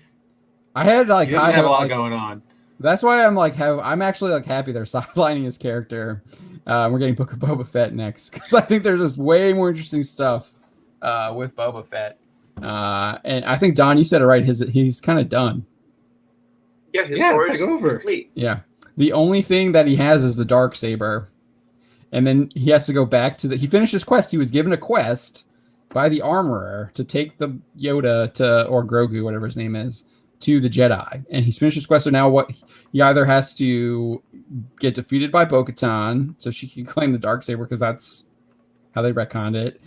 [SPEAKER 3] I had like
[SPEAKER 1] I have a lot going on.
[SPEAKER 3] That's why I'm actually like happy they're sidelining his character. We're getting Book of Boba Fett next because I think there's just way more interesting stuff with Boba Fett. And I think Don, you said it right. He's kind of done.
[SPEAKER 2] Yeah, his story is
[SPEAKER 1] over.
[SPEAKER 2] Complete.
[SPEAKER 3] Yeah, the only thing that he has is the Darksaber, and then he has to go back to he finished his quest. He was given a quest by the Armorer to take the Yoda or Grogu, whatever his name is, to the Jedi, and he's finished his quest. So now he either has to get defeated by Bo-Katan so she can claim the Darksaber because that's how they retconned it,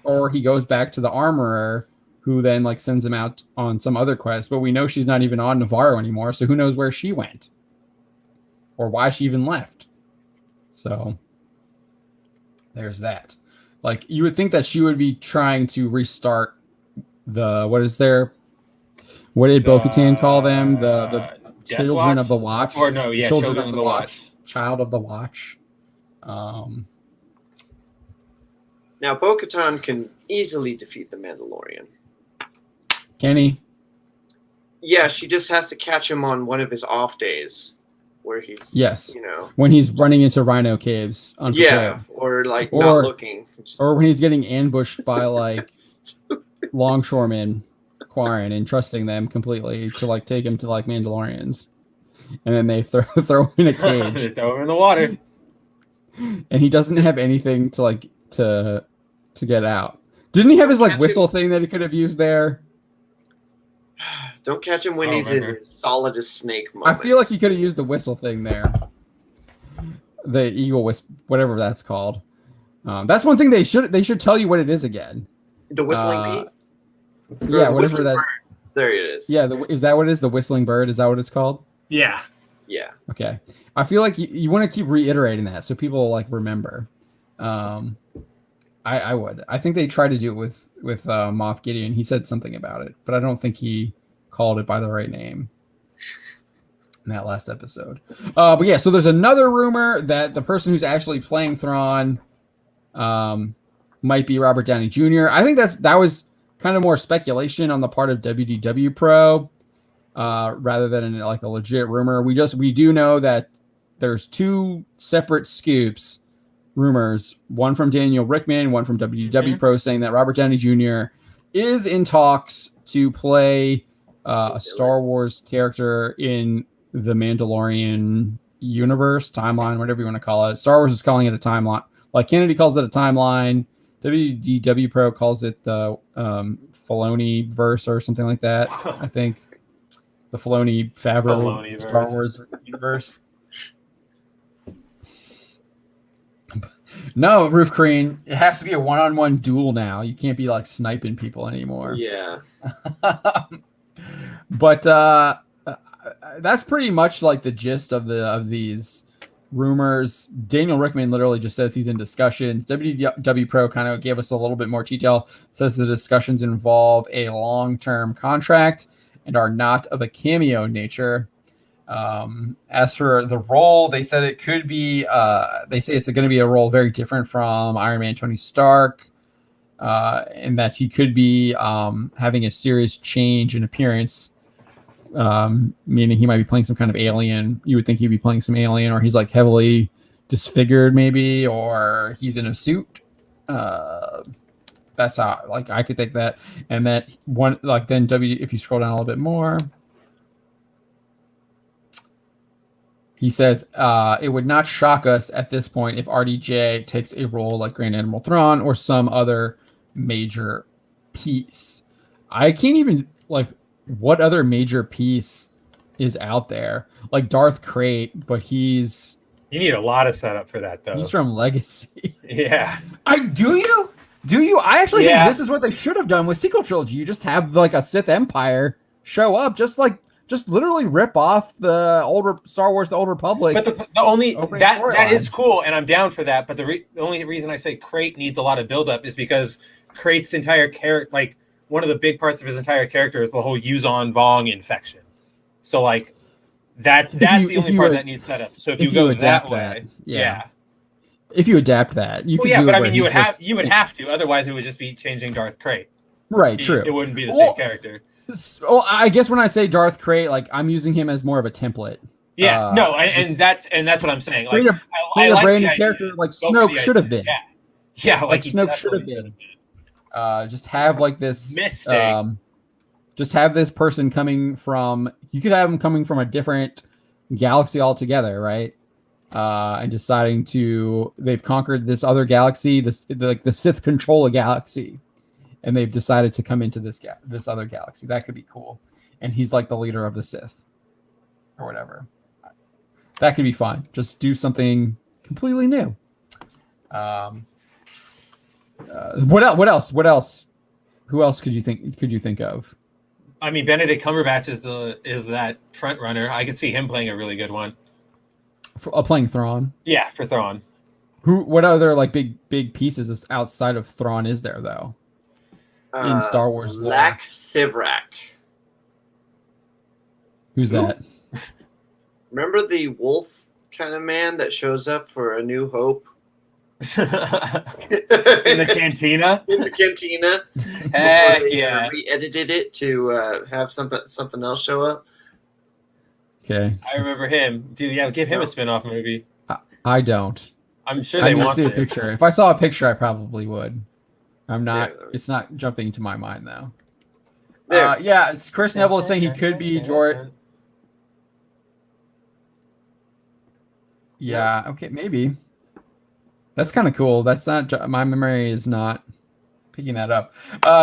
[SPEAKER 3] or he goes back to the Armorer, who then like sends him out on some other quest. But we know she's not even on Navarro anymore, so who knows where she went or why she even left. So there's that. Like you would think that she would be trying to restart what did Bo-Katan call them? The Children of the Watch?
[SPEAKER 1] Or no, yeah, Children of the Watch.
[SPEAKER 3] Child of the Watch.
[SPEAKER 2] Now, Bo-Katan can easily defeat the Mandalorian.
[SPEAKER 3] Can he?
[SPEAKER 2] Yeah, she just has to catch him on one of his off days where he's,
[SPEAKER 3] when he's running into rhino caves unprepared.
[SPEAKER 2] Yeah, or like not looking.
[SPEAKER 3] Or when he's getting ambushed by like longshoremen, Quarren, and trusting them completely to like take him to like Mandalorians. And then they throw him in a cage.
[SPEAKER 1] They throw him in the water.
[SPEAKER 3] And he doesn't have anything to like to get out. Didn't he have his like whistle thing that he could have used there?
[SPEAKER 2] Don't catch him when he's in his solid as snake moment.
[SPEAKER 3] I feel like he could have used the whistle thing there. the Eagle Wisp, whatever that's called. That's one thing they should tell you what it is again.
[SPEAKER 2] The whistling Pete.
[SPEAKER 3] Yeah,
[SPEAKER 2] the
[SPEAKER 3] whatever that.
[SPEAKER 2] bird. There it is.
[SPEAKER 3] Yeah, is that what it is? The whistling bird? Is that what it's called?
[SPEAKER 1] Yeah.
[SPEAKER 2] Yeah.
[SPEAKER 3] Okay. I feel like you want to keep reiterating that so people like remember. I would. I think they tried to do it with Moff Gideon. He said something about it, but I don't think he called it by the right name in that last episode. But yeah, so there's another rumor that the person who's actually playing Thrawn might be Robert Downey Jr. I think that was kind of more speculation on the part of WDW Pro rather than like a legit rumor. We do know that there's two separate scoops, rumors, one from Daniel Rickman, one from WDW Pro, saying that Robert Downey Jr. is in talks to play a Star Wars character in the Mandalorian universe, timeline, whatever you want to call it. Star Wars is calling it a timeline. Like Kennedy calls it a timeline. WDW Pro calls it the Filoni verse or something like that. I think the Filoni Favreau Star Wars universe. No, Roof Crane. It has to be a one-on-one duel now. You can't be like sniping people anymore.
[SPEAKER 2] Yeah.
[SPEAKER 3] But that's pretty much like the gist of these rumors. Daniel Rickman literally just says he's in discussion. WW Pro kind of gave us a little bit more detail. Says the discussions involve a long-term contract and are not of a cameo nature. As for the role, they said it could be. They say it's going to be a role very different from Iron Man Tony Stark, and that he could be having a serious change in appearance. Meaning he might be playing some kind of alien. You would think he'd be playing some alien, or he's like heavily disfigured, maybe, or he's in a suit. That's how I could take that. And that one, then if you scroll down a little bit more, he says it would not shock us at this point if RDJ takes a role like Grand Admiral Thrawn or some other major piece. I can't even what other major piece is out there? Like Darth Krayt, but you
[SPEAKER 1] need a lot of setup for that, though.
[SPEAKER 3] He's from Legacy.
[SPEAKER 1] Yeah.
[SPEAKER 3] Do you? I actually think this is what they should have done with sequel trilogy. You just have like a Sith Empire show up, just literally rip off the older Star Wars, the Old Republic.
[SPEAKER 1] But the only that is cool, and I'm down for that. But the only reason I say Krayt needs a lot of buildup is because Krayt's entire character, one of the big parts of his entire character is the whole Yuuzhan Vong infection. So that's the only part that needs setup. So if you go that way, yeah.
[SPEAKER 3] If you adapt that, you could.
[SPEAKER 1] Yeah, but I mean, you would have to. Otherwise, it would just be changing Darth Krayt.
[SPEAKER 3] Right. True.
[SPEAKER 1] It wouldn't be the same character.
[SPEAKER 3] Well, I guess when I say Darth Krayt, I'm using him as more of a template.
[SPEAKER 1] Yeah. and that's what I'm saying.
[SPEAKER 3] I like a brand new character like Snoke should have been.
[SPEAKER 1] Yeah.
[SPEAKER 3] Like Snoke should have been. Just have this
[SPEAKER 1] mistake.
[SPEAKER 3] Just have this person coming from. You could have him coming from a different galaxy altogether, right? And deciding they've conquered this other galaxy, the Sith control a galaxy, and they've decided to come into this other galaxy. That could be cool. And he's like the leader of the Sith, or whatever. That could be fun. Just do something completely new. What else? Who else could you think of?
[SPEAKER 1] I mean, Benedict Cumberbatch is that front runner. I could see him playing a really good one.
[SPEAKER 3] Playing Thrawn.
[SPEAKER 1] Yeah, for Thrawn.
[SPEAKER 3] What other big pieces outside of Thrawn is there though? In Star Wars lore?
[SPEAKER 2] Lack Sivrak.
[SPEAKER 3] Who's that?
[SPEAKER 2] Remember the wolf kind of man that shows up for A New Hope?
[SPEAKER 1] In the cantina?
[SPEAKER 2] In the cantina.
[SPEAKER 1] Heck yeah.
[SPEAKER 2] Re-edited it to have something else show up.
[SPEAKER 3] Okay.
[SPEAKER 1] I remember him. Dude, yeah, give him a spin-off movie.
[SPEAKER 3] I don't.
[SPEAKER 1] I'm sure they want
[SPEAKER 3] to see a picture. If I saw a picture, I probably would. I'm not. Yeah. It's not jumping to my mind though. Yeah, Chris Neville is saying he could be George. Yeah. Okay. Maybe. That's kind of cool. That's not. My memory is not picking that up.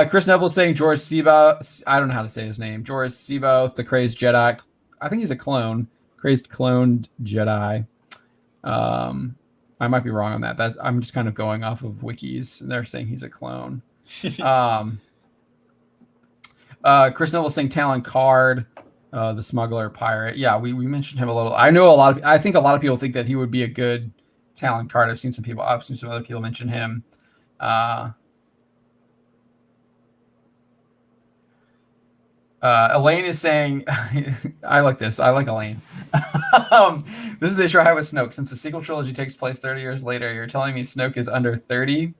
[SPEAKER 3] Chris Neville is saying George Sebo. I don't know how to say his name. George Sebo, the crazed Jedi. I think he's a clone. Crazed cloned Jedi. I might be wrong on that. That I'm just kind of going off of wikis, and they're saying he's a clone. Chris Neville saying Talon Card, the smuggler pirate. Yeah, we mentioned him a little. I think a lot of people think that he would be a good Talon Card. I've seen some other people mention him. Elaine is saying, I like this. I like Elaine. This is the issue I have with Snoke. Since the sequel trilogy takes place 30 years later, you're telling me Snoke is under 30?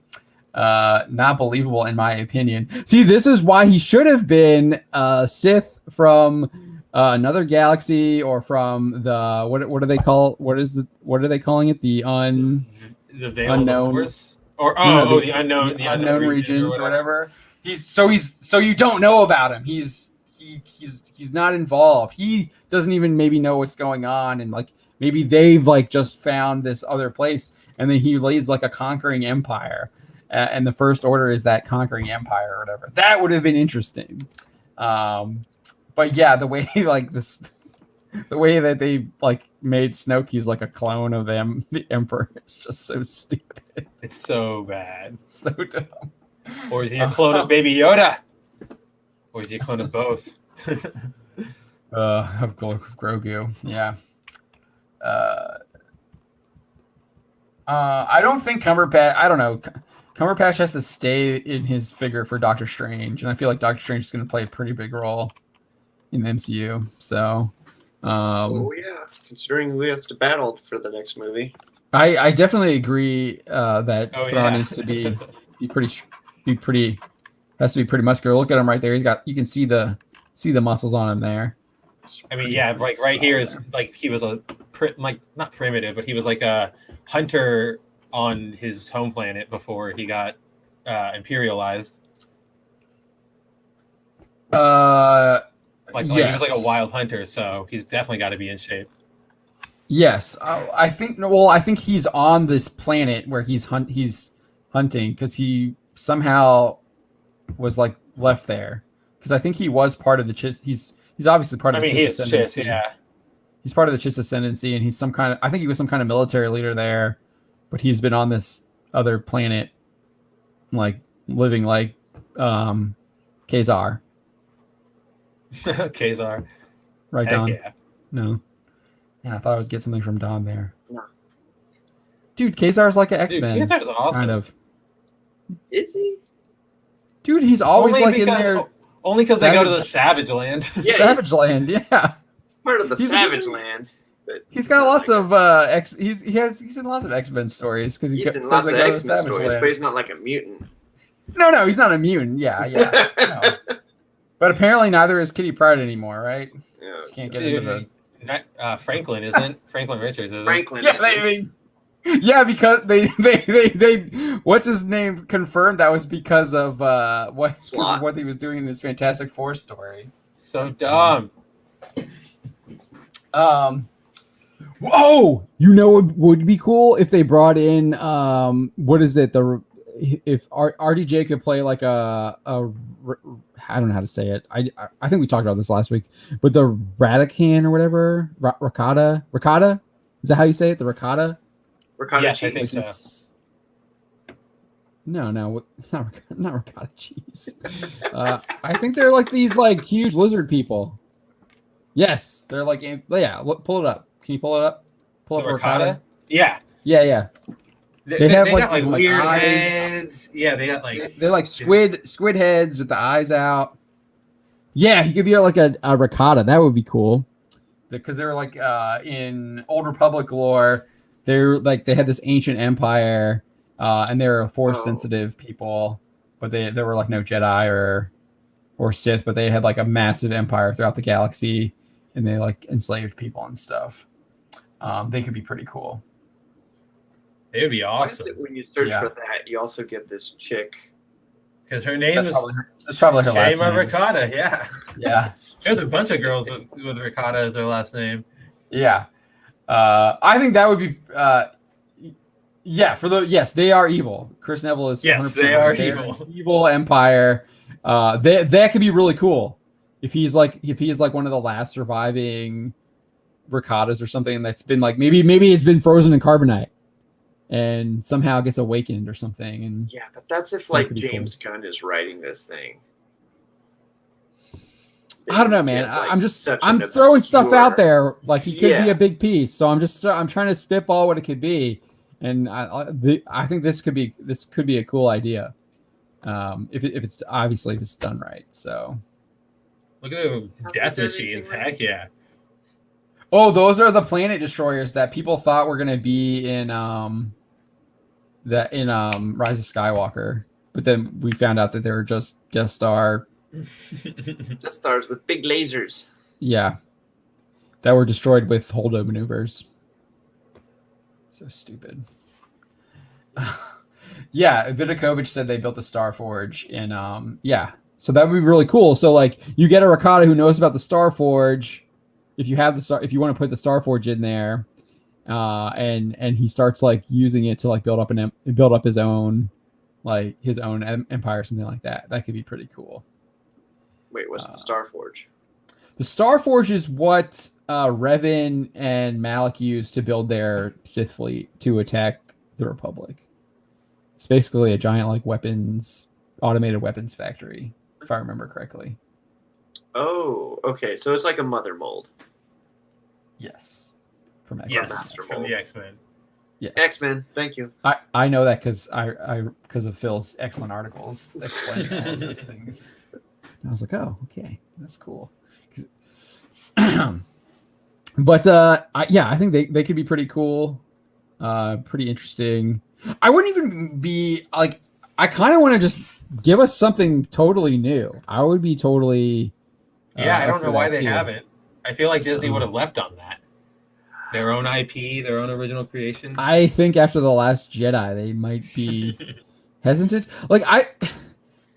[SPEAKER 3] Not believable in my opinion. See, this is why he should have been Sith from another galaxy, or from the what do they call what are they calling it? The
[SPEAKER 1] Veil
[SPEAKER 3] unknown,
[SPEAKER 1] of the Force? Or the unknown
[SPEAKER 3] regions or whatever. So you don't know about him. He's not involved. He doesn't even maybe know what's going on, and like maybe they've like just found this other place, and then he leads like a conquering empire, and the First Order is that conquering empire or whatever. That would have been interesting. But yeah, the way the way that they like made Snoke, he's like a clone of them, the Emperor. It's just so stupid.
[SPEAKER 1] It's so bad.
[SPEAKER 3] So dumb.
[SPEAKER 1] Or is he a clone of Baby Yoda? Or is he a clone of both?
[SPEAKER 3] Of Grogu, yeah. I don't think Cumberbatch. I don't know. Cumberbatch has to stay in his figure for Doctor Strange, and I feel like Doctor Strange is going to play a pretty big role in the MCU. So,
[SPEAKER 2] oh yeah, considering who has to battle for the next movie,
[SPEAKER 3] I definitely agree that Thrawn needs to be pretty has to be pretty muscular. Look at him right there. You can see the muscles on him there.
[SPEAKER 1] I mean, yeah, like right here is like he was not primitive, but he was like a hunter on his home planet before he got imperialized. He was like a wild hunter, so he's definitely got to be in shape.
[SPEAKER 3] Yes, I think he's on this planet where he's hunting because he somehow was like left there, because I think he was part of the Chiss. He's obviously part of the Chiss ascendancy. Yeah, he's part of the Chiss ascendancy, and he's I think he was some kind of military leader there, but he's been on this other planet, like living like Kazar.
[SPEAKER 1] Kazar,
[SPEAKER 3] right, Don?
[SPEAKER 1] Yeah.
[SPEAKER 3] No, and I thought I would get something from Don there.
[SPEAKER 2] No,
[SPEAKER 3] dude, Kazar's like an X-Men.
[SPEAKER 1] Kazar's awesome.
[SPEAKER 3] Kind of.
[SPEAKER 2] Is he?
[SPEAKER 3] Dude, he's always in there.
[SPEAKER 1] Only because they go to the Savage Land.
[SPEAKER 2] Yeah,
[SPEAKER 3] Savage Land, yeah.
[SPEAKER 2] Part of the Savage Land.
[SPEAKER 3] He's got lots of he's in lots of X-Men stories because
[SPEAKER 2] he's in lots of X-Men stories, but he's not like a mutant.
[SPEAKER 3] No, he's not a mutant. Yeah. No. But apparently neither is Kitty Pryde anymore, right?
[SPEAKER 2] Yeah.
[SPEAKER 3] Just can't get into the
[SPEAKER 1] Franklin isn't. Franklin Richards isn't.
[SPEAKER 2] Franklin.
[SPEAKER 3] Yeah, because they what's his name confirmed that was because of what he was doing in his Fantastic Four story.
[SPEAKER 1] So dumb.
[SPEAKER 3] Whoa! You know what would be cool if they brought in what is it? If RDJ could play like a I don't know how to say it. I think we talked about this last week, but the Radakan or whatever, Rakata, is that how you say it? The Rakata.
[SPEAKER 1] Yes, I think so.
[SPEAKER 3] No, not ricotta cheese. I think they're like these like huge lizard people. Yes, they're like pull it up. Can you pull it up? Pull up ricotta.
[SPEAKER 1] Yeah.
[SPEAKER 3] They have
[SPEAKER 1] got like weird heads. Yeah, they got like
[SPEAKER 3] they're like squid heads with the eyes out. Yeah, he could be like a ricotta. That would be cool. Because they're like in Old Republic lore. They're like they had this ancient empire, and they were force sensitive people, but they were like no Jedi or Sith, but they had like a massive empire throughout the galaxy, and they like enslaved people and stuff. They could be pretty cool.
[SPEAKER 1] It would be awesome.
[SPEAKER 2] Why is it when you search for that, you also get this chick?
[SPEAKER 1] Because her name is
[SPEAKER 3] probably her last name.
[SPEAKER 1] Ricotta. Yeah. There's a bunch of girls with Ricotta as their last name.
[SPEAKER 3] Yeah. I think that would be yes, they are evil. Chris Neville is 100%.
[SPEAKER 1] They are evil.
[SPEAKER 3] Evil empire. That could be really cool if he's like one of the last surviving ricotta's or something that's been like maybe it's been frozen in carbonite and somehow gets awakened or something. And
[SPEAKER 2] Yeah, but that's if
[SPEAKER 3] That
[SPEAKER 2] like
[SPEAKER 3] could be
[SPEAKER 2] James Gunn is writing this thing.
[SPEAKER 3] I don't know, man.
[SPEAKER 2] Yeah, like,
[SPEAKER 3] I'm just
[SPEAKER 2] such
[SPEAKER 3] I'm
[SPEAKER 2] an
[SPEAKER 3] throwing stuff
[SPEAKER 2] obscure-
[SPEAKER 3] out there like he could be
[SPEAKER 2] Yeah.
[SPEAKER 3] a big piece. So I'm trying to spitball what it could be, and I think this could be a cool idea. If it's obviously if it's done right. So
[SPEAKER 1] Look at the
[SPEAKER 2] Have
[SPEAKER 1] death
[SPEAKER 2] they done
[SPEAKER 1] machines.
[SPEAKER 2] anything right?
[SPEAKER 1] Heck yeah.
[SPEAKER 3] oh, those are the planet destroyers that people thought were gonna be in Rise of Skywalker, but then we found out that they were just Death Star.
[SPEAKER 2] Just stars with big lasers.
[SPEAKER 3] Yeah, that were destroyed with holdo maneuvers. So stupid. Yeah, Vidakovich said they built the Star Forge, and yeah, so that would be really cool. So like, you get a Ricotta who knows about the Star Forge. If you want to put the Star Forge in there, and he starts like using it to like build up his own empire or something like that. That could be pretty cool.
[SPEAKER 2] Wait, what's the Star Forge?
[SPEAKER 3] The Star Forge is what Revan and Malak used to build their Sith fleet to attack the Republic. It's basically a giant like automated weapons factory, if I remember correctly.
[SPEAKER 2] Oh, okay. So it's like a mother mold.
[SPEAKER 3] Yes. From X-Men.
[SPEAKER 1] Yes, from the X-Men.
[SPEAKER 3] Yes.
[SPEAKER 2] X-Men. Thank you.
[SPEAKER 3] I know that because of Phil's excellent articles explaining all of those things. And I was like, oh, okay, that's cool. But I think they could be pretty cool, pretty interesting. I wouldn't even be like, I kind of want to just give us something totally new. I would be totally.
[SPEAKER 1] Yeah, I don't know why they
[SPEAKER 3] too.
[SPEAKER 1] haven't. I feel like Disney would have leapt on that. Their own IP, their own original creation.
[SPEAKER 3] I think after The Last Jedi, they might be hesitant. Like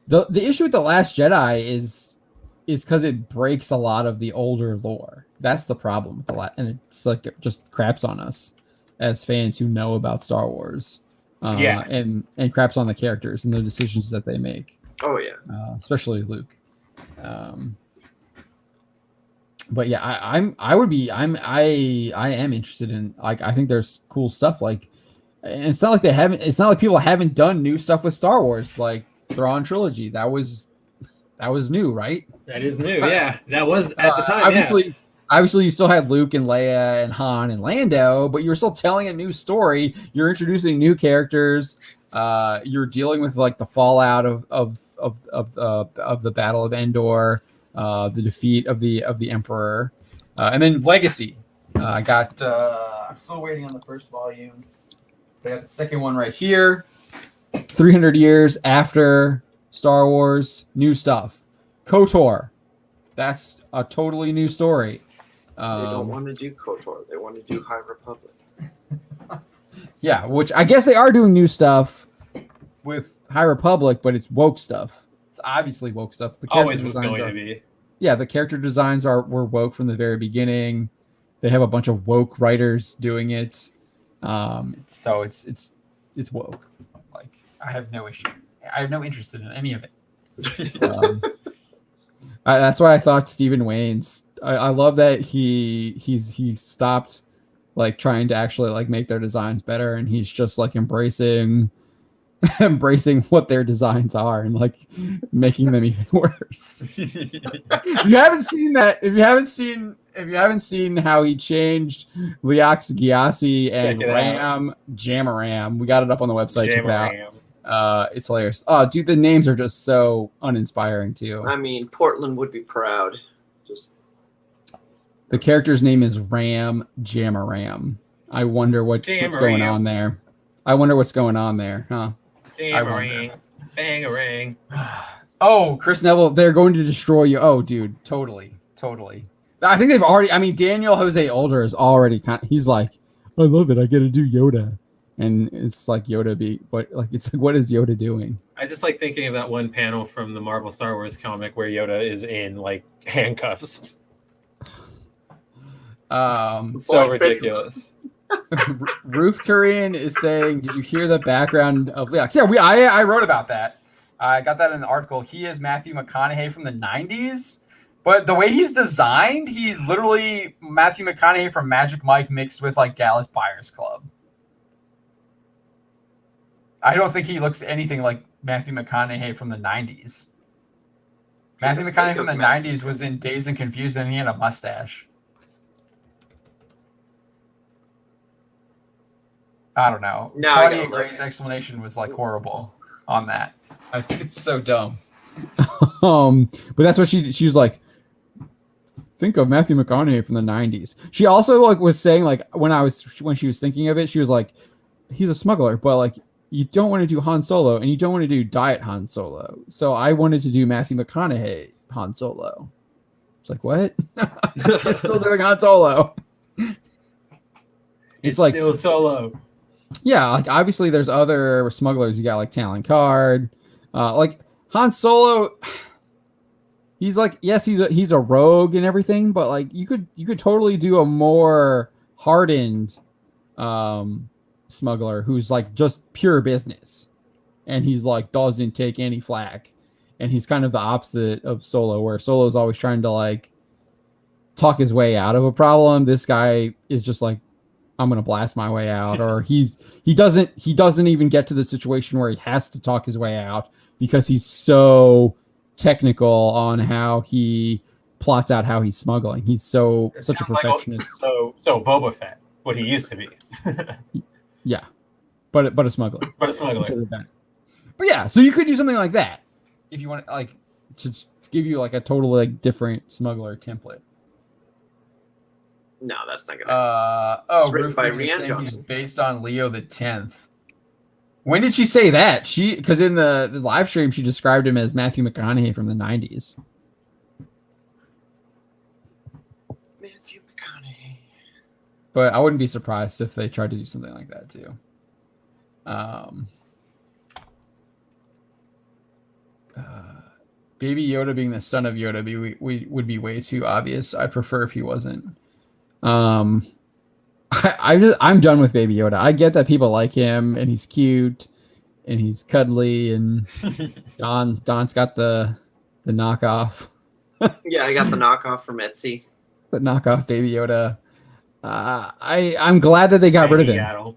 [SPEAKER 3] the issue with The Last Jedi is because it breaks a lot of the older lore. That's the problem with and it's like it just craps on us as fans who know about Star Wars. And craps on the characters and the decisions that they make.
[SPEAKER 2] Oh yeah,
[SPEAKER 3] especially Luke. But yeah, I am interested in, like, I think there's cool stuff, like, and it's not like people haven't done new stuff with Star Wars, like Thrawn trilogy. That was new, right?
[SPEAKER 1] That is new, yeah. That was at the time.
[SPEAKER 3] Obviously you still had Luke and Leia and Han and Lando, but you're still telling a new story. You're introducing new characters. You're dealing with like the fallout of the Battle of Endor. The defeat of the Emperor, and then Legacy. I'm still waiting on the first volume. I got the second one right here. 300 years after Star Wars, new stuff. KOTOR. That's a totally new story.
[SPEAKER 2] they don't want to do KOTOR. They want to do High Republic.
[SPEAKER 3] Yeah, which I guess they are doing new stuff with High Republic, but it's woke stuff. It's obviously woke stuff. The
[SPEAKER 1] Always was going to be.
[SPEAKER 3] Yeah, the character designs were woke from the very beginning. They have a bunch of woke writers doing it. So it's woke. Like, I have no issue. I have no interest in any of it. That's why I thought Stephen Wayne's. I love that he stopped like trying to actually like make their designs better, and he's just like embracing what their designs are and like making them even worse. If you haven't seen how he changed Leox Gyasi and Ram Jamaram, we got it up on the website. Check it out. It's hilarious. Oh, dude, the names are just so uninspiring too.
[SPEAKER 2] I mean, Portland would be proud. Just
[SPEAKER 3] the character's name is Ram Jamaram. I wonder what's going on there. Huh?
[SPEAKER 1] Bang-a-ring. Bang-a-ring.
[SPEAKER 3] Oh, Chris Neville, they're going to destroy you. Oh, dude, totally. I think they've already. I mean, Daniel Jose Older is already he's like, I love it. I get to do Yoda, and it's like Yoda what is Yoda doing?
[SPEAKER 1] I just like thinking of that one panel from the Marvel Star Wars comic where Yoda is in like handcuffs. So ridiculous.
[SPEAKER 3] Roof Korean is saying, did you hear the background of Leox? Yeah, I wrote about that. I got that in the article. He is Matthew McConaughey from the 90s. But the way he's designed, he's literally Matthew McConaughey from Magic Mike mixed with like Dallas Buyers Club. I don't think he looks anything like Matthew McConaughey from the 90s. Matthew McConaughey from the 90s was in Dazed and Confused and he had a mustache. I don't know.
[SPEAKER 2] No,
[SPEAKER 3] Claudia Gray's explanation was like horrible on that. I think it's so dumb.
[SPEAKER 5] But that's what she was like. Think of Matthew McConaughey from the 90s. She also like was saying like when she was thinking of it, she was like, he's a smuggler, but like you don't want to do Han Solo and you don't want to do Diet Han Solo. So I wanted to do Matthew McConaughey Han Solo. It's like, what? You're still doing Han Solo. It's like
[SPEAKER 1] still Solo.
[SPEAKER 5] Yeah, like obviously there's other smugglers. You got like Talon Card, like Han Solo. He's like, yes, he's a rogue and everything, but like you could totally do a more hardened smuggler who's like just pure business, and he's like doesn't take any flack, and he's kind of the opposite of Solo, where Solo's always trying to like talk his way out of a problem. This guy is just like, I'm gonna blast my way out, or he doesn't even get to the situation where he has to talk his way out because he's so technical on how he plots out how he's smuggling. He's such a perfectionist.
[SPEAKER 1] Like, so Boba Fett, what he used to be.
[SPEAKER 5] Yeah, but a smuggler.
[SPEAKER 1] But a smuggler.
[SPEAKER 5] But yeah, so you could do something like that if you want, like, to give you like a totally like different smuggler template.
[SPEAKER 2] No, that's not gonna.
[SPEAKER 5] Ruth by Rian Johnson. He's based on Leo the 10th. When did she say that? Because in the live stream she described him as Matthew McConaughey from the 90s.
[SPEAKER 2] Matthew McConaughey.
[SPEAKER 5] But I wouldn't be surprised if they tried to do something like that too. Baby Yoda being the son of Yoda would be way too obvious. I prefer if he wasn't. I'm done with Baby Yoda. I get that people like him and he's cute and he's cuddly and Don's got the knockoff.
[SPEAKER 2] Yeah, I got the knockoff from Etsy.
[SPEAKER 5] The knockoff Baby Yoda. I'm glad that they got rid of him.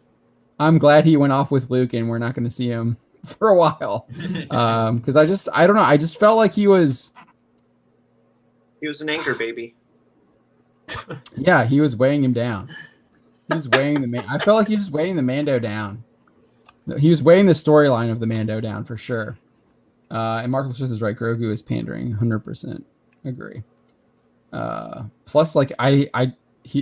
[SPEAKER 5] I'm glad he went off with Luke and we're not going to see him for a while. Because I don't know. I just felt like he was
[SPEAKER 2] an anchor baby.
[SPEAKER 5] Yeah, he was weighing him down. He was weighing I felt like he was weighing the Mando down. He was weighing the storyline of the Mando down for sure. And Mark Smith is right. Grogu is pandering. 100% agree. Plus, like I've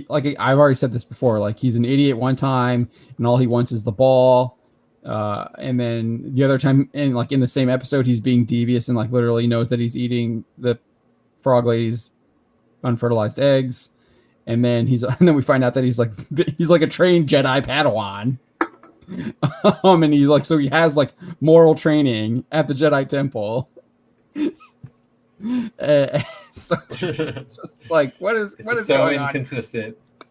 [SPEAKER 5] already said this before. Like he's an idiot one time, and all he wants is the ball. And then the other time, and like in the same episode, he's being devious and like literally knows that he's eating the frog lady's unfertilized eggs. And then we find out that he's like a trained Jedi Padawan. And he's like, so he has like moral training at the Jedi Temple. So it's just like, what is
[SPEAKER 1] so
[SPEAKER 5] going
[SPEAKER 1] inconsistent?
[SPEAKER 5] On?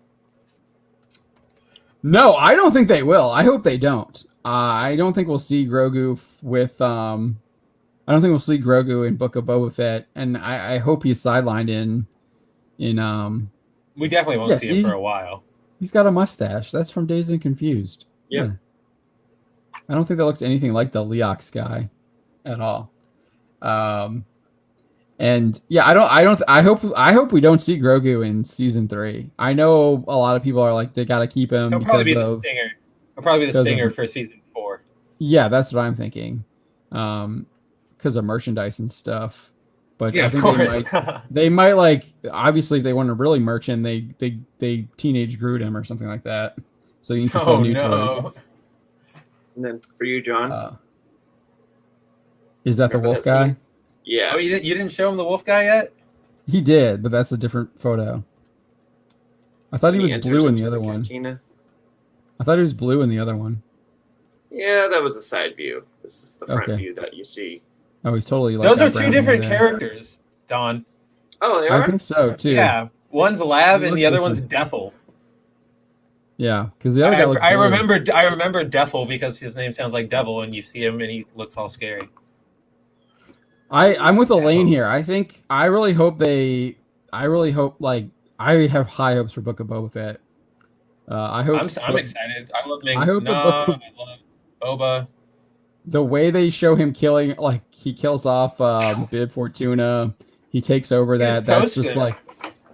[SPEAKER 5] No, I don't think they will. I hope they don't. I don't think we'll see Grogu I don't think we'll see Grogu in Book of Boba Fett, and I hope he's sidelined in.
[SPEAKER 1] We definitely won't see him for a while.
[SPEAKER 5] He's got a mustache. That's from Dazed and Confused.
[SPEAKER 2] Yeah.
[SPEAKER 5] I don't think that looks anything like the Leox guy at all. And yeah, I hope we don't see Grogu in season 3. I know a lot of people are like, they got to keep him.
[SPEAKER 1] He'll probably be the stinger. He'll probably be the stinger for season 4.
[SPEAKER 5] Yeah, that's what I'm thinking. Because of merchandise and stuff. But
[SPEAKER 1] yeah,
[SPEAKER 5] I think they might like, obviously if they want to really merch him, they teenage Groot him or something like that. So you can sell new toys.
[SPEAKER 2] And then for you, John.
[SPEAKER 5] Is that
[SPEAKER 2] Remember
[SPEAKER 5] the wolf guy?
[SPEAKER 2] Scene? Yeah.
[SPEAKER 1] Oh, you didn't show him the wolf guy yet?
[SPEAKER 5] He did, but that's a different photo. I thought he was blue in the other one. I thought he was blue in the other one.
[SPEAKER 2] Yeah, that was the side view. This is the front view that you see.
[SPEAKER 5] Oh, he's totally like
[SPEAKER 1] those are two different characters, Don.
[SPEAKER 2] Oh, they are?
[SPEAKER 5] I think so too.
[SPEAKER 1] Yeah, one's Lav and the other one's Defel.
[SPEAKER 5] Yeah, because the other guy.
[SPEAKER 1] I remember Defel because his name sounds like Devil, and you see him and he looks all scary.
[SPEAKER 5] I'm with Elaine here. I really hope like I have high hopes for Book of Boba Fett. I hope
[SPEAKER 1] I'm excited. I love Ming.
[SPEAKER 5] I hope the book of-
[SPEAKER 1] I love Boba.
[SPEAKER 5] the way they show him killing, like he kills off Bib Fortuna, he takes over that. That's just
[SPEAKER 1] toasted.
[SPEAKER 5] like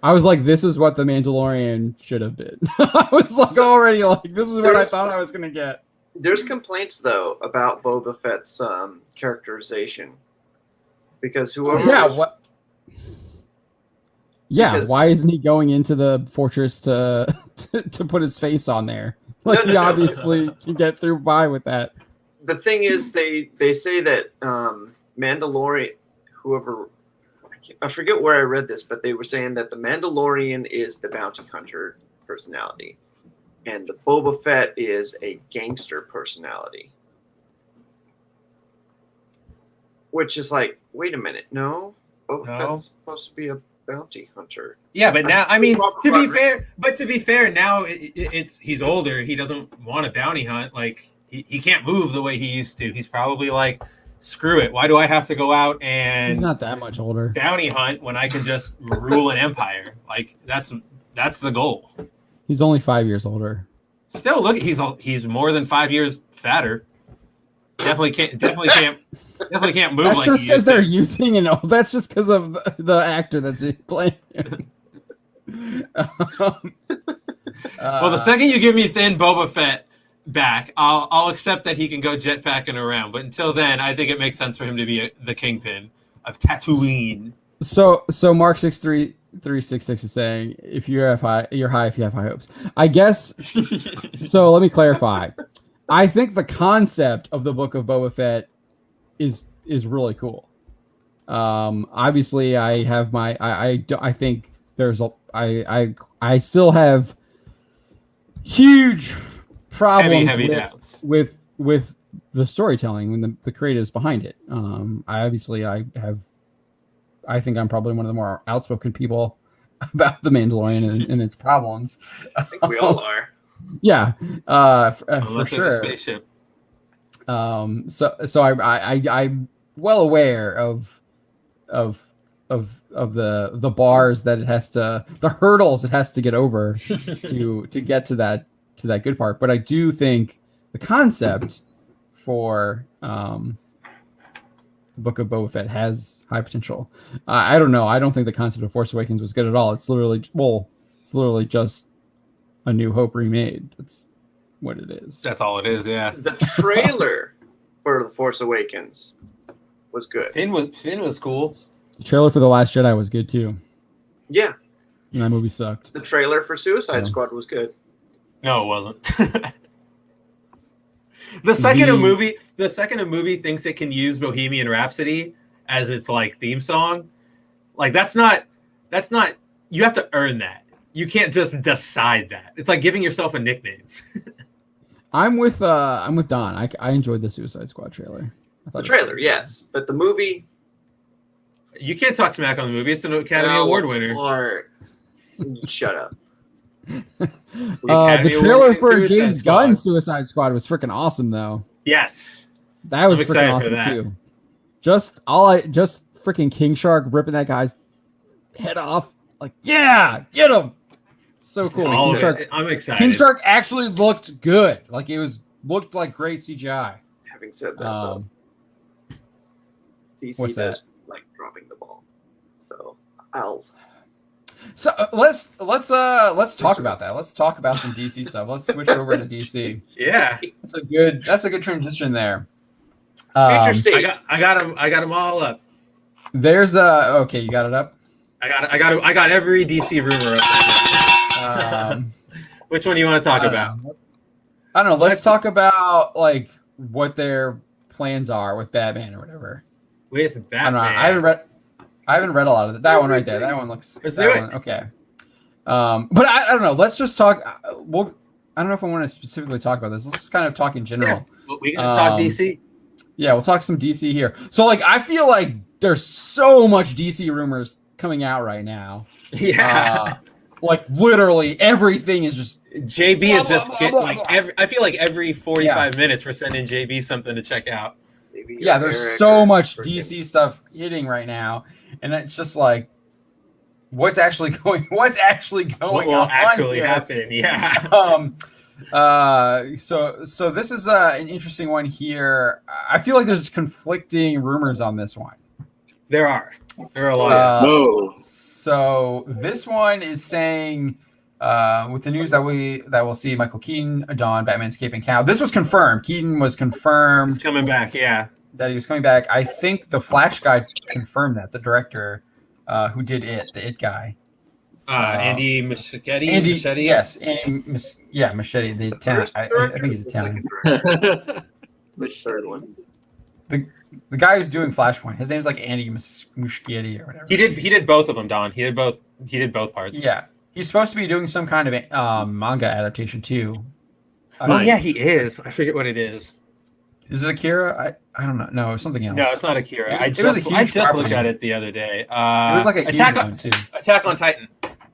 [SPEAKER 5] I was like, this is what the Mandalorian should have been. I was like already like, this is what I thought I was gonna get.
[SPEAKER 2] There's complaints though about Boba Fett's characterization because whoever
[SPEAKER 5] What? Yeah,
[SPEAKER 2] Because-
[SPEAKER 5] why isn't he going into the fortress to put his face on there? Like he
[SPEAKER 2] No.
[SPEAKER 5] obviously can get through by with that.
[SPEAKER 2] the thing is they say that Mandalorian, whoever, I forget where I read this, but they were saying that the Mandalorian is the bounty hunter personality and the Boba Fett is a gangster personality, which is like, wait a minute, no, Boba
[SPEAKER 1] No.
[SPEAKER 2] Fett's supposed to be a bounty hunter.
[SPEAKER 1] Yeah, but now I mean,
[SPEAKER 2] Robert
[SPEAKER 1] to be
[SPEAKER 2] Rodriguez.
[SPEAKER 1] fair, now it's he's older. He doesn't want a bounty hunt. Like he can't move the way he used to. He's probably like, screw it. Why do I have to go out
[SPEAKER 5] He's
[SPEAKER 1] and
[SPEAKER 5] not that much older.
[SPEAKER 1] bounty hunt when I can just rule an empire? Like that's the goal.
[SPEAKER 5] He's only 5 years older.
[SPEAKER 1] Still, look, he's more than 5 years fatter. Definitely can't move
[SPEAKER 5] That's
[SPEAKER 1] like
[SPEAKER 5] just
[SPEAKER 1] he
[SPEAKER 5] because
[SPEAKER 1] used
[SPEAKER 5] they're
[SPEAKER 1] to.
[SPEAKER 5] youthing and all. That's just because of the actor that's playing him.
[SPEAKER 1] Well, the second you give me thin Boba Fett back, I'll accept that he can go jetpacking around. But until then, I think it makes sense for him to be the kingpin of Tatooine.
[SPEAKER 5] So Mark 63366 is saying if you're high if you have high hopes. I guess so. Let me clarify. I think the concept of the Book of Boba Fett is really cool. Obviously, I have my I think there's a I still have huge problems
[SPEAKER 1] Heavy doubts.
[SPEAKER 5] with the storytelling and the creatives behind it. I think I'm probably one of the more outspoken people about the Mandalorian and its problems.
[SPEAKER 2] I think we all are.
[SPEAKER 5] Yeah, for
[SPEAKER 1] Unless there's a
[SPEAKER 5] sure.
[SPEAKER 1] spaceship.
[SPEAKER 5] So I'm well aware of the bars that it has to, the hurdles it has to get over to get to that good part. But I do think the concept for the Book of Boba Fett has high potential. I don't know. I don't think the concept of Force Awakens was good at all. It's literally just A New Hope remade. That's what it is.
[SPEAKER 1] That's all it is. Yeah.
[SPEAKER 2] The trailer for The Force Awakens was good.
[SPEAKER 1] Finn was cool.
[SPEAKER 5] The trailer for The Last Jedi was good too.
[SPEAKER 2] Yeah,
[SPEAKER 5] And that movie sucked.
[SPEAKER 2] the trailer for Suicide
[SPEAKER 5] Yeah.
[SPEAKER 2] Squad was good.
[SPEAKER 1] No, it wasn't. The second a movie thinks it can use Bohemian Rhapsody as its like theme song, like that's not you have to earn that. You can't just decide that. It's like giving yourself a nickname.
[SPEAKER 5] I'm with Don. I enjoyed the Suicide Squad trailer. I thought
[SPEAKER 2] The
[SPEAKER 5] it was
[SPEAKER 2] trailer,
[SPEAKER 5] good.
[SPEAKER 2] yes, but the movie.
[SPEAKER 1] You can't talk smack on the movie. It's an Academy Award winner.
[SPEAKER 2] Or, shut up.
[SPEAKER 5] The
[SPEAKER 1] Academy
[SPEAKER 5] trailer
[SPEAKER 1] Award
[SPEAKER 5] for
[SPEAKER 1] Suicide
[SPEAKER 5] James
[SPEAKER 1] Squad.
[SPEAKER 5] Gunn's Suicide Squad was freaking awesome, though.
[SPEAKER 1] Yes.
[SPEAKER 5] That was
[SPEAKER 1] I'm
[SPEAKER 5] freaking
[SPEAKER 1] excited for
[SPEAKER 5] awesome
[SPEAKER 1] that.
[SPEAKER 5] too. Just freaking King Shark ripping that guy's head off. Like, yeah, get him. So cool.
[SPEAKER 1] All
[SPEAKER 5] King
[SPEAKER 1] of
[SPEAKER 5] Shark,
[SPEAKER 1] it. I'm excited.
[SPEAKER 5] King Shark actually looked good. Like looked like great CGI.
[SPEAKER 2] Having said that, though,
[SPEAKER 5] Um,
[SPEAKER 2] DC
[SPEAKER 5] what's that?
[SPEAKER 2] does like dropping the ball. So I'll.
[SPEAKER 5] So let's talk about that. Let's talk about some DC stuff. Let's switch over to DC.
[SPEAKER 1] Yeah.
[SPEAKER 5] That's a good transition there.
[SPEAKER 2] Future state.
[SPEAKER 1] I got them all up.
[SPEAKER 5] There's okay, you got it up.
[SPEAKER 1] I got every DC rumor up right now.
[SPEAKER 5] Um,
[SPEAKER 1] Which one do you want to talk about?
[SPEAKER 5] I don't know. Let's talk about like what their plans are with Batman or whatever.
[SPEAKER 1] With
[SPEAKER 5] I don't
[SPEAKER 1] Batman.
[SPEAKER 5] know. I haven't read a lot of it. That one right there. That one looks.
[SPEAKER 1] Let's
[SPEAKER 5] that
[SPEAKER 1] do it.
[SPEAKER 5] one, okay. But I don't know. Let's just talk. I don't know if I want to specifically talk about this. Let's just kind of talk in general.
[SPEAKER 1] Well, we can just talk DC.
[SPEAKER 5] Yeah, we'll talk some DC here. So like, I feel like there's so much DC rumors coming out right now.
[SPEAKER 1] Yeah.
[SPEAKER 5] Like literally everything is just.
[SPEAKER 1] JB is just
[SPEAKER 5] blah,
[SPEAKER 1] getting
[SPEAKER 5] blah,
[SPEAKER 1] like
[SPEAKER 5] blah.
[SPEAKER 1] I feel like every 45 minutes we're sending JB something to check out.
[SPEAKER 5] Yeah, there's so much DC stuff hitting right now, and it's just like, what's actually going
[SPEAKER 1] What will
[SPEAKER 5] on
[SPEAKER 1] actually
[SPEAKER 5] here?
[SPEAKER 1] happen? Yeah.
[SPEAKER 5] So this is an interesting one here. I feel like there's conflicting rumors on this one.
[SPEAKER 1] There are a lot.
[SPEAKER 4] No.
[SPEAKER 5] So this one is saying, with the news that we'll see Michael Keaton don Batman's cape and cowl. This was confirmed. Keaton was confirmed.
[SPEAKER 1] He's coming back. Yeah.
[SPEAKER 5] That he was coming back. I think the Flash guy confirmed that. The director, who did the It guy.
[SPEAKER 1] Andy Muschietti.
[SPEAKER 5] Machete. Yeah, Machete. The Italian. I think he's Italian.
[SPEAKER 2] Which third one?
[SPEAKER 5] The guy who's doing Flashpoint. His name's like Andy Muschietti or whatever.
[SPEAKER 1] He did both of them, Don. He did both parts.
[SPEAKER 5] Yeah, he's supposed to be doing some kind of manga adaptation too.
[SPEAKER 1] Yeah, he is. I forget what it is.
[SPEAKER 5] Is it Akira? I don't know. No, it's something else.
[SPEAKER 1] No, it's not Akira.
[SPEAKER 5] It was a huge
[SPEAKER 1] I just
[SPEAKER 5] property.
[SPEAKER 1] looked at it the other day.
[SPEAKER 5] It was like a huge one too.
[SPEAKER 1] Attack on Titan.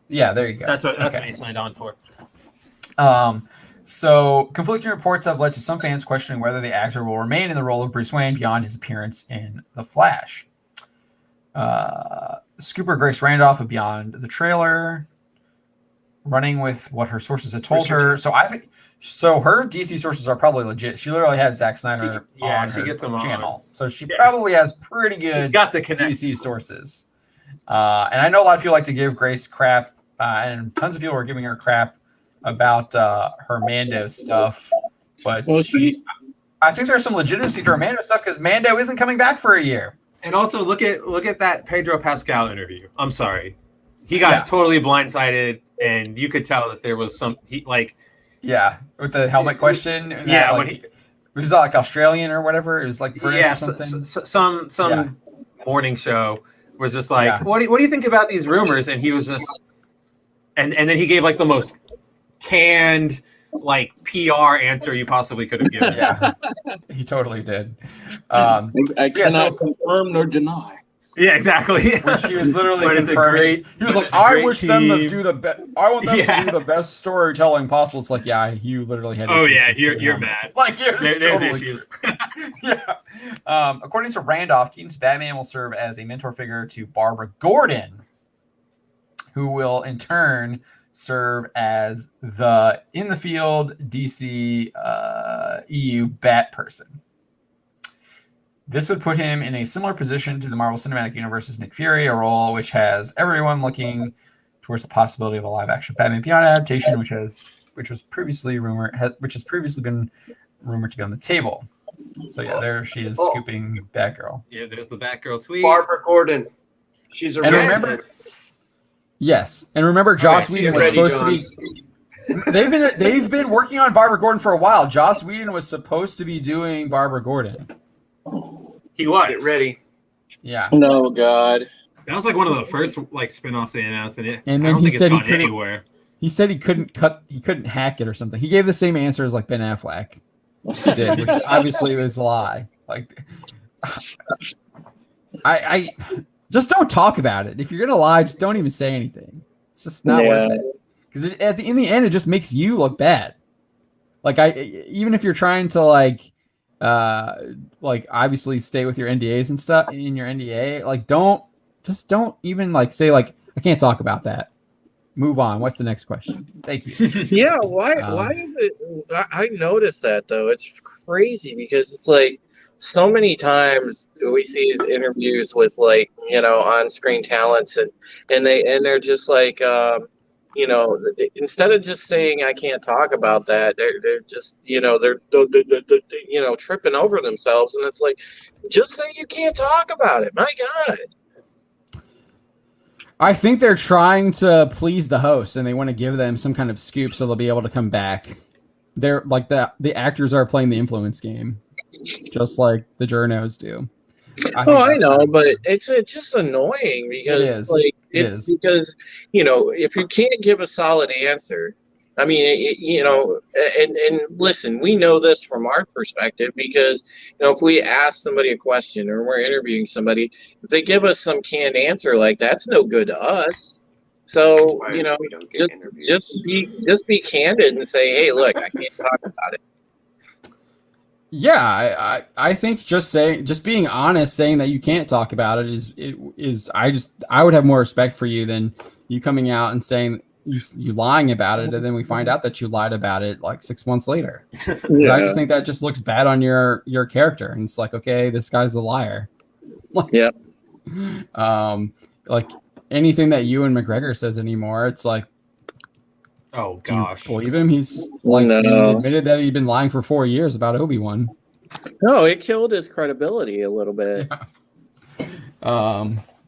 [SPEAKER 5] Yeah, there you go.
[SPEAKER 1] That's what he signed on for.
[SPEAKER 5] So conflicting reports have led to some fans questioning whether the actor will remain in the role of Bruce Wayne beyond his appearance in The Flash. Scooper Grace Randolph of Beyond the trailer, running with what her sources had told her. So I think her DC sources are probably legit. She literally had Zack Snyder on her
[SPEAKER 1] gets them
[SPEAKER 5] channel, so she probably has pretty good DC sources. And I know a lot of people like to give Grace crap, and tons of people are giving her crap about her Mando stuff, but I think there's some legitimacy to her Mando stuff because Mando isn't coming back for a year.
[SPEAKER 1] And also look at that Pedro Pascal interview. I'm sorry, he got totally blindsided, and you could tell that there was some
[SPEAKER 5] with the helmet question.
[SPEAKER 1] When he
[SPEAKER 5] was like Australian or whatever. It was like British or something.
[SPEAKER 1] Some morning show was just like, what do you think about these rumors? And he was just, and then he gave like the most canned like PR answer you possibly could have given.
[SPEAKER 5] Yeah, he totally did.
[SPEAKER 4] I cannot confirm nor deny.
[SPEAKER 1] Yeah, exactly.
[SPEAKER 5] When she was literally confirming. He was like, "I wish them to do the best. I want them to do the best storytelling possible." It's like, yeah, you literally had.
[SPEAKER 1] Oh yeah, you're mad.
[SPEAKER 5] Like
[SPEAKER 1] there's
[SPEAKER 5] totally
[SPEAKER 1] issues.
[SPEAKER 5] Yeah. According to Randolph, Keaton's Batman will serve as a mentor figure to Barbara Gordon, who will in turn serve as the in the field DC EU Bat person. This would put him in a similar position to the Marvel Cinematic Universe's Nick Fury, a role which has everyone looking towards the possibility of a live-action Batman Beyond adaptation, which has previously been rumored to be on the table. So yeah, there she is scooping Batgirl.
[SPEAKER 1] Yeah, there's the Batgirl tweet.
[SPEAKER 2] Barbara Gordon. She's a redhead.
[SPEAKER 5] Yes, and remember, Joss Whedon was supposed to be. They've been working on Barbara Gordon for a while. Joss Whedon was supposed to be doing Barbara Gordon.
[SPEAKER 1] He was.
[SPEAKER 2] Get ready.
[SPEAKER 5] Yeah.
[SPEAKER 4] No, God.
[SPEAKER 1] That was like one of the first like spinoffs they announced, and
[SPEAKER 5] then
[SPEAKER 1] I don't
[SPEAKER 5] he
[SPEAKER 1] think
[SPEAKER 5] said
[SPEAKER 1] it's gone
[SPEAKER 5] he
[SPEAKER 1] anywhere.
[SPEAKER 5] He said he couldn't hack it or something. He gave the same answer as like Ben Affleck. He did, which obviously was a lie. Like, I just don't talk about it. If you're gonna lie, just don't even say anything. It's just not worth it. Because in the end, it just makes you look bad. Like even if you're trying to like obviously stay with your NDAs and stuff in your NDA, like don't even like say like I can't talk about that. Move on. What's the next question? Thank you.
[SPEAKER 4] Yeah, why is it? I noticed that though. It's crazy because it's like so many times we see these interviews with like on-screen talents and they're just like instead of just saying I can't talk about that, they're just they're tripping over themselves, and it's like just say you can't talk about it. My God.
[SPEAKER 5] I think they're trying to please the host, and they want to give them some kind of scoop so they'll be able to come back. They're like the actors are playing the influence game, just like the journos do.
[SPEAKER 4] I know, but it's just annoying because because if you can't give a solid answer, I mean, and listen, we know this from our perspective because, if we ask somebody a question or we're interviewing somebody, if they give us some canned answer, like that's no good to us. So, just be candid and say, hey, look, I can't talk about it.
[SPEAKER 5] Yeah, I think just being honest, saying that you can't talk about it is I would have more respect for you than you coming out and saying you lying about it, and then we find out that you lied about it like 6 months later. Because I just think that just looks bad on your character, and it's like, okay, this guy's a liar. Like,
[SPEAKER 4] Yeah.
[SPEAKER 5] Like anything that Ewan McGregor says anymore, it's like,
[SPEAKER 1] Oh
[SPEAKER 5] do you
[SPEAKER 1] gosh.
[SPEAKER 5] believe him? He's like he admitted that he'd been lying for 4 years about Obi-Wan.
[SPEAKER 4] No, it killed his credibility a little bit.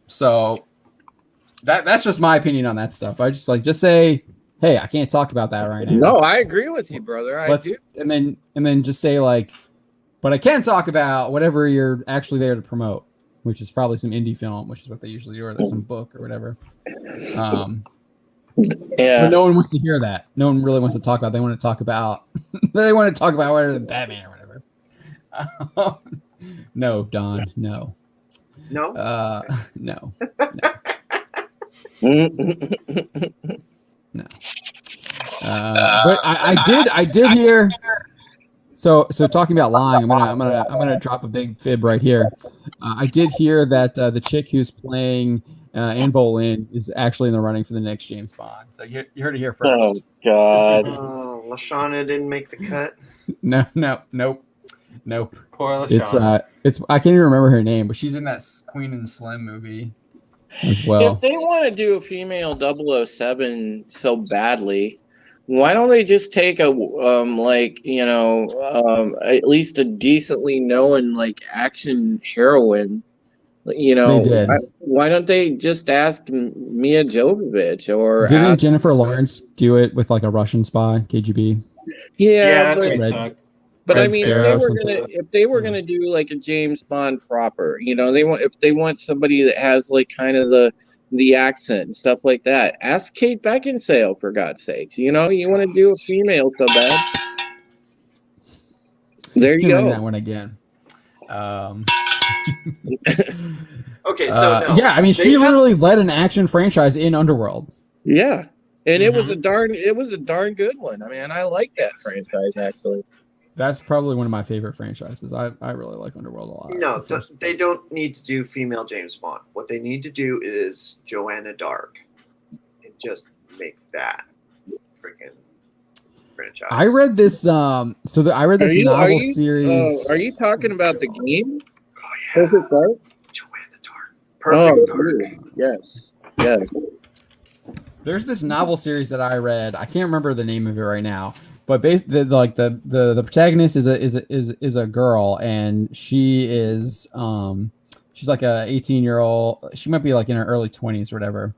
[SPEAKER 5] So that's just my opinion on that stuff. I just say, hey, I can't talk about that right now.
[SPEAKER 4] No, I agree with you, brother. I do.
[SPEAKER 5] And then just say like, but I can talk about whatever you're actually there to promote, which is probably some indie film, which is what they usually do, or some book or whatever.
[SPEAKER 4] Yeah.
[SPEAKER 5] But no one wants to hear that. No one really wants to talk about. They want to talk about. They want to talk about whatever the Batman or whatever. No, Don. No.
[SPEAKER 2] No.
[SPEAKER 5] No. No. But I did hear. So talking about lying, I'm gonna drop a big fib right here. I did hear that the chick who's playing Anne Boleyn is actually in the running for the next James Bond. So you heard it here first.
[SPEAKER 4] Oh God.
[SPEAKER 2] Lashana didn't make the cut.
[SPEAKER 5] Nope.
[SPEAKER 1] Poor LaShawn.
[SPEAKER 5] It's I can't even remember her name, but she's in that Queen and Slim movie as well.
[SPEAKER 4] If they want to do a female 007 so badly, why don't they just take a at least a decently known like action heroine? You know,
[SPEAKER 5] They did.
[SPEAKER 4] why don't they just ask Mia Jovovich or
[SPEAKER 5] Didn't Jennifer Lawrence do it with like a Russian spy, KGB?
[SPEAKER 1] Yeah, that
[SPEAKER 4] but,
[SPEAKER 1] would
[SPEAKER 5] Red-
[SPEAKER 1] suck.
[SPEAKER 4] but I
[SPEAKER 5] Red
[SPEAKER 4] mean,
[SPEAKER 5] Sparrow or something.
[SPEAKER 4] if they were gonna do like a James Bond proper, you know, if they want somebody that has like kind of the accent and stuff like that, ask Kate Beckinsale for God's sakes. You know, you want to do a female so bad. There you
[SPEAKER 5] Can ring
[SPEAKER 4] go.
[SPEAKER 5] that one again.
[SPEAKER 2] Okay, so no.
[SPEAKER 5] Yeah, I mean,
[SPEAKER 2] They
[SPEAKER 5] she
[SPEAKER 2] have-
[SPEAKER 5] literally led an action franchise in Underworld.
[SPEAKER 4] Yeah. And it was
[SPEAKER 5] Mm-hmm.
[SPEAKER 4] it was a darn good one. I mean, I like that franchise actually.
[SPEAKER 5] That's probably one of my favorite franchises. I really like Underworld a lot.
[SPEAKER 2] No,
[SPEAKER 5] The first-
[SPEAKER 2] they don't need to do female James Bond. What they need to do is Joanna Dark, and just make that freaking franchise.
[SPEAKER 5] I read this. I read this novel series.
[SPEAKER 4] Are you talking about the game?
[SPEAKER 2] Oh yeah,
[SPEAKER 4] Perfect Dark?
[SPEAKER 2] Joanna Dark. Perfect Dark.
[SPEAKER 4] dude. Yes. Yes.
[SPEAKER 5] There's this novel series that I read. I can't remember the name of it right now, but basically, the protagonist is a girl, and she is she's like a 18-year-old. She might be like in her early 20s or whatever.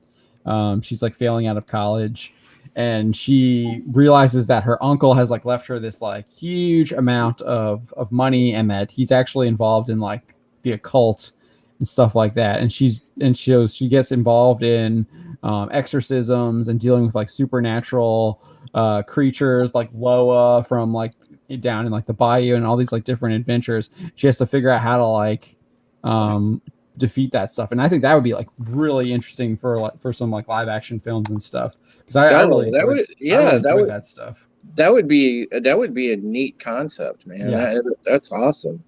[SPEAKER 5] She's like failing out of college, and she realizes that her uncle has like left her this like huge amount of money, and that he's actually involved in like the occult and stuff like that. And she gets involved in exorcisms and dealing with like supernatural creatures like Loa from like down in like the bayou and all these like different adventures. She has to figure out how to like defeat that stuff, and I think that would be like really interesting for some like live action films and stuff, because I really enjoyed that stuff.
[SPEAKER 4] That would be a neat concept, man.
[SPEAKER 5] Yeah.
[SPEAKER 4] That's awesome.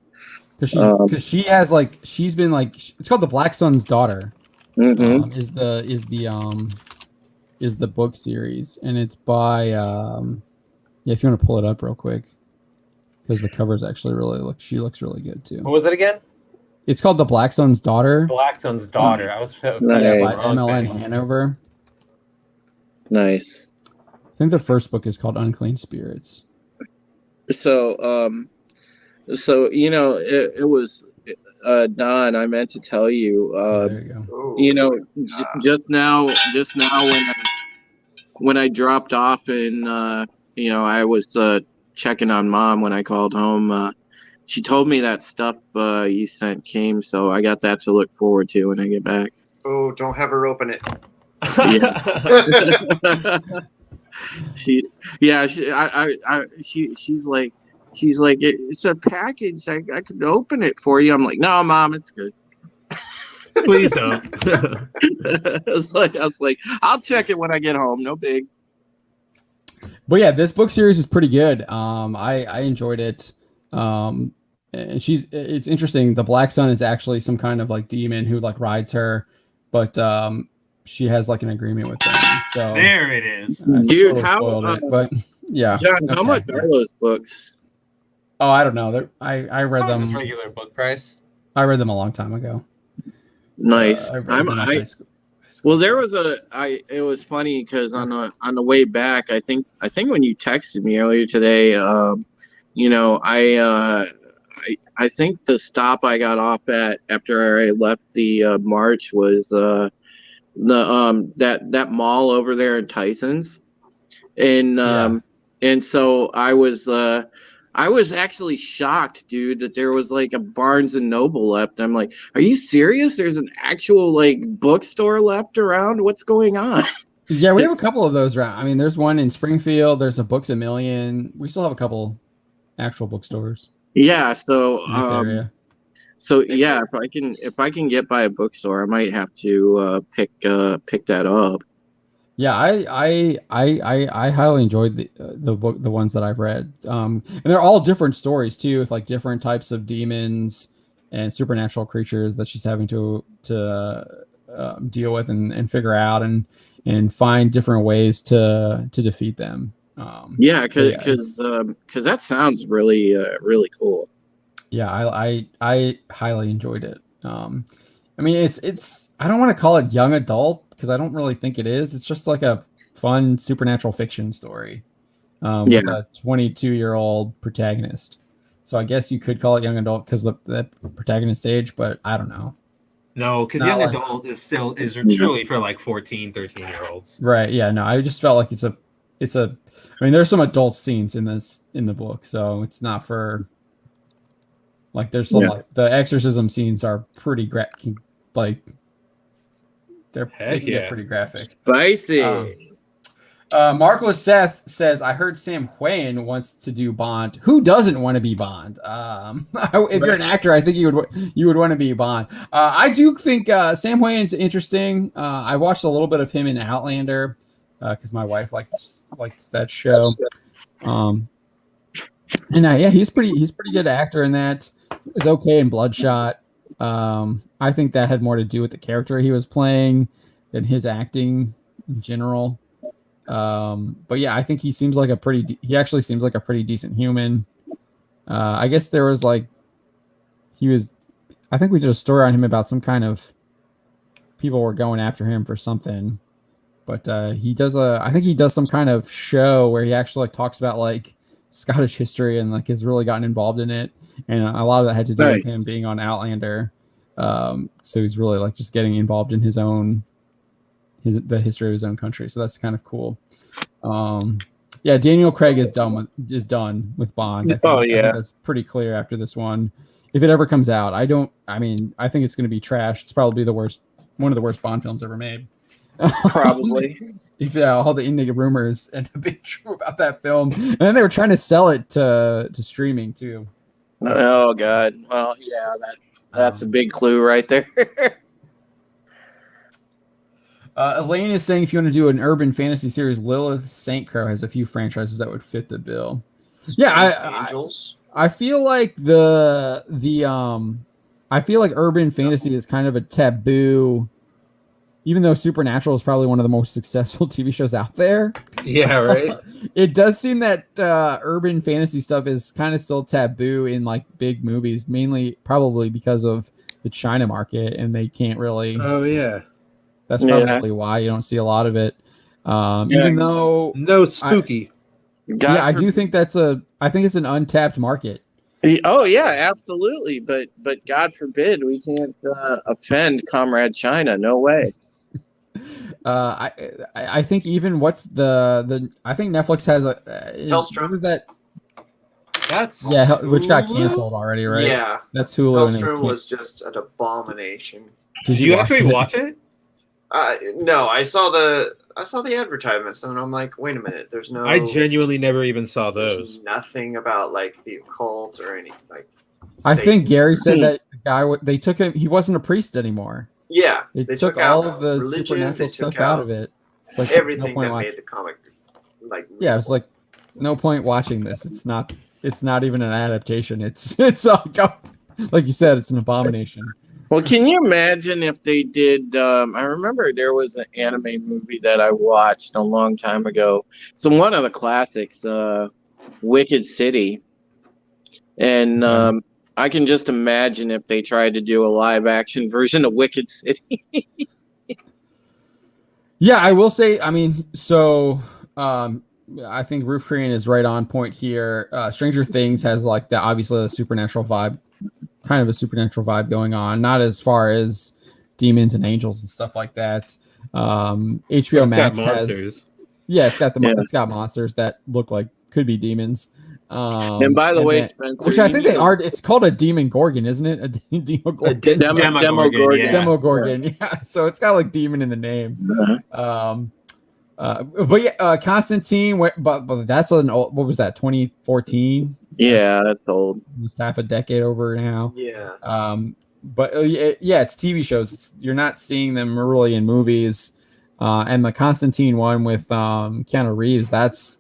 [SPEAKER 5] Because she's been like, it's called The Black Sun's Daughter.
[SPEAKER 4] Mhm.
[SPEAKER 5] Is the book series, and it's by if you want to pull it up real quick, because the covers actually she looks really good too.
[SPEAKER 1] What was it again?
[SPEAKER 5] It's called The Black Sun's Daughter.
[SPEAKER 1] Black Sun's Daughter. I was
[SPEAKER 5] By
[SPEAKER 4] Nice.
[SPEAKER 5] MLN Hanover.
[SPEAKER 4] Nice.
[SPEAKER 5] I think the first book is called Unclean Spirits.
[SPEAKER 4] So you know, it was Don. I meant to tell you.
[SPEAKER 5] There you go.
[SPEAKER 2] Ooh.
[SPEAKER 4] You know, just now when I dropped off and I was checking on Mom when I called home. She told me that stuff you sent came, so I got that to look forward to when I get back.
[SPEAKER 2] Oh, don't have her open it.
[SPEAKER 4] She's like, it's a package. I could open it for you. I'm like, no, Mom, it's good.
[SPEAKER 6] Please don't.
[SPEAKER 4] I was like, I'll check it when I get home. No big.
[SPEAKER 5] But yeah, this book series is pretty good. I enjoyed it. And it's interesting. The Black Sun is actually some kind of like demon who like rides her, but she has like an agreement with them. So
[SPEAKER 6] There it is.
[SPEAKER 4] Dude,
[SPEAKER 5] totally
[SPEAKER 4] how
[SPEAKER 5] spoiled it, but yeah.
[SPEAKER 4] John, how
[SPEAKER 5] Okay,
[SPEAKER 4] much
[SPEAKER 5] yeah.
[SPEAKER 4] are those books?
[SPEAKER 5] Oh, I don't know. I read
[SPEAKER 1] Just
[SPEAKER 5] them.
[SPEAKER 1] regular book price.
[SPEAKER 5] I read them a long time ago.
[SPEAKER 4] Nice.
[SPEAKER 5] I read them in high school.
[SPEAKER 4] Well, there was it was funny because on the way back, I think when you texted me earlier today, I think the stop I got off at after I left the march was that mall over there in Tyson's, and so I was actually shocked, dude, that there was like a Barnes and Noble left. I'm like, are you serious? There's an actual like bookstore left around? What's going on?
[SPEAKER 5] Yeah, we have a couple of those around. I mean, there's one in Springfield. There's a Books a Million. We still have a couple actual bookstores
[SPEAKER 4] Yeah, so
[SPEAKER 5] in this area.
[SPEAKER 4] so yeah, if I can get by a bookstore, I might have to pick that up.
[SPEAKER 5] Yeah, I highly enjoyed the book, the ones that I've read. And they're all different stories too, with like different types of demons and supernatural creatures that she's having to deal with and figure out and find different ways to defeat them.
[SPEAKER 4] Because that sounds really really cool.
[SPEAKER 5] Yeah, I highly enjoyed it. I mean, it's I don't want to call it young adult because I don't really think it is. It's just like a fun supernatural fiction story with a 22-year-old protagonist. So I guess you could call it young adult because the protagonist age, but I don't know.
[SPEAKER 6] No, because
[SPEAKER 5] Not
[SPEAKER 6] young
[SPEAKER 5] like-
[SPEAKER 6] adult is truly for like 14, 13-year-olds.
[SPEAKER 5] Right? Yeah. No, I just felt like it's a. I mean, there's some adult scenes in the book, so it's not for. Like there's some like the exorcism scenes are pretty they can get pretty graphic.
[SPEAKER 4] Spicy.
[SPEAKER 5] Markless Seth says, I heard Sam Hwain wants to do Bond. Who doesn't want to be Bond? If you're an actor, I think you would want to be Bond. I do think Sam Hwain's interesting. I watched a little bit of him in Outlander because my wife likes that show. And he's pretty good actor in that. He was okay in Bloodshot. I think that had more to do with the character he was playing than his acting in general. But yeah, I think he seems like he actually seems like a pretty decent human. I guess there was I think we did a story on him about some kind of people were going after him for something, but I think he does some kind of show where he actually talks about Scottish history and has really gotten involved in it. And a lot of that had to do with him being on Outlander. So he's really just getting involved in the history of his own country. So that's kind of cool. Daniel Craig is done with Bond. I think that's pretty clear after this one. If it ever comes out, I think it's going to be trash. It's probably one of the worst Bond films ever made.
[SPEAKER 4] Probably.
[SPEAKER 5] If all the indie rumors end up being true about that film, and then they were trying to sell it to streaming too.
[SPEAKER 4] Oh God! Well, yeah, that's a big clue right there.
[SPEAKER 5] Elaine is saying if you want to do an urban fantasy series, Lilith St. Crow has a few franchises that would fit the bill. Yeah,
[SPEAKER 2] Angels.
[SPEAKER 5] I feel like I feel like urban fantasy is kind of a taboo. Even though Supernatural is probably one of the most successful TV shows out there.
[SPEAKER 6] Yeah, right.
[SPEAKER 5] It does seem that urban fantasy stuff is kind of still taboo in big movies, mainly probably because of the China market, and they can't really.
[SPEAKER 6] Oh yeah,
[SPEAKER 5] that's probably why you don't see a lot of it. Even though
[SPEAKER 6] no spooky.
[SPEAKER 5] I do think I think it's an untapped market.
[SPEAKER 4] Oh yeah, absolutely. But God forbid we can't offend Comrade China. No way.
[SPEAKER 5] I think even what's I think Netflix has a
[SPEAKER 2] Hellstrom.
[SPEAKER 5] What was that?
[SPEAKER 1] That's
[SPEAKER 5] which got canceled already, right?
[SPEAKER 2] Yeah,
[SPEAKER 5] that's Hulu.
[SPEAKER 2] Hellstrom was just an abomination.
[SPEAKER 1] Did you actually watch it?
[SPEAKER 2] No, I saw the advertisements and I'm like, wait a minute, there's no.
[SPEAKER 6] I genuinely never even saw those.
[SPEAKER 2] Nothing about the occult or any
[SPEAKER 5] I think Gary said that the guy they took him. He wasn't a priest anymore.
[SPEAKER 2] Yeah,
[SPEAKER 5] they took all of the religion, supernatural stuff out of it.
[SPEAKER 2] It's everything that made the comic
[SPEAKER 5] yeah, it's no point watching this. It's not It's not even an adaptation. It's like you said, it's an abomination.
[SPEAKER 4] Well, can you imagine if they did? I remember there was an anime movie that I watched a long time ago. It's one of the classics, Wicked City. And I can just imagine if they tried to do a live action version of Wicked City.
[SPEAKER 5] Yeah, I will say, I mean, so I think Roof Korean is right on point here. Stranger Things has like the obviously the supernatural vibe, kind of a supernatural vibe going on, not as far as demons and angels and stuff like that. HBO Max has, yeah, it's got monsters that look like could be demons.
[SPEAKER 4] And by the way, Spencer,
[SPEAKER 5] which I think they are. It's called a demon gorgon, isn't it? A Demogorgon.
[SPEAKER 4] Demogorgon.
[SPEAKER 5] Demogorgon. Yeah. So it's got like demon in the name. But yeah, Constantine. But that's an old. What was that? 2014.
[SPEAKER 4] Yeah, that's old.
[SPEAKER 5] Almost half a decade over now.
[SPEAKER 2] Yeah.
[SPEAKER 5] But yeah, it's TV shows. You're not seeing them really in movies. And the Constantine one with Keanu Reeves. That's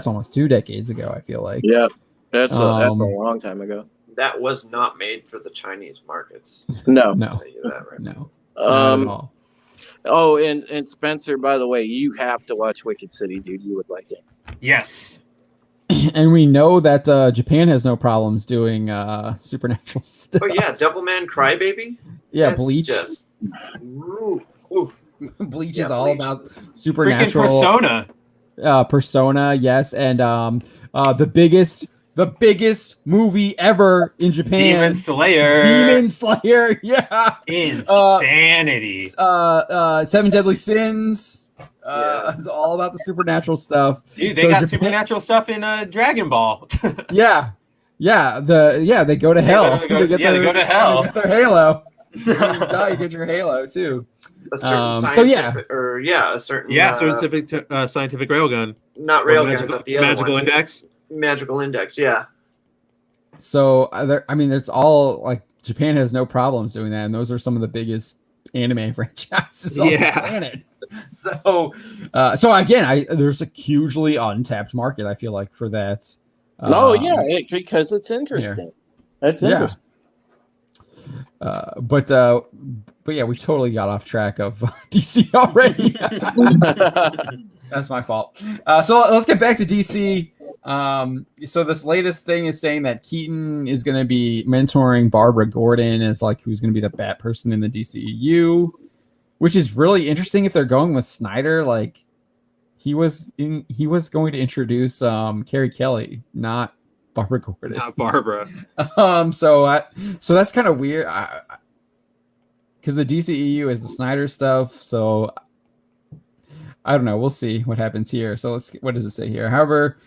[SPEAKER 5] almost 2 decades ago, I feel like.
[SPEAKER 4] Yeah, that's a long time ago.
[SPEAKER 2] That was not made for the Chinese markets.
[SPEAKER 4] No.
[SPEAKER 2] I'll tell you that right now.
[SPEAKER 5] Not at all.
[SPEAKER 4] Oh, and Spencer, by the way, you have to watch Wicked City, dude. You would like it.
[SPEAKER 6] Yes.
[SPEAKER 5] And we know that Japan has no problems doing supernatural stuff.
[SPEAKER 2] Oh yeah, Devilman Crybaby.
[SPEAKER 5] Yeah,
[SPEAKER 2] That's
[SPEAKER 5] Bleach.
[SPEAKER 2] Just,
[SPEAKER 5] Bleach
[SPEAKER 2] Yeah,
[SPEAKER 5] is all
[SPEAKER 2] Bleach.
[SPEAKER 5] about
[SPEAKER 6] Freaking
[SPEAKER 5] supernatural.
[SPEAKER 6] Persona.
[SPEAKER 5] Persona, yes, and the biggest movie ever in Japan.
[SPEAKER 6] Demon Slayer.
[SPEAKER 5] Demon Slayer, yeah.
[SPEAKER 6] Insanity.
[SPEAKER 5] 7 Deadly Sins. It's all about the supernatural stuff.
[SPEAKER 6] Dude, they got supernatural stuff in Dragon Ball.
[SPEAKER 5] Yeah. They go to hell.
[SPEAKER 6] They go to hell.
[SPEAKER 5] They get their Halo. You die, you get your Halo too.
[SPEAKER 2] A certain
[SPEAKER 5] scientific,
[SPEAKER 2] a certain
[SPEAKER 6] scientific railgun.
[SPEAKER 2] not railgun, but the other
[SPEAKER 6] magical
[SPEAKER 2] one.
[SPEAKER 6] index.
[SPEAKER 2] Magical Index, yeah.
[SPEAKER 5] So it's all like Japan has no problems doing that, and those are some of the biggest anime franchises on the planet. So again, there's a hugely untapped market. I feel like for that.
[SPEAKER 4] Because it's interesting. That's interesting.
[SPEAKER 5] But yeah, we totally got off track of DC already. That's my fault. So let's get back to DC. So this latest thing is saying that Keaton is going to be mentoring Barbara Gordon as like who's going to be the Bat person in the DCEU, which is really interesting if they're going with Snyder. Like he was going to introduce Carrie Kelly, not Barbara Gordon.
[SPEAKER 6] Not Barbara.
[SPEAKER 5] So that's kind of weird. Because the DCEU is the Snyder stuff. So I don't know. We'll see what happens here. So what does it say here? However,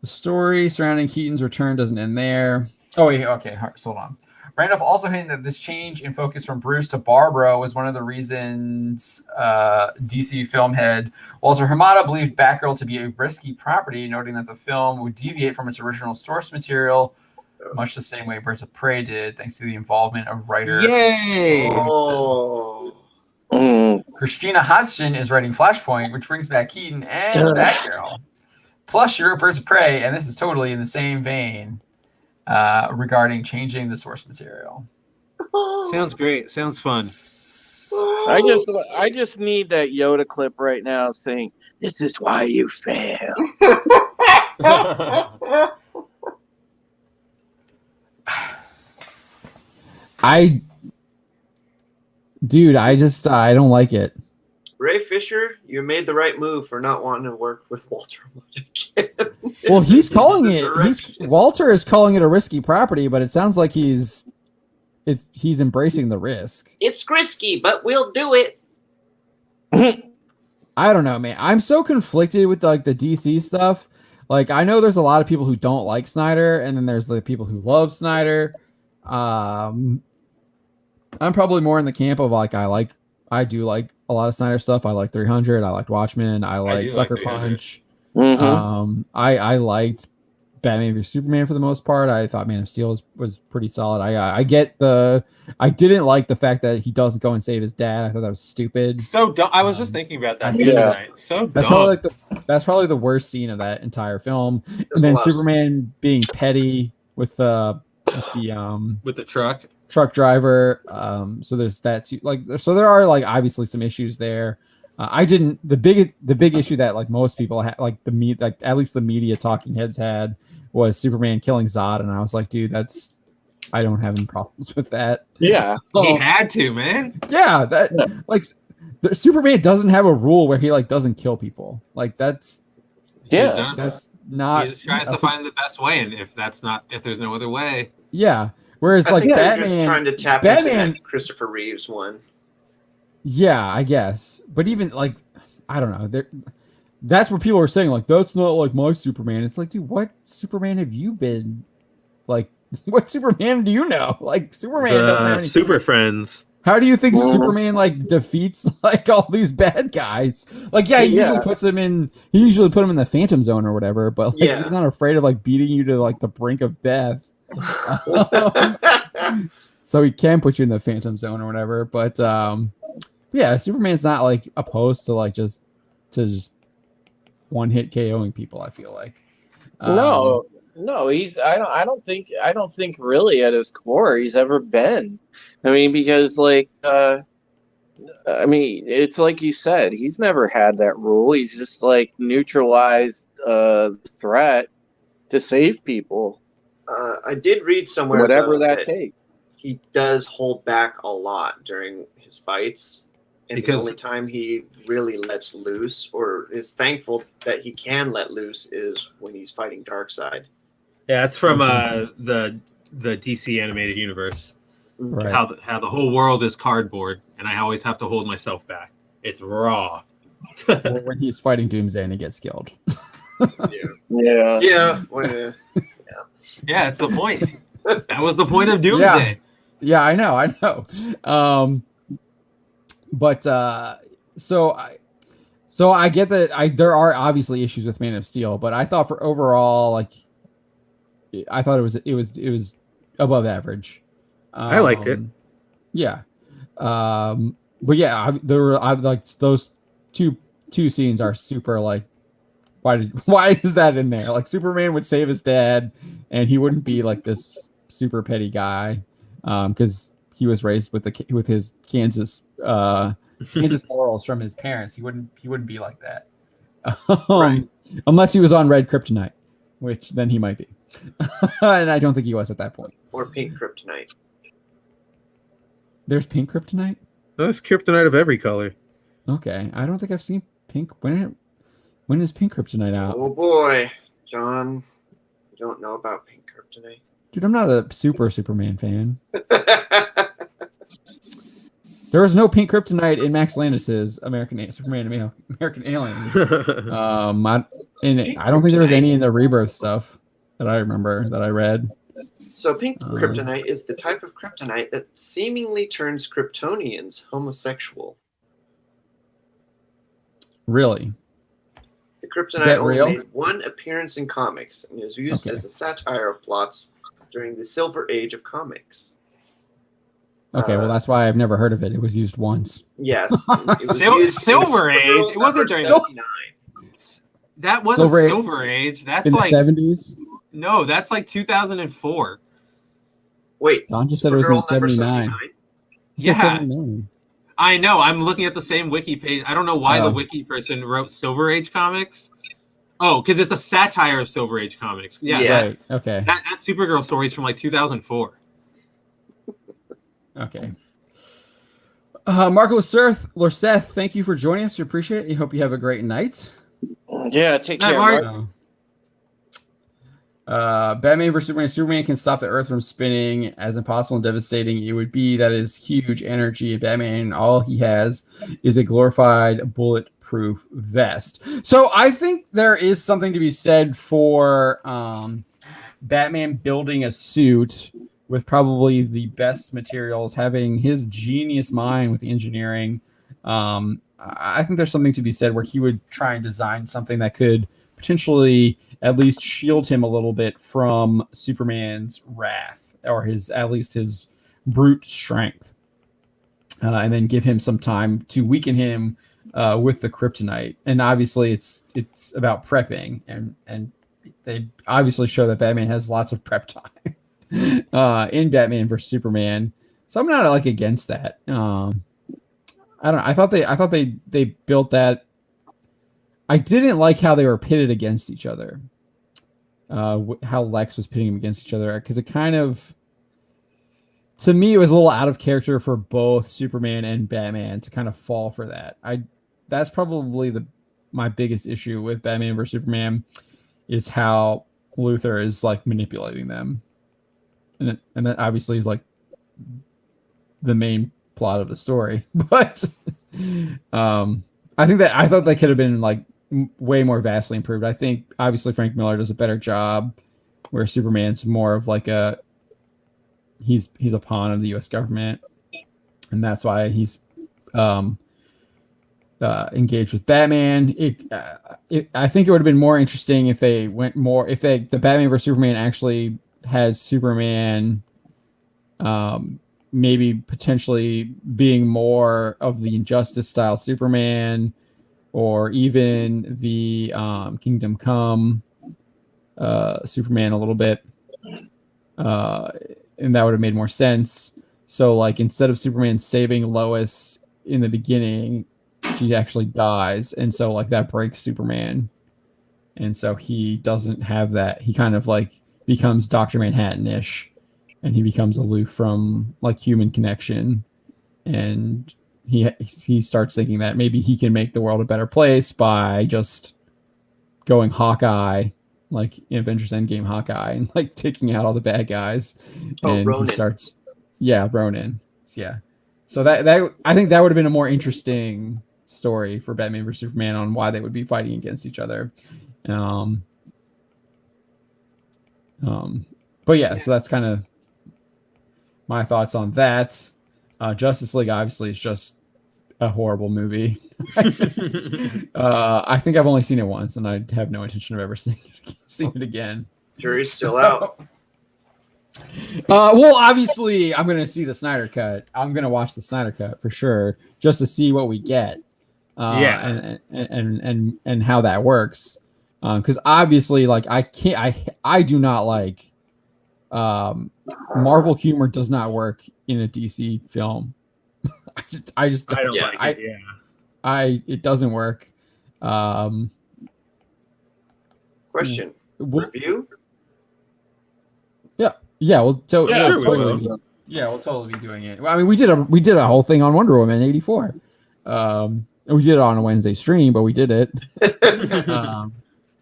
[SPEAKER 5] the story surrounding Keaton's return doesn't end there. Oh, yeah. Okay. Hold on. Randolph also hinted that this change in focus from Bruce to Barbara was one of the reasons DC film head Walter Hamada believed Batgirl to be a risky property, noting that the film would deviate from its original source material, much the same way Birds of Prey did, thanks to the involvement of writer.
[SPEAKER 6] Yay!
[SPEAKER 5] Christina Hodgson is writing Flashpoint, which brings back Keaton and Batgirl. Plus, she wrote Birds of Prey, and this is totally in the same vein regarding changing the source material.
[SPEAKER 6] Sounds great. Sounds fun.
[SPEAKER 4] I just need that Yoda clip right now saying, "This is why you fail."
[SPEAKER 5] I don't like it.
[SPEAKER 2] Ray Fisher, you made the right move for not wanting to work with Walter again.
[SPEAKER 5] Well, he's calling it. Walter is calling it a risky property, but it sounds like he's embracing the risk.
[SPEAKER 2] It's risky, but we'll do it.
[SPEAKER 5] I don't know, man. I'm so conflicted with like the DC stuff. Like, I know there's a lot of people who don't like Snyder, and then there's the people who love Snyder. I'm probably more in the camp of like I do like a lot of Snyder stuff. I like 300. I liked Watchmen. I like Sucker Punch.
[SPEAKER 4] Mm-hmm.
[SPEAKER 5] I liked Batman v Superman for the most part. I thought Man of Steel was pretty solid. I didn't like the fact that he doesn't go and save his dad. I thought that was stupid.
[SPEAKER 6] So dumb. I was just thinking about that the
[SPEAKER 4] Yeah.
[SPEAKER 6] other night. So
[SPEAKER 5] That's
[SPEAKER 6] dumb.
[SPEAKER 5] probably the worst scene of that entire film.
[SPEAKER 2] There's
[SPEAKER 5] And then
[SPEAKER 2] a lot of-
[SPEAKER 5] Superman being petty with the
[SPEAKER 6] With the truck.
[SPEAKER 5] truck driver. So there's that too. Like, so there are like obviously some issues there. The big issue that like most people had, like at least the media talking heads had, was Superman killing Zod, and I was like, dude, I don't have any problems with that.
[SPEAKER 4] Yeah.
[SPEAKER 6] He had to, man.
[SPEAKER 5] Yeah, like Superman doesn't have a rule where he like doesn't kill people. Like
[SPEAKER 6] He's done it.
[SPEAKER 5] that's not.
[SPEAKER 6] He just tries to find the best way, and if there's no other way,
[SPEAKER 5] Yeah. Whereas
[SPEAKER 2] I
[SPEAKER 5] like
[SPEAKER 2] think they're
[SPEAKER 5] Batman,
[SPEAKER 2] just trying to tap into
[SPEAKER 5] Batman-
[SPEAKER 2] that Christopher Reeves one.
[SPEAKER 5] yeah, I guess. But even like, I don't know. That's what people were saying. Like, that's not like my Superman. It's like, dude, what Superman have you been? Like, what Superman do you know? Like, Superman doesn't have any
[SPEAKER 6] Super Friends.
[SPEAKER 5] How do you think Superman like defeats like all these bad guys? Like, yeah, he usually put him in the Phantom Zone or whatever, but like, he's not afraid of like beating you to like the brink of death. So he can put you in the Phantom Zone or whatever. But yeah, Superman's not like opposed to like just one hit KOing people, I feel like.
[SPEAKER 4] No, he's I don't think really at his core he's ever been. I mean, because like I mean, it's like you said, he's never had that rule. He's just like neutralized the threat to save people.
[SPEAKER 2] I did read somewhere
[SPEAKER 4] Whatever
[SPEAKER 2] though,
[SPEAKER 4] that takes.
[SPEAKER 2] he does hold back a lot during his fights. And
[SPEAKER 6] Because-
[SPEAKER 2] the only time he really lets loose or is thankful that he can let loose is when he's fighting Darkseid.
[SPEAKER 6] Yeah, it's from the DC animated universe.
[SPEAKER 5] Right.
[SPEAKER 6] How the whole world is cardboard, and I always have to hold myself back. It's raw.
[SPEAKER 5] Or when he's fighting Doomsday and he gets killed.
[SPEAKER 4] Yeah.
[SPEAKER 2] Yeah. Well,
[SPEAKER 6] Yeah, it's the point. That was the point of Doomsday.
[SPEAKER 5] Yeah, I know. But so I get that there are obviously issues with Man of Steel, but I thought for overall, like, I thought it was above average.
[SPEAKER 6] I liked it.
[SPEAKER 5] Yeah. But yeah, I like those two scenes are super like, why is that in there? Like, Superman would save his dad, and he wouldn't be like this super petty guy, because he was raised with his Kansas morals from his parents. He wouldn't be like that,
[SPEAKER 2] Right.
[SPEAKER 5] Unless he was on red kryptonite, which then he might be, and I don't think he was at that point.
[SPEAKER 2] or pink kryptonite.
[SPEAKER 5] There's pink kryptonite.
[SPEAKER 6] That's kryptonite of every color.
[SPEAKER 5] Okay, I don't think I've seen pink. When is pink kryptonite out?
[SPEAKER 2] Oh boy, John, you don't know about pink kryptonite.
[SPEAKER 5] Dude, I'm not a Superman fan. There was no pink kryptonite in Max Landis's Superman American Alien. I don't think there was any in the Rebirth stuff that I remember that I read.
[SPEAKER 2] So pink kryptonite is the type of kryptonite that seemingly turns Kryptonians homosexual.
[SPEAKER 5] Really?
[SPEAKER 2] The
[SPEAKER 5] Is
[SPEAKER 2] kryptonite
[SPEAKER 5] that
[SPEAKER 2] only
[SPEAKER 5] real?
[SPEAKER 2] made one appearance in comics and is used
[SPEAKER 5] Okay.
[SPEAKER 2] as a satire of plots during the Silver Age of comics.
[SPEAKER 5] Okay, well that's why I've never heard of it. It was used once.
[SPEAKER 2] Yes. It was used in
[SPEAKER 6] Silver Age?
[SPEAKER 2] Supergirl
[SPEAKER 6] It wasn't
[SPEAKER 2] number
[SPEAKER 6] during
[SPEAKER 2] 79.
[SPEAKER 6] That wasn't
[SPEAKER 5] Silver Age-
[SPEAKER 6] Silver Age. That's
[SPEAKER 5] In
[SPEAKER 6] like
[SPEAKER 5] the 70s?
[SPEAKER 6] no, that's like 2004.
[SPEAKER 2] Wait,
[SPEAKER 5] Don just said it was in
[SPEAKER 2] Supergirl number
[SPEAKER 5] 79. He said
[SPEAKER 6] Yeah.
[SPEAKER 5] 79.
[SPEAKER 6] I know. I'm looking at the same wiki page. I don't know why the
[SPEAKER 5] Oh.
[SPEAKER 6] wiki person wrote Silver Age comics. Oh, because it's a satire of Silver Age comics. Yeah,
[SPEAKER 2] Yeah.
[SPEAKER 5] Right. Okay.
[SPEAKER 6] That Supergirl story is from like 2004.
[SPEAKER 5] Okay. Marco Lorceth, thank you for joining us. We appreciate it. We hope you have a great night.
[SPEAKER 4] Yeah, take
[SPEAKER 6] Night,
[SPEAKER 4] care,
[SPEAKER 6] Mark.
[SPEAKER 4] Mark.
[SPEAKER 5] Batman vs Superman. Superman can stop the Earth from spinning. As impossible and devastating it would be, that is huge energy. Batman, all he has is a glorified bulletproof vest. So I think there is something to be said for Batman building a suit with probably the best materials, having his genius mind with engineering. I think there's something to be said where he would try and design something that could potentially at least shield him a little bit from Superman's wrath, or at least his brute strength, and then give him some time to weaken him with the kryptonite. And obviously, it's about prepping, and they obviously show that Batman has lots of prep time in Batman vs Superman. So I'm not like against that. I don't know. I thought they built that. I didn't like how they were pitted against each other. How Lex was pitting them against each other, because it kind of, to me, it was a little out of character for both Superman and Batman to kind of fall for that. That's probably my biggest issue with Batman vs Superman, is how Luthor is like manipulating them, and that obviously is like the main plot of the story. But I thought they could have been like way more vastly improved. I think obviously Frank Miller does a better job, where Superman's more of like he's a pawn of the U.S. government, and that's why he's engaged with Batman. I think it would have been more interesting if the Batman vs Superman actually had Superman maybe potentially being more of the Injustice style Superman, or even the Kingdom Come Superman a little bit, and that would have made more sense. So like, instead of Superman saving Lois in the beginning, she actually dies, and so like that breaks Superman, and so he doesn't have that. He kind of like becomes Dr. Manhattan-ish, and he becomes aloof from like human connection, and he starts thinking that maybe he can make the world a better place by just going Hawkeye, like in Avengers Endgame Hawkeye, and like taking out all the bad guys. And Ronin. He starts, Ronin. Yeah. So that I think that would have been a more interesting story for Batman vs Superman on why they would be fighting against each other. But yeah, so that's kind of my thoughts on that. Justice League obviously is just a horrible movie. I think I've only seen it once, and I have no intention of ever seeing it again.
[SPEAKER 2] Jury's still out.
[SPEAKER 5] Well, obviously, I'm going to see the Snyder Cut. I'm going to watch the Snyder Cut for sure, just to see what we get. And how that works. Because obviously, like, I do not like Marvel humor does not work in a DC film. I don't like it. It doesn't work.
[SPEAKER 2] Question. Review?
[SPEAKER 5] Yeah, we'll totally be doing it. I mean, we did a whole thing on Wonder Woman 84. We did it on a Wednesday stream, but we did it.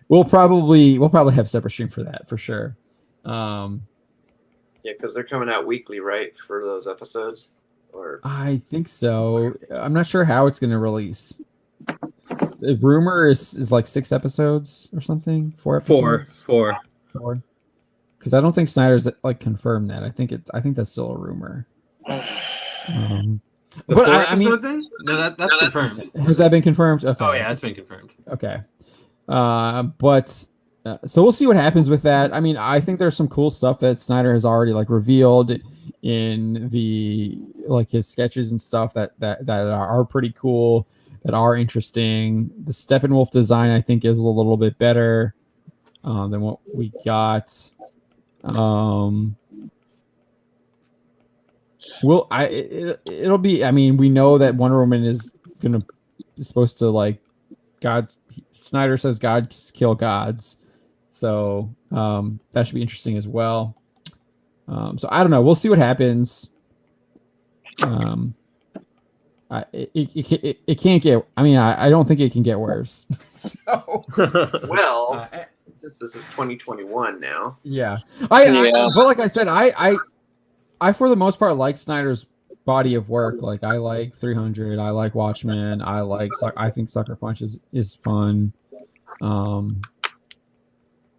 [SPEAKER 5] We'll probably have a separate stream for that for sure.
[SPEAKER 2] Yeah, because they're coming out weekly, right, for those episodes? Or
[SPEAKER 5] I think so. I'm not sure how it's going to release. The rumor is like 6 episodes or something. 4 episodes.
[SPEAKER 6] Four.
[SPEAKER 5] Because I don't think Snyder's like confirmed that. I think that's still a rumor.
[SPEAKER 6] But I mean, thing? No, that's confirmed.
[SPEAKER 5] Has that been confirmed? Okay.
[SPEAKER 6] Oh yeah, that's been confirmed.
[SPEAKER 5] Okay. So we'll see what happens with that. I mean, I think there's some cool stuff that Snyder has already like revealed in the like his sketches and stuff that are pretty cool, that are interesting. The Steppenwolf design I think is a little bit better than what we got. It'll be. I mean, we know that Wonder Woman is supposed to like God. Snyder says gods kill gods, so that should be interesting as well. So I don't know. We'll see what happens. It can't get. I mean, I don't think it can get worse. So,
[SPEAKER 2] well, this is 2021 now.
[SPEAKER 5] Yeah. But like I said, I for the most part like Snyder's body of work. Like I like 300. I like Watchmen. I think Sucker Punch is fun.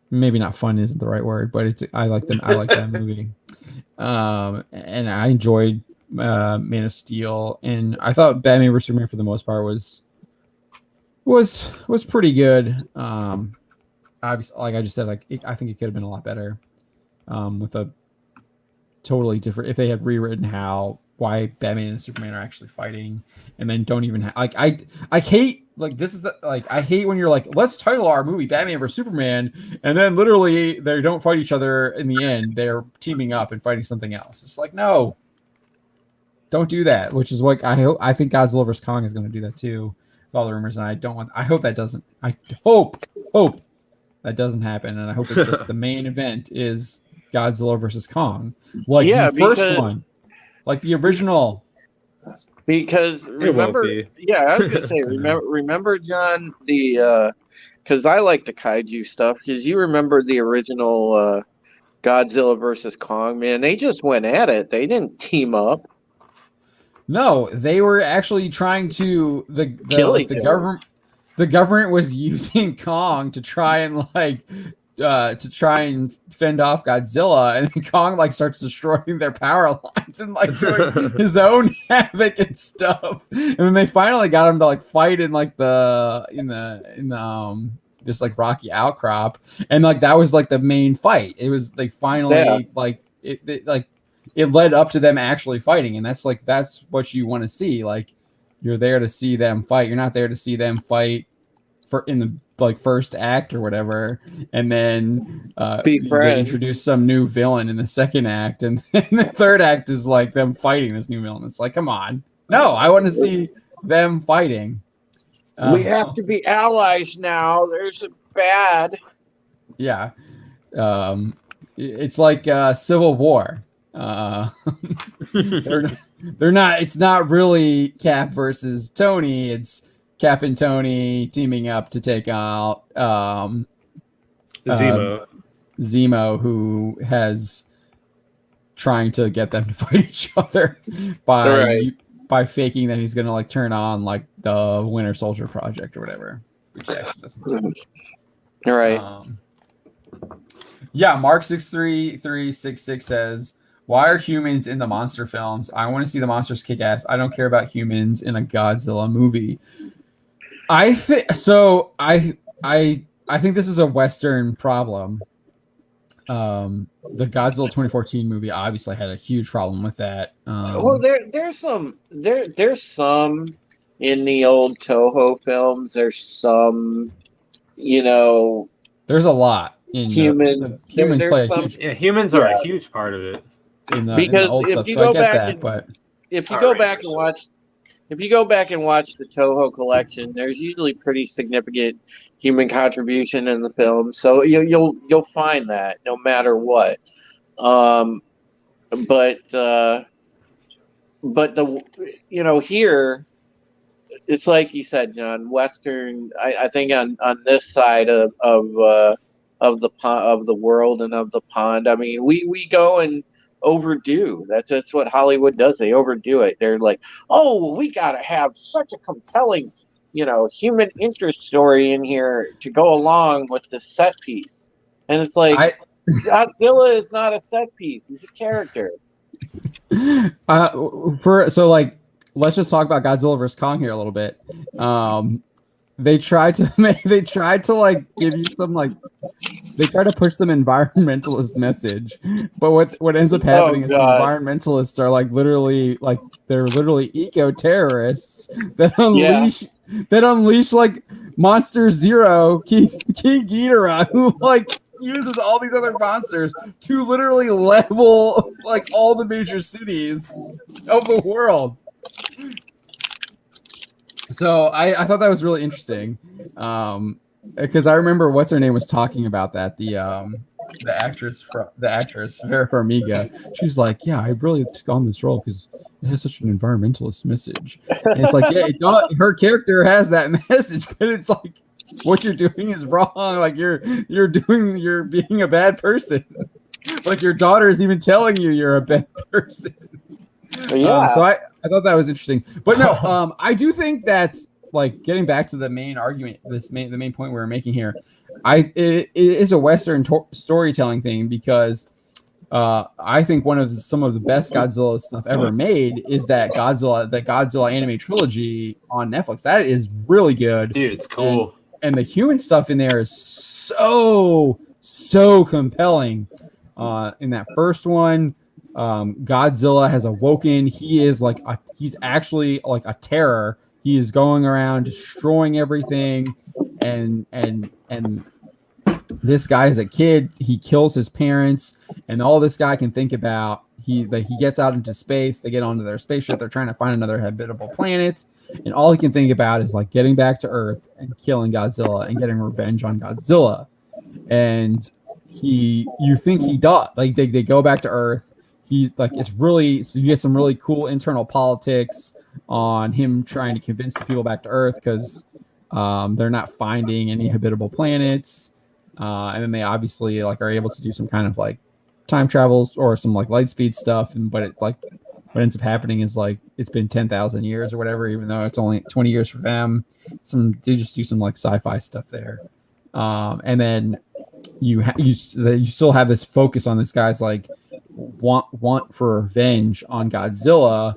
[SPEAKER 5] Maybe not fun isn't the right word, but I like that movie. And I enjoyed Man of Steel, and I thought Batman vs Superman for the most part was pretty good. obviously, like I just said, I think it could have been a lot better, with a totally different. If they had rewritten why Batman and Superman are actually fighting, and then don't even I hate this is I hate when you're like, let's title our movie Batman vs Superman, and then literally they don't fight each other in the end. They're teaming up and fighting something else. It's like, no, don't do that. Which is what I think Godzilla vs Kong is going to do that too, with all the rumors, and I hope that doesn't. I hope that doesn't happen, and I hope it's just the main event is Godzilla vs Kong, the first one. Like the original.
[SPEAKER 4] Because remember, I was gonna say, remember, John, because I like the kaiju stuff. Because you remember the original Godzilla versus Kong, man. They just went at it. They didn't team up.
[SPEAKER 5] No, they were actually trying to the government. The government was using Kong to try and fend off Godzilla, and Kong starts destroying their power lines and doing his own havoc and stuff. And then they finally got him to fight in this rocky outcrop, and that was the main fight. It was finally it led up to them actually fighting, and that's what you want to see. You're there to see them fight. You're not there to see them fight in the first act or whatever, and then they introduce some new villain in the second act, and then the third act is them fighting this new villain. It's come on, no, I want to see them fighting.
[SPEAKER 4] We have to be allies now. There's a bad.
[SPEAKER 5] Yeah, it's like Civil War. They're not. It's not really Cap versus Tony. It's Cap and Tony teaming up to take out Zemo, who has trying to get them to fight each other by faking that he's gonna turn on the Winter Soldier project or whatever, which actually doesn't do.
[SPEAKER 4] All right.
[SPEAKER 5] Mark 63366 says, why are humans in the monster films? I want to see the monsters kick ass. I don't care about humans in a Godzilla movie. I think so. I think this is a Western problem. The Godzilla 2014 movie obviously had a huge problem with that.
[SPEAKER 4] Well, there's some in the old Toho films. There's some,
[SPEAKER 5] there's a lot in
[SPEAKER 4] humans
[SPEAKER 5] play a huge.
[SPEAKER 6] Yeah, humans are a huge part of it.
[SPEAKER 4] Because if you go back and watch the Toho collection, there's usually pretty significant human contribution in the film. So you'll find that no matter what. But here it's like you said, John, Western. I think on this side of the world and of the pond. I mean, we go and overdo. That's what Hollywood does. They overdo it. They're like, oh, we gotta have such a compelling, human interest story in here to go along with the set piece. And it's like, Godzilla is not a set piece. He's a character.
[SPEAKER 5] Let's just talk about Godzilla vs Kong here a little bit. They tried to give you some they try to push some environmentalist message, but what ends up happening is the environmentalists are they're literally eco terrorists that unleash Monster Zero, King Ghidorah, who uses all these other monsters to literally level all the major cities of the world. So I thought that was really interesting, because I remember what's her name was talking about that, the actress Vera Farmiga. She was like, yeah, I really took on this role because it has such an environmentalist message. And it's her character has that message, but it's what you're doing is wrong. You're being a bad person. Your daughter is even telling you you're a bad person.
[SPEAKER 4] Yeah.
[SPEAKER 5] So I thought that was interesting, but no, I do think that getting back to the main argument, the main point we're making here, it is a Western storytelling thing, because I think some of the best Godzilla stuff ever made is that Godzilla anime trilogy on Netflix. That is really good,
[SPEAKER 6] dude. It's cool.
[SPEAKER 5] the human stuff in there is so compelling. In that first one, Godzilla has awoken. He's actually like a terror. He is going around destroying everything, and this guy is a kid. He kills his parents, and all this guy can think about, he gets out into space. They get onto their spaceship. They're trying to find another habitable planet, and all he can think about is like getting back to Earth and killing Godzilla and getting revenge on Godzilla. And you think he does. Like they go back to Earth. He's like, it's really, so you get some really cool internal politics on him trying to convince the people back to Earth because they're not finding any habitable planets. And then they obviously like are able to do some kind of like time travels or some like light speed stuff. But what ends up happening is like it's been 10,000 years or whatever, even though it's only 20 years for them. They just do some like sci-fi stuff there. And then you still have this focus on this guy's like want for revenge on Godzilla,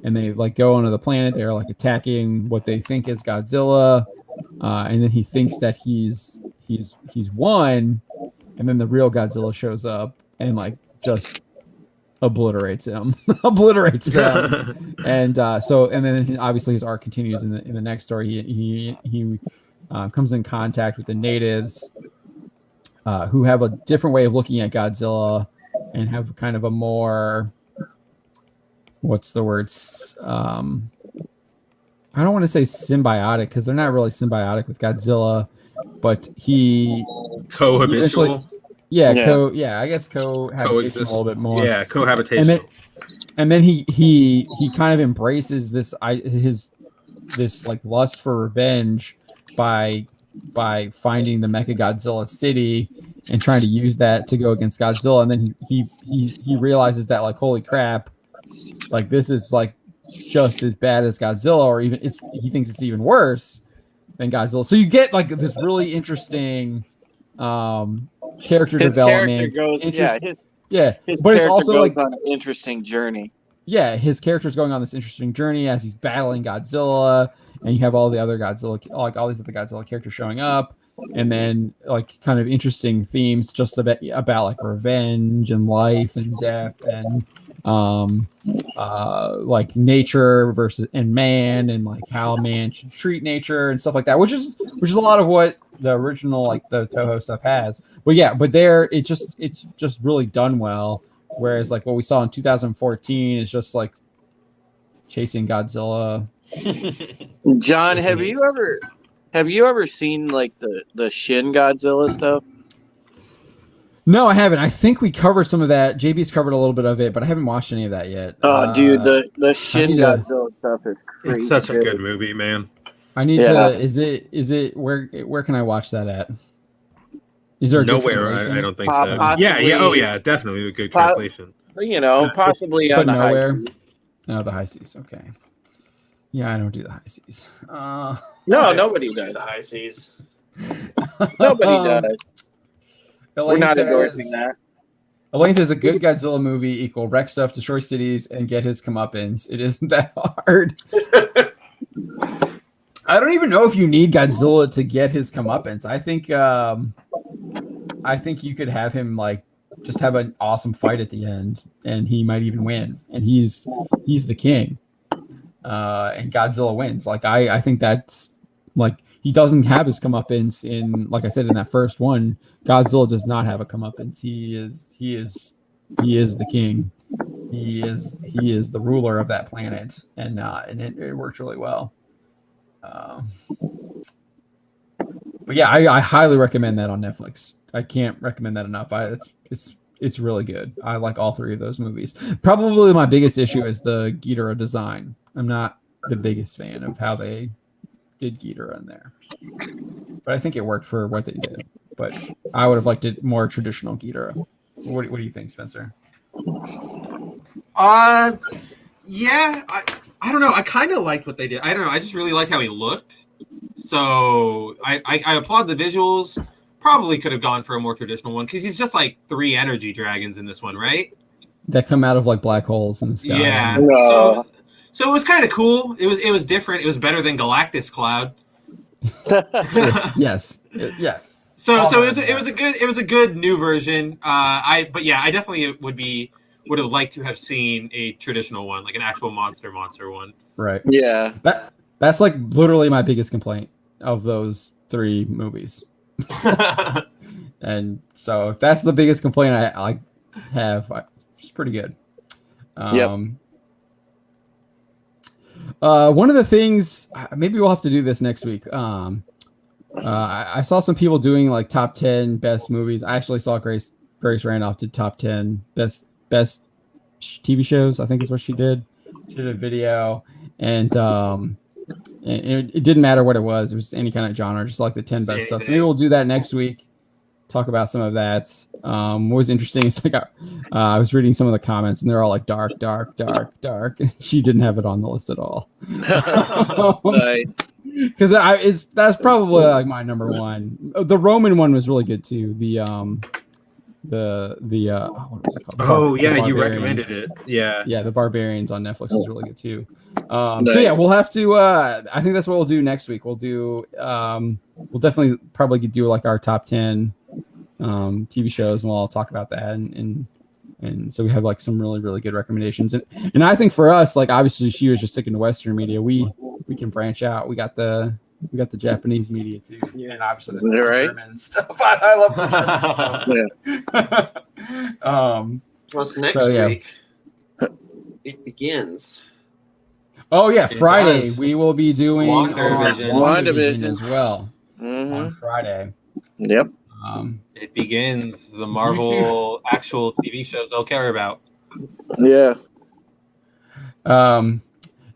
[SPEAKER 5] and they like go onto the planet. They're like attacking what they think is Godzilla, and then he thinks that he's won, and then the real Godzilla shows up and like just obliterates them. And then obviously his arc continues in the next story. He comes in contact with the natives, who have a different way of looking at Godzilla and have kind of a more, what's the word? I don't want to say symbiotic because they're not really symbiotic with Godzilla, but
[SPEAKER 6] cohabitual.
[SPEAKER 5] I guess cohabitation a little bit more.
[SPEAKER 6] Yeah, cohabitation.
[SPEAKER 5] And then he kind of embraces this like lust for revenge by finding the Mechagodzilla city and trying to use that to go against Godzilla. And then he realizes that like, holy crap, like this is like just as bad as Godzilla, or even he thinks it's even worse than Godzilla. So you get like this really interesting character development.
[SPEAKER 4] But it's also like on an interesting journey.
[SPEAKER 5] Yeah, his character's going on this interesting journey as he's battling Godzilla, and you have all the other Godzilla, like all these other Godzilla characters showing up, and then like kind of interesting themes just about like revenge and life and death and like nature versus and man, and like how man should treat nature and stuff like that, which is a lot of what the original like the Toho stuff has. But there it's just really done well. Whereas like what we saw in 2014 is just like chasing Godzilla.
[SPEAKER 4] John, have you ever seen like the Shin Godzilla stuff?
[SPEAKER 5] No, I haven't. I think we covered some of that. JB's covered a little bit of it, but I haven't watched any of that yet.
[SPEAKER 4] Oh, dude, the Shin Godzilla stuff is crazy.
[SPEAKER 6] It's such a good movie, man.
[SPEAKER 5] I need to. Is it where can I watch that at? Is there a
[SPEAKER 6] nowhere? I don't think so. Possibly, yeah. Oh, yeah. Definitely a good translation.
[SPEAKER 4] Possibly on the high seas.
[SPEAKER 5] No, the high seas. Okay. Yeah, I don't do the high seas.
[SPEAKER 4] No, nobody does
[SPEAKER 2] the high seas.
[SPEAKER 4] Nobody does. We're not endorsing that.
[SPEAKER 5] Elaine says a good Godzilla movie equal wreck stuff, destroy cities, and get his comeuppance. It isn't that hard. I don't even know if you need Godzilla to get his comeuppance. I think you could have him like just have an awesome fight at the end, and he might even win. And he's the king, and Godzilla wins. Like I think that's like he doesn't have his comeuppance in, like I said in that first one. Godzilla does not have a comeuppance. He is the king. He is the ruler of that planet, and it works really well. But yeah, I highly recommend that on Netflix. I can't recommend that enough. It's really good. I like all three of those movies. Probably my biggest issue is the Ghidorah design. I'm not the biggest fan of how they did Ghidorah in there, but I think it worked for what they did. But I would have liked it more traditional Ghidorah. What do you think, Spencer?
[SPEAKER 6] Yeah, I don't know. I kind of liked what they did. I don't know. I just really liked how he looked. So I applaud the visuals. Probably could have gone for a more traditional one because he's just like 3 energy dragons in this one, right?
[SPEAKER 5] That come out of like black holes in the sky.
[SPEAKER 6] Yeah. So it was kind of cool. It was different. It was better than Galactus Cloud.
[SPEAKER 5] Yes.
[SPEAKER 6] So
[SPEAKER 5] Oh,
[SPEAKER 6] it was a good new version. I definitely would have liked to have seen a traditional one, like an actual monster one.
[SPEAKER 5] Right.
[SPEAKER 4] Yeah.
[SPEAKER 5] That's like literally my biggest complaint of those 3 movies. And so if that's the biggest complaint I have, it's pretty good. One of the things, maybe we'll have to do this next week. I saw some people doing like top 10 best movies. I actually saw Grace Randolph did top 10 best TV shows. I think is what she did. She did a video, and it didn't matter what it was. It was any kind of genre, just like the 10 best stuff. So maybe we'll do that next week. Talk about some of that. What was interesting is like I was reading some of the comments, and they're all like dark. She didn't have it on the list at all.
[SPEAKER 4] Nice.
[SPEAKER 5] Because that's probably like my number one. The Roman one was really good too. What was it called?
[SPEAKER 6] Oh yeah, you recommended it. Yeah,
[SPEAKER 5] the Barbarians on Netflix is really good too. Nice. So yeah, we'll have to. I think that's what we'll do next week. We'll do. We'll definitely probably do like our top 10 TV shows, and we'll all talk about that. And so we have like some really, really good recommendations. And I think for us, like obviously she was just sticking to Western media. We can branch out. We got the Japanese media too. Yeah, and obviously the German stuff. I love the German stuff.
[SPEAKER 2] Plus next week it begins.
[SPEAKER 5] Oh yeah, Friday we will be doing WandaVision as well on Friday.
[SPEAKER 4] Yep.
[SPEAKER 6] It begins the Marvel actual TV shows I'll care about.
[SPEAKER 4] Yeah.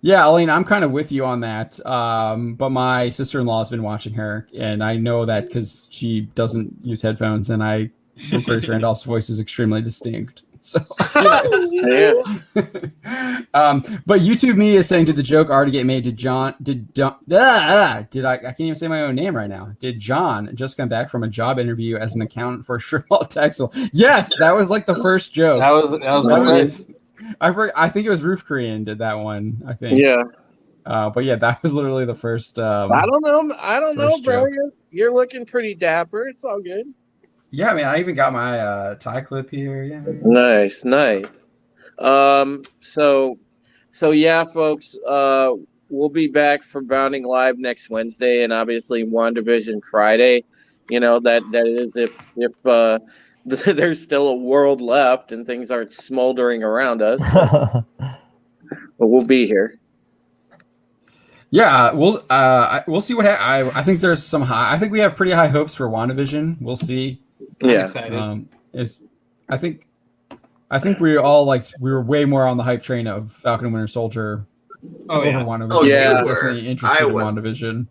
[SPEAKER 5] Yeah, Elaine, I'm kind of with you on that. But my sister-in-law has been watching her, and I know that because she doesnn't use headphones, and Grace Randolph's voice is extremely distinct. So, yeah. But YouTube me is saying, did the joke already get made? I can't even say my own name right now. Did John just come back from a job interview as an accountant for Sherlock Texel? Yes, that was like the first joke.
[SPEAKER 1] That was the first.
[SPEAKER 5] I think it was Roof Korean did that one. I think.
[SPEAKER 4] Yeah.
[SPEAKER 5] But yeah, that was literally the first.
[SPEAKER 4] I don't know, bro. You're looking pretty dapper. It's all good.
[SPEAKER 5] Yeah, man. I even got my tie clip here. Yeah.
[SPEAKER 4] Nice. So yeah, folks. We'll be back for Bounding Live next Wednesday, and obviously WandaVision Friday. You know that is if there's still a world left and things aren't smoldering around us. But we'll be here.
[SPEAKER 5] Yeah, we'll see what happens. I think there's some high. I think we have pretty high hopes for WandaVision. We'll see.
[SPEAKER 4] Yeah.
[SPEAKER 5] I think we all we were way more on the hype train of Falcon and Winter Soldier.
[SPEAKER 6] Oh yeah.
[SPEAKER 5] WandaVision.
[SPEAKER 2] Oh yeah.
[SPEAKER 5] Definitely interested in WandaVision.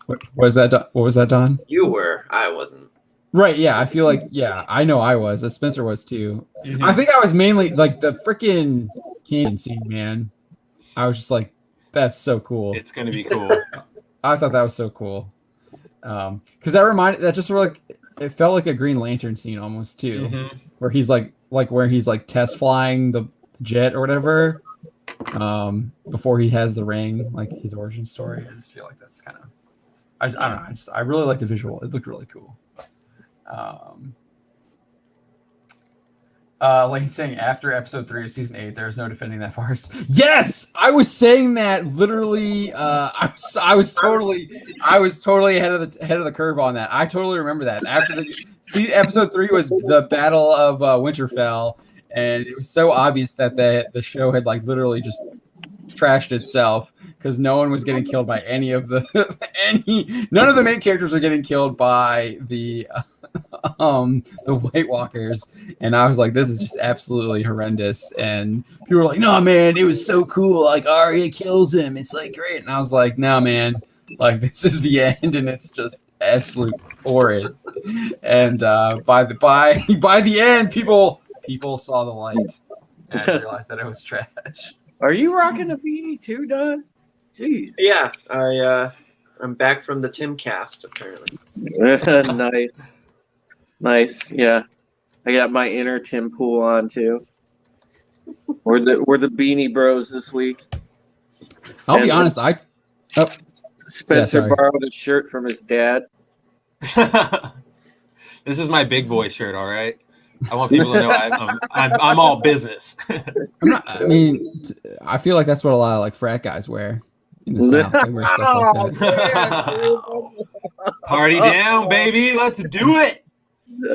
[SPEAKER 5] What was that, Don?
[SPEAKER 2] You were. I wasn't.
[SPEAKER 5] Right, yeah. I feel like, I know I was. Spencer was too. Mm-hmm. I think I was mainly like the freaking canyon scene, man. I was just like, that's so cool.
[SPEAKER 6] It's gonna be cool.
[SPEAKER 5] I thought that was so cool. Because that just sort of it felt like a Green Lantern scene almost too, mm-hmm. where he's where he's test flying the jet or whatever. Before he has the ring, like his origin story. I just feel like that's kind of. I don't know. I really like the visual. It looked really cool. Lane saying after episode 3 of season 8, there's no defending that farce. Yes, I was saying that literally. I was totally ahead of the curve on that. I totally remember that. After episode 3 was the Battle of Winterfell, and it was so obvious that the show had literally just trashed itself because no one was getting killed by any of the none of the main characters were getting killed by the White Walkers, and I was like, this is just absolutely horrendous. And people were like, no man, it was so cool, Arya kills him, it's great. And I was like, no man, this is the end, and it's just absolute horrid. And by the end, people saw the light and realized that it was trash.
[SPEAKER 4] Are you rocking a beanie too, Don? Jeez.
[SPEAKER 2] Yeah, I'm back from the Tim cast apparently.
[SPEAKER 4] Nice. Yeah, I got my inner Tim Pool on too. We're the Beanie Bros this week.
[SPEAKER 5] I'll be honest.
[SPEAKER 4] Spencer
[SPEAKER 5] sorry.
[SPEAKER 4] borrowed a shirt from his dad.
[SPEAKER 6] This is my big boy shirt. All right. I want people to know I'm all business.
[SPEAKER 5] I feel like that's what a lot of like frat guys wear in the South. They wear stuff like that.
[SPEAKER 6] Party down, baby. Let's do it.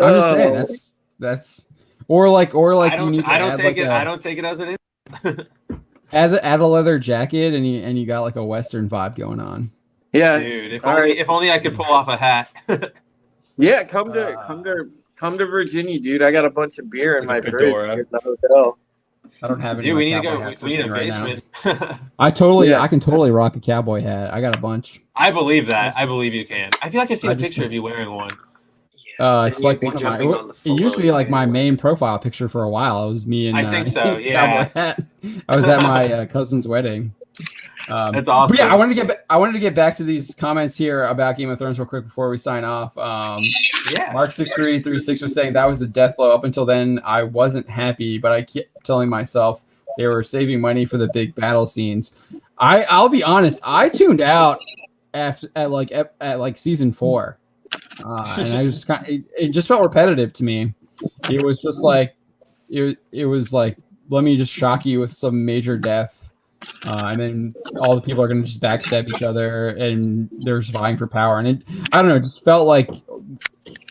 [SPEAKER 5] I'm just saying that's or like
[SPEAKER 6] I
[SPEAKER 5] you need to
[SPEAKER 6] don't
[SPEAKER 5] add
[SPEAKER 6] take
[SPEAKER 5] like
[SPEAKER 6] it. I don't take it as an.
[SPEAKER 5] add a leather jacket and you got like a Western vibe going on.
[SPEAKER 4] Yeah,
[SPEAKER 6] Dude, if
[SPEAKER 4] All
[SPEAKER 6] only I could pull off a hat.
[SPEAKER 4] yeah. Come to Virginia, dude. I got a bunch of beer in my
[SPEAKER 6] Like a
[SPEAKER 4] fridge
[SPEAKER 6] fedora.
[SPEAKER 4] here at the hotel.
[SPEAKER 5] I don't have any.
[SPEAKER 6] Dude,
[SPEAKER 5] of
[SPEAKER 6] we
[SPEAKER 5] my
[SPEAKER 6] need to
[SPEAKER 5] cowboy
[SPEAKER 6] go.
[SPEAKER 5] hats
[SPEAKER 6] We need a
[SPEAKER 5] with me right now.
[SPEAKER 6] basement.
[SPEAKER 5] I can totally rock a cowboy hat. I got a bunch.
[SPEAKER 6] I believe that. I believe you can. I feel like I've seen
[SPEAKER 5] I
[SPEAKER 6] a
[SPEAKER 5] just-
[SPEAKER 6] picture of you wearing one.
[SPEAKER 5] It's like one of my. It used to be like my main profile picture for a while. It was me and
[SPEAKER 6] I think so, yeah.
[SPEAKER 5] cowboy hat. I was at my cousin's wedding.
[SPEAKER 6] That's awesome.
[SPEAKER 5] But yeah, I wanted to get back to these comments here about Game of Thrones real quick before we sign off.
[SPEAKER 6] Yeah.
[SPEAKER 5] Mark6336 was saying that was the death blow. Up until then, I wasn't happy, but I kept telling myself they were saving money for the big battle scenes. I'll be honest, I tuned out at season 4, and I just it just felt repetitive to me. It was just like it was like, let me just shock you with some major death. And then all the people are going to just backstab each other, and they're just vying for power. And I don't know, it just felt like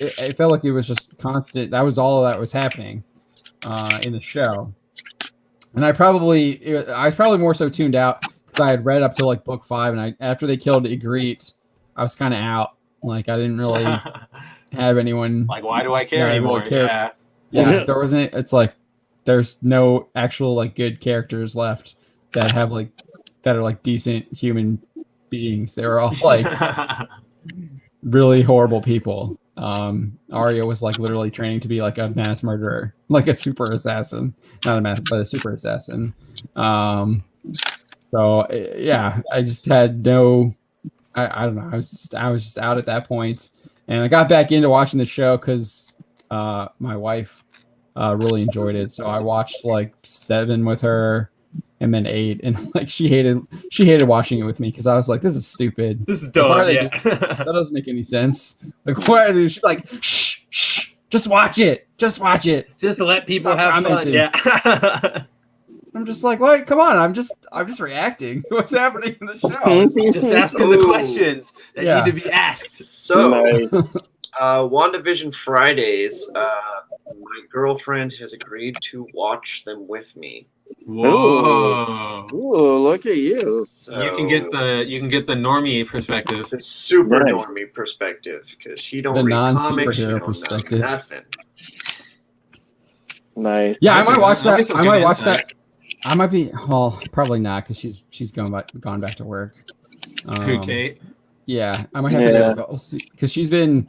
[SPEAKER 5] it was just constant. That was all that was happening in the show. And I probably more so tuned out because I had read up to like book 5, and after they killed Ygritte, I was kind of out. Like I didn't really have anyone.
[SPEAKER 6] Like, why do I care
[SPEAKER 5] Yeah, I
[SPEAKER 6] anymore?
[SPEAKER 5] really care.
[SPEAKER 6] Yeah.
[SPEAKER 5] Yeah, there wasn't. It's like there's no actual like good characters left that are like decent human beings. They were all like really horrible people. Arya was like literally training to be like a mass murderer, like a super assassin, not a mass, but a super assassin. So yeah, I just had no. I don't know. I was just out at that point, and I got back into watching the show because my wife really enjoyed it. So I watched like 7 with her, and then 8, and like she hated watching it with me because I was like, this is stupid.
[SPEAKER 6] This is
[SPEAKER 5] Like, why
[SPEAKER 6] dumb.
[SPEAKER 5] are they
[SPEAKER 6] Yeah.
[SPEAKER 5] that doesn't make any sense. Like, why are they like shh, just watch it, just
[SPEAKER 6] let people
[SPEAKER 5] Stop
[SPEAKER 6] have fun.
[SPEAKER 5] commenting.
[SPEAKER 6] Yeah.
[SPEAKER 5] I'm just like, what? Come on, I'm just reacting. What's happening in the show?
[SPEAKER 6] Just asking the
[SPEAKER 2] Ooh.
[SPEAKER 6] questions that
[SPEAKER 5] Yeah.
[SPEAKER 6] need to be asked.
[SPEAKER 2] So,
[SPEAKER 4] Nice.
[SPEAKER 2] WandaVision Fridays. My girlfriend has agreed to watch them with me.
[SPEAKER 6] Whoa.
[SPEAKER 4] Ooh, look at you.
[SPEAKER 2] So,
[SPEAKER 6] You can get the normie perspective.
[SPEAKER 2] the super
[SPEAKER 4] Nice.
[SPEAKER 2] normie perspective because she don't
[SPEAKER 5] The
[SPEAKER 2] read comics. She
[SPEAKER 5] non-superhero
[SPEAKER 2] don't
[SPEAKER 5] perspective.
[SPEAKER 2] know nothing.
[SPEAKER 4] Nice.
[SPEAKER 5] Yeah, I might watch
[SPEAKER 6] That'll be
[SPEAKER 5] that.
[SPEAKER 6] some
[SPEAKER 5] I
[SPEAKER 6] good
[SPEAKER 5] might watch
[SPEAKER 6] insight.
[SPEAKER 5] that. I might be. Well, probably not because she's gone back to work.
[SPEAKER 6] Who, Kate?
[SPEAKER 5] Yeah, I might have to go. We'll see, because she's been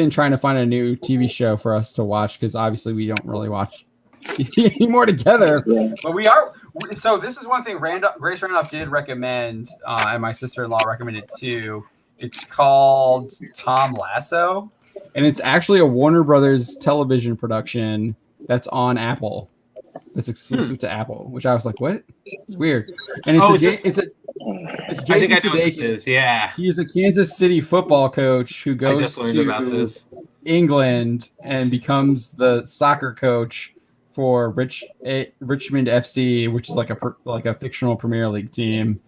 [SPEAKER 5] trying to find a new TV show for us to watch because obviously we don't really watch TV anymore together.
[SPEAKER 4] Yeah.
[SPEAKER 5] But we are. So this is one thing Grace Randolph did recommend, and my sister-in-law recommended too. It's called Tom Lasso, and it's actually a Warner Brothers television production that's on Apple. That's exclusive to Apple, which I was like, what? It's weird. And it's
[SPEAKER 6] I think
[SPEAKER 5] Jason
[SPEAKER 6] I know what this
[SPEAKER 5] Sudeikis.
[SPEAKER 6] is. Yeah.
[SPEAKER 5] He's a Kansas City football coach who
[SPEAKER 6] I
[SPEAKER 5] goes
[SPEAKER 6] just learned about
[SPEAKER 5] to
[SPEAKER 6] this.
[SPEAKER 5] England and becomes the soccer coach for Richmond FC, which is like a fictional Premier League team,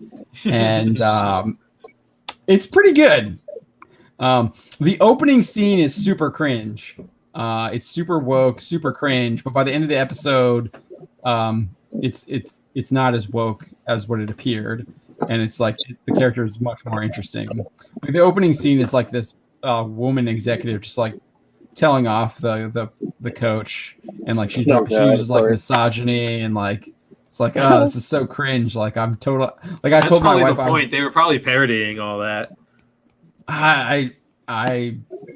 [SPEAKER 5] and it's pretty good. The opening scene is super cringe. It's super woke, super cringe, but by the end of the episode, it's not as woke as what it appeared, and it's like the character is much more interesting. Like, the opening scene is like this woman executive just like telling off the coach, and like she uses like misogyny, and like it's like, oh, this is so cringe. Like I'm total. Like I
[SPEAKER 6] That's
[SPEAKER 5] told my
[SPEAKER 6] probably
[SPEAKER 5] wife,
[SPEAKER 6] the point. They were probably parodying all that.
[SPEAKER 5] I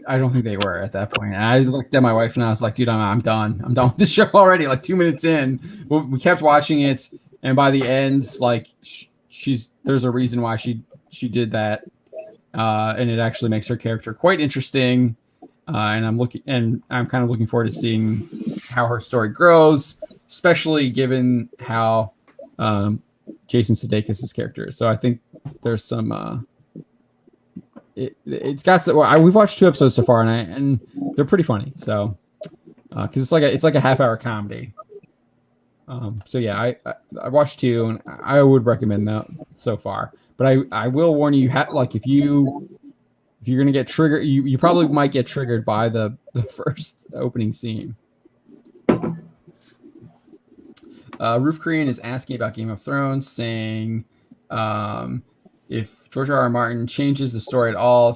[SPEAKER 5] don't think they were at that point. And I looked at my wife and I was like, dude, I'm done. I'm done with the show already. Like 2 minutes in, we kept watching it, and by the end, like there's a reason why she did that, and it actually makes her character quite interesting. And I'm kind of looking forward to seeing how her story grows, especially given how Jason Sudeikis' character is. So I think there's some it's got we've watched 2 episodes so far, and they're pretty funny. So because it's like a half-hour comedy. So yeah, I watched 2, and I would recommend that so far. But I will warn you, like if you're gonna get triggered, you probably might get triggered by the first opening scene. Roof Korean is asking about Game of Thrones, saying if George R.R. Martin changes the story at all,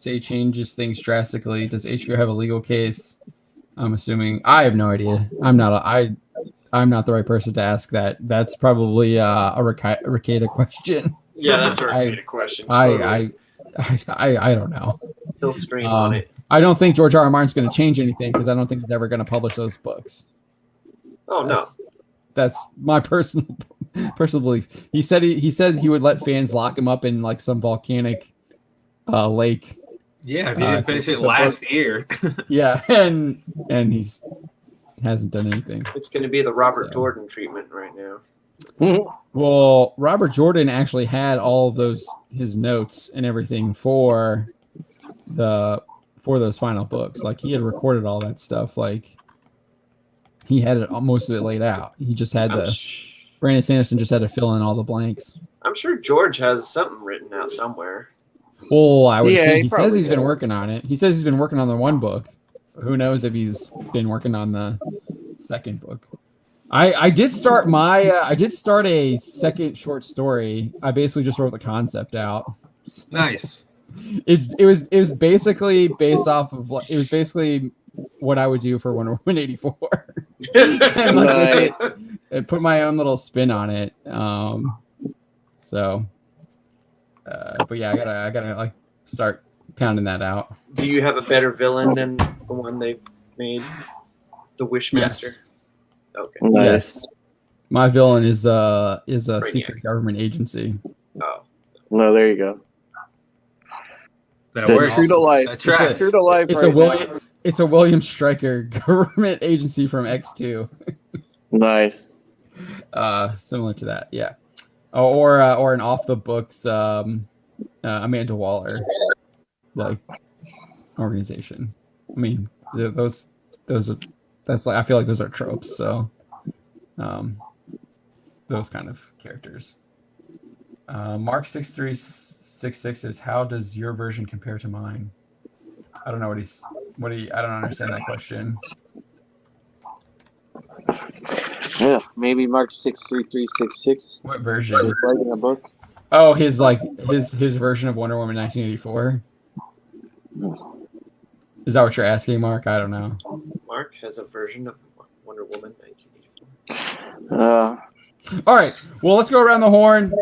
[SPEAKER 5] changes things drastically, does HBO have a legal case? I'm assuming. I have no idea. I'm not the right person to ask that. That's probably a Ricada question.
[SPEAKER 2] Yeah, that's a Ricada question.
[SPEAKER 5] I don't know.
[SPEAKER 2] He'll stream on it.
[SPEAKER 5] I don't think George R.R. Martin's going to change anything because I don't think he's ever going to publish those books.
[SPEAKER 2] Oh no.
[SPEAKER 5] That's my personal belief. He said he would let fans lock him up in like some volcanic lake.
[SPEAKER 6] Yeah, if he didn't finish it last year.
[SPEAKER 5] Yeah, and he hasn't done anything.
[SPEAKER 2] It's going to be the Robert Jordan treatment right now.
[SPEAKER 5] Well, Robert Jordan actually had all of his notes and everything for those final books. Like he had recorded all that stuff. Like he had most of it laid out. He just had Brandon Sanderson just had to fill in all the blanks.
[SPEAKER 2] I'm sure George has something written out somewhere.
[SPEAKER 5] Well, I would say he says he's
[SPEAKER 4] does.
[SPEAKER 5] been working on it. He says he's been working on the 1 book. Who knows if he's been working on the 2nd book. I did start a second short story. I basically just wrote the concept out.
[SPEAKER 6] Nice.
[SPEAKER 5] It was basically based off of what I would do for Wonder Woman 84. And
[SPEAKER 4] Nice.
[SPEAKER 5] and put my own little spin on it. But yeah, I gotta like start pounding that out.
[SPEAKER 2] Do you have a better villain than the one they made, the Wishmaster?
[SPEAKER 5] Yes.
[SPEAKER 2] Okay.
[SPEAKER 4] Nice.
[SPEAKER 5] Yes. My villain is a
[SPEAKER 2] Brainiac.
[SPEAKER 5] secret government agency.
[SPEAKER 2] Oh.
[SPEAKER 4] No, there you go.
[SPEAKER 6] That
[SPEAKER 4] That's
[SPEAKER 6] works.
[SPEAKER 4] true to life.
[SPEAKER 6] That tracks.
[SPEAKER 4] True to life.
[SPEAKER 5] It's a William Stryker government agency from X2.
[SPEAKER 4] Nice.
[SPEAKER 5] Similar to that, yeah. Or an off the books Amanda Waller like organization. I mean, those are that's like I feel like those are tropes. So, those kind of characters. Mark 6366 is how does your version compare to mine? I don't know I don't understand that question.
[SPEAKER 4] Yeah, maybe Mark 63366.
[SPEAKER 5] What version?
[SPEAKER 4] Is writing a book.
[SPEAKER 5] Oh, his version of Wonder Woman 1984. Is that what you're asking, Mark? I don't know.
[SPEAKER 2] Mark has a version of Wonder Woman 1984.
[SPEAKER 5] All right. Well, let's go around the horn.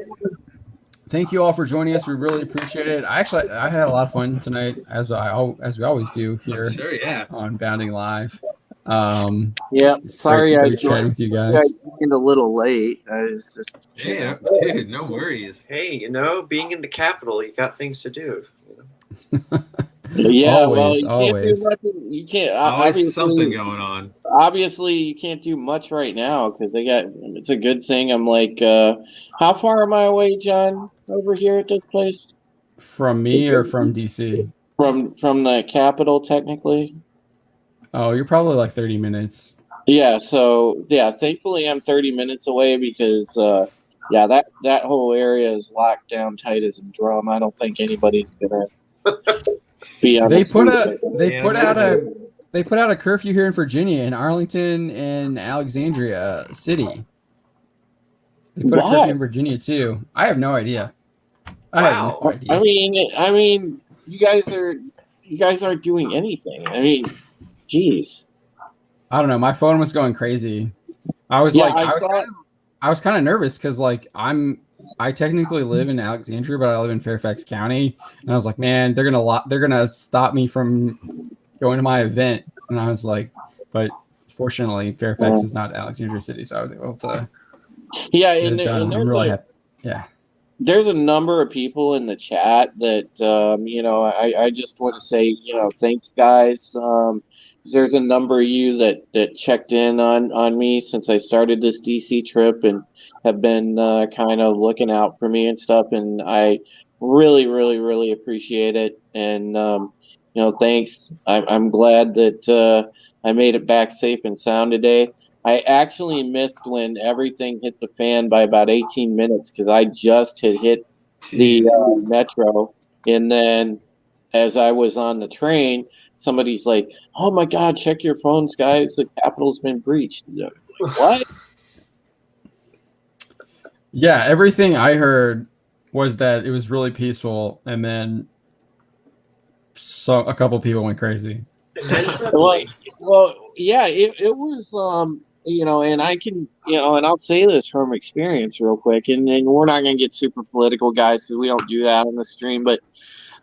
[SPEAKER 5] Thank you all for joining us. We really appreciate it. I had a lot of fun tonight, as we always do here
[SPEAKER 6] Sure, yeah.
[SPEAKER 5] on Bounding Live.
[SPEAKER 4] Yeah, sorry I
[SPEAKER 5] chatting with you
[SPEAKER 4] I
[SPEAKER 5] guys.
[SPEAKER 4] joined a little late. I was just
[SPEAKER 6] Yeah, dude, no worries.
[SPEAKER 2] Hey, being in the capital, you got things to do.
[SPEAKER 4] yeah.
[SPEAKER 5] Always,
[SPEAKER 4] well, you
[SPEAKER 5] always.
[SPEAKER 4] can't do nothing. You can't.
[SPEAKER 6] Always something going on.
[SPEAKER 4] Obviously, you can't do much right now because it's a good thing. I'm like, how far am I away, John? Over here at this place
[SPEAKER 5] From me or from DC?
[SPEAKER 4] from the capital, technically.
[SPEAKER 5] Oh, you're probably like 30 minutes.
[SPEAKER 4] Yeah, so thankfully I'm 30 minutes away because that whole area is locked down tight as a drum. I don't think anybody's gonna be on.
[SPEAKER 5] They put out a curfew here in Virginia, in Arlington and Alexandria City. They put a
[SPEAKER 4] Why?
[SPEAKER 5] curfew in Virginia too. I have no idea. I have no
[SPEAKER 2] Wow.
[SPEAKER 5] idea.
[SPEAKER 4] I mean, you guys aren't doing anything. I mean, geez.
[SPEAKER 5] I don't know. My phone was going crazy. I was kind of nervous because like I technically live in Alexandria, but I live in Fairfax County, and I was like, man, they're gonna stop me from going to my event, and I was like, but fortunately, Fairfax is not Alexandria City, so I was able to.
[SPEAKER 4] Yeah,
[SPEAKER 5] get it done. I'm really happy. Yeah.
[SPEAKER 4] There's a number of people in the chat that I just want to say, thanks, guys. There's a number of you that checked in on me since I started this DC trip and have been kind of looking out for me and stuff. And I really, really, really appreciate it. And thanks. I'm glad that I made it back safe and sound today. I actually missed when everything hit the fan by about 18 minutes because I just had hit the metro, and then as I was on the train, somebody's like, "Oh my God, check your phones, guys! The Capitol's been breached." Like, what?
[SPEAKER 5] Yeah, everything I heard was that it was really peaceful, and then a couple people went crazy.
[SPEAKER 4] Well, yeah, it was, and I can, and I'll say this from experience real quick, and we're not going to get super political, guys, because we don't do that on the stream, but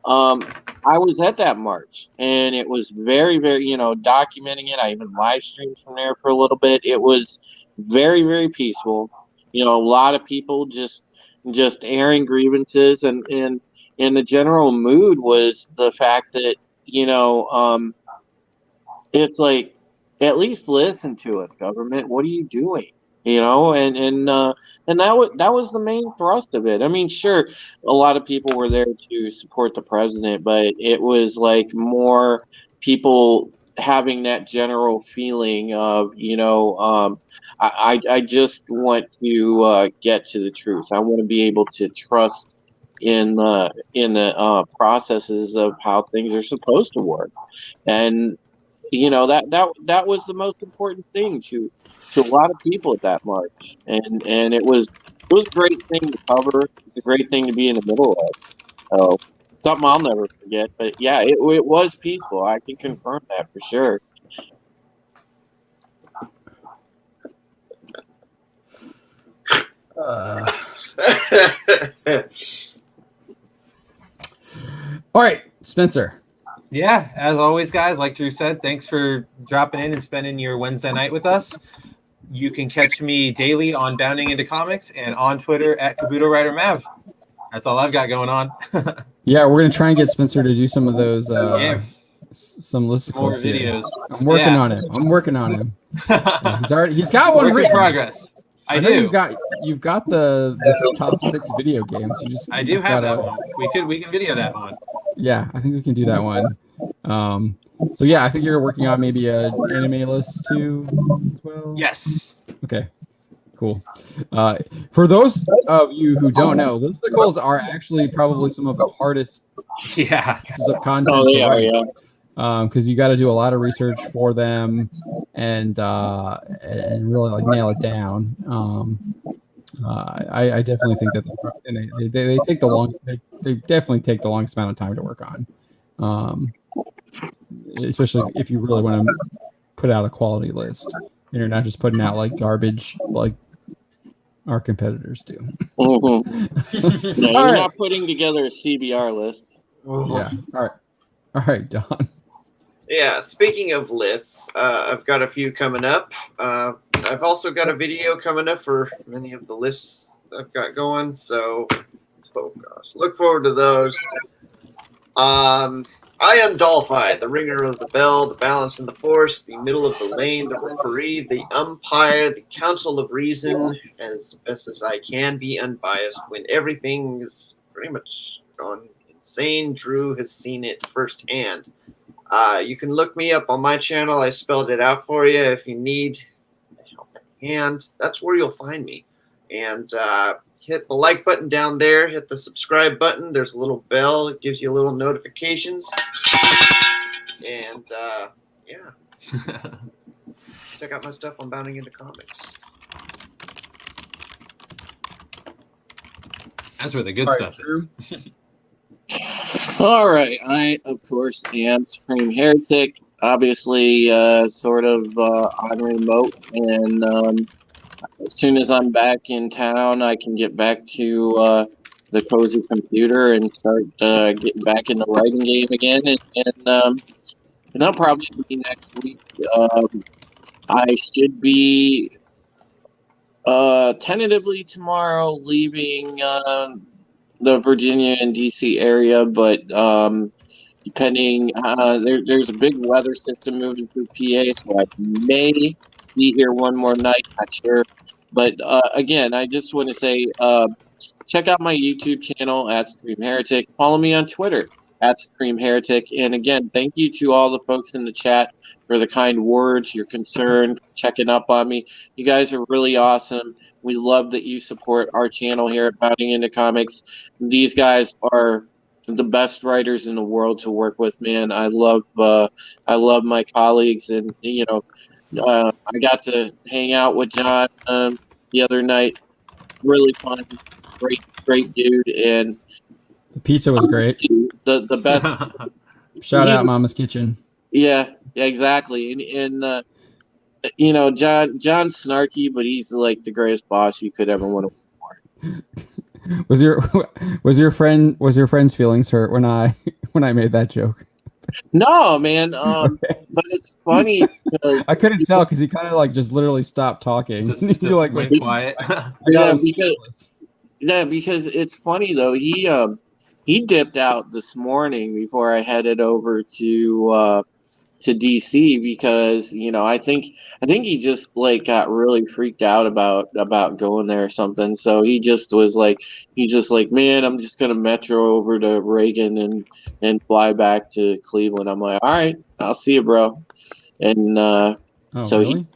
[SPEAKER 4] I was at that march, and it was very, very, documenting it. I even live streamed from there for a little bit. It was very, very peaceful. A lot of people just airing grievances, and the general mood was the fact that, it's like, at least listen to us, government. What are you doing? And that was the main thrust of it. I mean, sure, a lot of people were there to support the president, but it was like more people having that general feeling of, I just want to get to the truth. I want to be able to trust in the processes of how things are supposed to work, and that was the most important thing to a lot of people at that march, and it was a great thing to cover. It's a great thing to be in the middle of. So something I'll never forget. But yeah, it was peaceful. I can confirm that for sure.
[SPEAKER 5] All right, Spencer.
[SPEAKER 1] Yeah, as always, guys, like Drew said, thanks for dropping in and spending your Wednesday night with us. You can catch me daily on Bounding Into Comics and on Twitter at Kabuto Rider Mav. That's all I've got going on.
[SPEAKER 5] Yeah, we're gonna try and get Spencer to do some of those some listicles
[SPEAKER 1] more videos.
[SPEAKER 5] I'm working on him. Yeah, he's got one
[SPEAKER 1] Work in
[SPEAKER 5] written.
[SPEAKER 1] Progress. I do.
[SPEAKER 5] You've got the top 6 video games.
[SPEAKER 1] I do have that one. We can video that one.
[SPEAKER 5] Yeah, I think we can do that one. So yeah, I think you're working on maybe an anime list too as well.
[SPEAKER 1] Yes.
[SPEAKER 5] Okay. Cool. For those of you who don't know, listicles are actually probably some of the hardest pieces of content to write. Because you got to do a lot of research for them and really like nail it down. I definitely think that they take they definitely take the longest amount of time to work on, especially if you really want to put out a quality list and you're not just putting out like garbage like our competitors do.
[SPEAKER 4] Mm-hmm. Yeah, you're not putting together a CBR list.
[SPEAKER 5] Yeah. All right, Don.
[SPEAKER 2] Yeah, speaking of lists, I've got a few coming up. I've also got a video coming up for many of the lists I've got going. So, oh gosh, look forward to those. I am Dolphi, the ringer of the bell, the balance in the force, the middle of the lane, the referee, the umpire, the counsel of reason, as best as I can be unbiased when everything is pretty much gone insane. Drew has seen it firsthand. You can look me up on my channel. I spelled it out for you. If you need help in hand, that's where you'll find me. And hit the like button down there. Hit the subscribe button. There's a little bell. It gives you little notifications. And yeah, check out my stuff on Bounding Into Comics.
[SPEAKER 1] That's where the good stuff is.
[SPEAKER 4] All right, I of course am Supreme Heretic, obviously sort of on remote, and as soon as I'm back in town, I can get back to the cozy computer and start getting back in the writing game again, and I'll probably be next week. I should be tentatively tomorrow leaving the Virginia and DC area, but depending, there's a big weather system moving through PA, so I may be here one more night, not sure. But again, I just want to say check out my YouTube channel at Supreme Heretic. Follow me on Twitter at Supreme Heretic. And again, thank you to all the folks in the chat for the kind words, your concern, checking up on me. You guys are really awesome. We love that you support our channel here at Bouding Into Comics. These guys are the best writers in the world to work with, man. I love my colleagues, and I got to hang out with John the other night. Really fun, great dude, and
[SPEAKER 5] The pizza was great.
[SPEAKER 4] the best.
[SPEAKER 5] Shout out Mama's Kitchen.
[SPEAKER 4] Yeah, exactly, and John's snarky, but he's like the greatest boss you could ever want to.
[SPEAKER 5] Was your friend's feelings hurt when I made that joke?
[SPEAKER 4] No, man.
[SPEAKER 5] Okay.
[SPEAKER 4] But it's funny because
[SPEAKER 5] I couldn't tell because he kind of like just literally stopped talking.
[SPEAKER 6] Just
[SPEAKER 5] You're like,
[SPEAKER 6] went
[SPEAKER 5] wait,
[SPEAKER 6] quiet.
[SPEAKER 4] because it's funny though. He dipped out this morning before I headed over to DC because I think he just like got really freaked out about going there or something. So he just was like man, I'm just gonna metro over to Reagan and fly back to Cleveland. I'm like, all right, I'll see you, bro. And
[SPEAKER 5] really?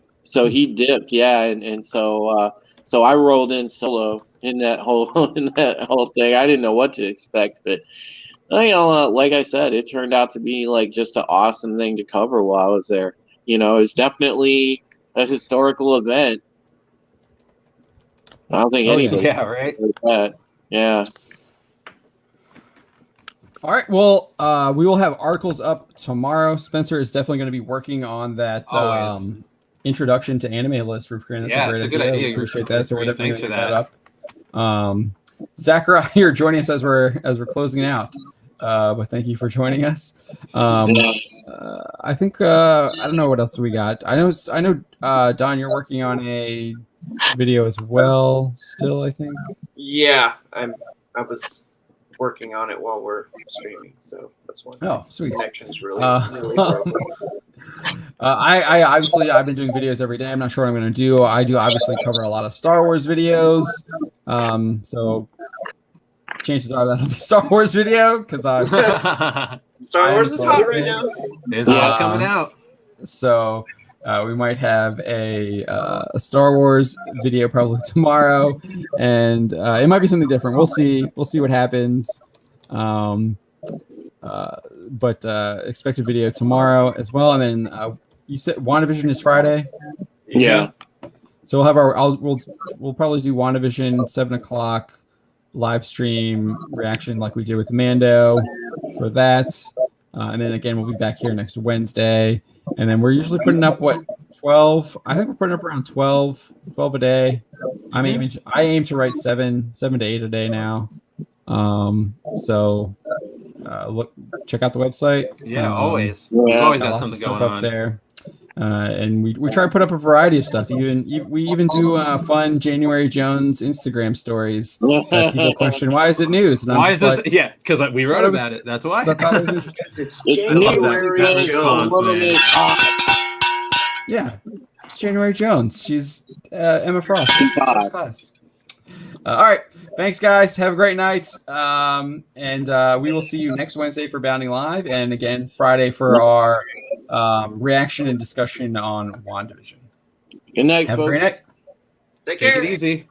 [SPEAKER 4] he dipped, yeah, and so I rolled in solo in that whole thing. I didn't know what to expect, but like I said, it turned out to be like just an awesome thing to cover while I was there. It's definitely a historical event. I don't think anybody.
[SPEAKER 1] Yeah, right.
[SPEAKER 4] That. Yeah.
[SPEAKER 5] All right. Well, we will have articles up tomorrow. Spencer is definitely going to be working on that
[SPEAKER 6] Always.
[SPEAKER 5] introduction to anime list for Korean. That's a great idea. We appreciate that. So we're definitely
[SPEAKER 6] Thanks for
[SPEAKER 5] going to
[SPEAKER 6] that.
[SPEAKER 5] get that up. Zachariah, you're joining us as we're closing out. But thank you for joining us. I think I don't know what else we got. I know Don, you're working on a video as well still, I think.
[SPEAKER 2] Yeah, I was working on it while we're streaming, so that's one.
[SPEAKER 5] Oh, sweet.
[SPEAKER 2] Connection's really broken.
[SPEAKER 5] I obviously I've been doing videos every day. I'm not sure what I'm going to do. I do obviously cover a lot of Star Wars videos. So chances are that'll be a Star Wars video because
[SPEAKER 2] Star Wars is hot right now.
[SPEAKER 6] There's a lot coming out.
[SPEAKER 5] So we might have a Star Wars video probably tomorrow, and it might be something different. We'll see. We'll see what happens. But expect a video tomorrow as well. And then you said WandaVision is Friday.
[SPEAKER 4] Yeah.
[SPEAKER 5] So we'll have we'll probably do WandaVision 7:00 live stream reaction like we did with Mando for that. And then again, we'll be back here next Wednesday. And then we're usually putting up 12? I think we're putting up around 12 a day. I aim to write 7 to 8 a day now. So check out the website.
[SPEAKER 6] Yeah, always.
[SPEAKER 4] Yeah.
[SPEAKER 6] We've always got
[SPEAKER 5] Lots
[SPEAKER 6] something
[SPEAKER 5] of stuff
[SPEAKER 6] going
[SPEAKER 5] up
[SPEAKER 6] on.
[SPEAKER 5] there. And we try to put up a variety of stuff. We even do fun January Jones Instagram stories. People question, why is it news? And I'm
[SPEAKER 6] Why is
[SPEAKER 5] just
[SPEAKER 6] this?
[SPEAKER 5] like,
[SPEAKER 6] Yeah, because we wrote about it. That's why.
[SPEAKER 5] I thought it was interesting.
[SPEAKER 2] It's
[SPEAKER 4] I love
[SPEAKER 2] January
[SPEAKER 6] that
[SPEAKER 2] Jones.
[SPEAKER 6] response,
[SPEAKER 5] Yeah, it's January Jones. She's Emma Frost. First class. All right. Thanks, guys. Have a great night. And we will see you next Wednesday for Bounding Live. And again, Friday for our reaction and discussion on WandaVision.
[SPEAKER 4] Good night,
[SPEAKER 5] Have a
[SPEAKER 4] folks.
[SPEAKER 5] great night.
[SPEAKER 2] Take
[SPEAKER 6] Take
[SPEAKER 2] care.
[SPEAKER 6] it easy.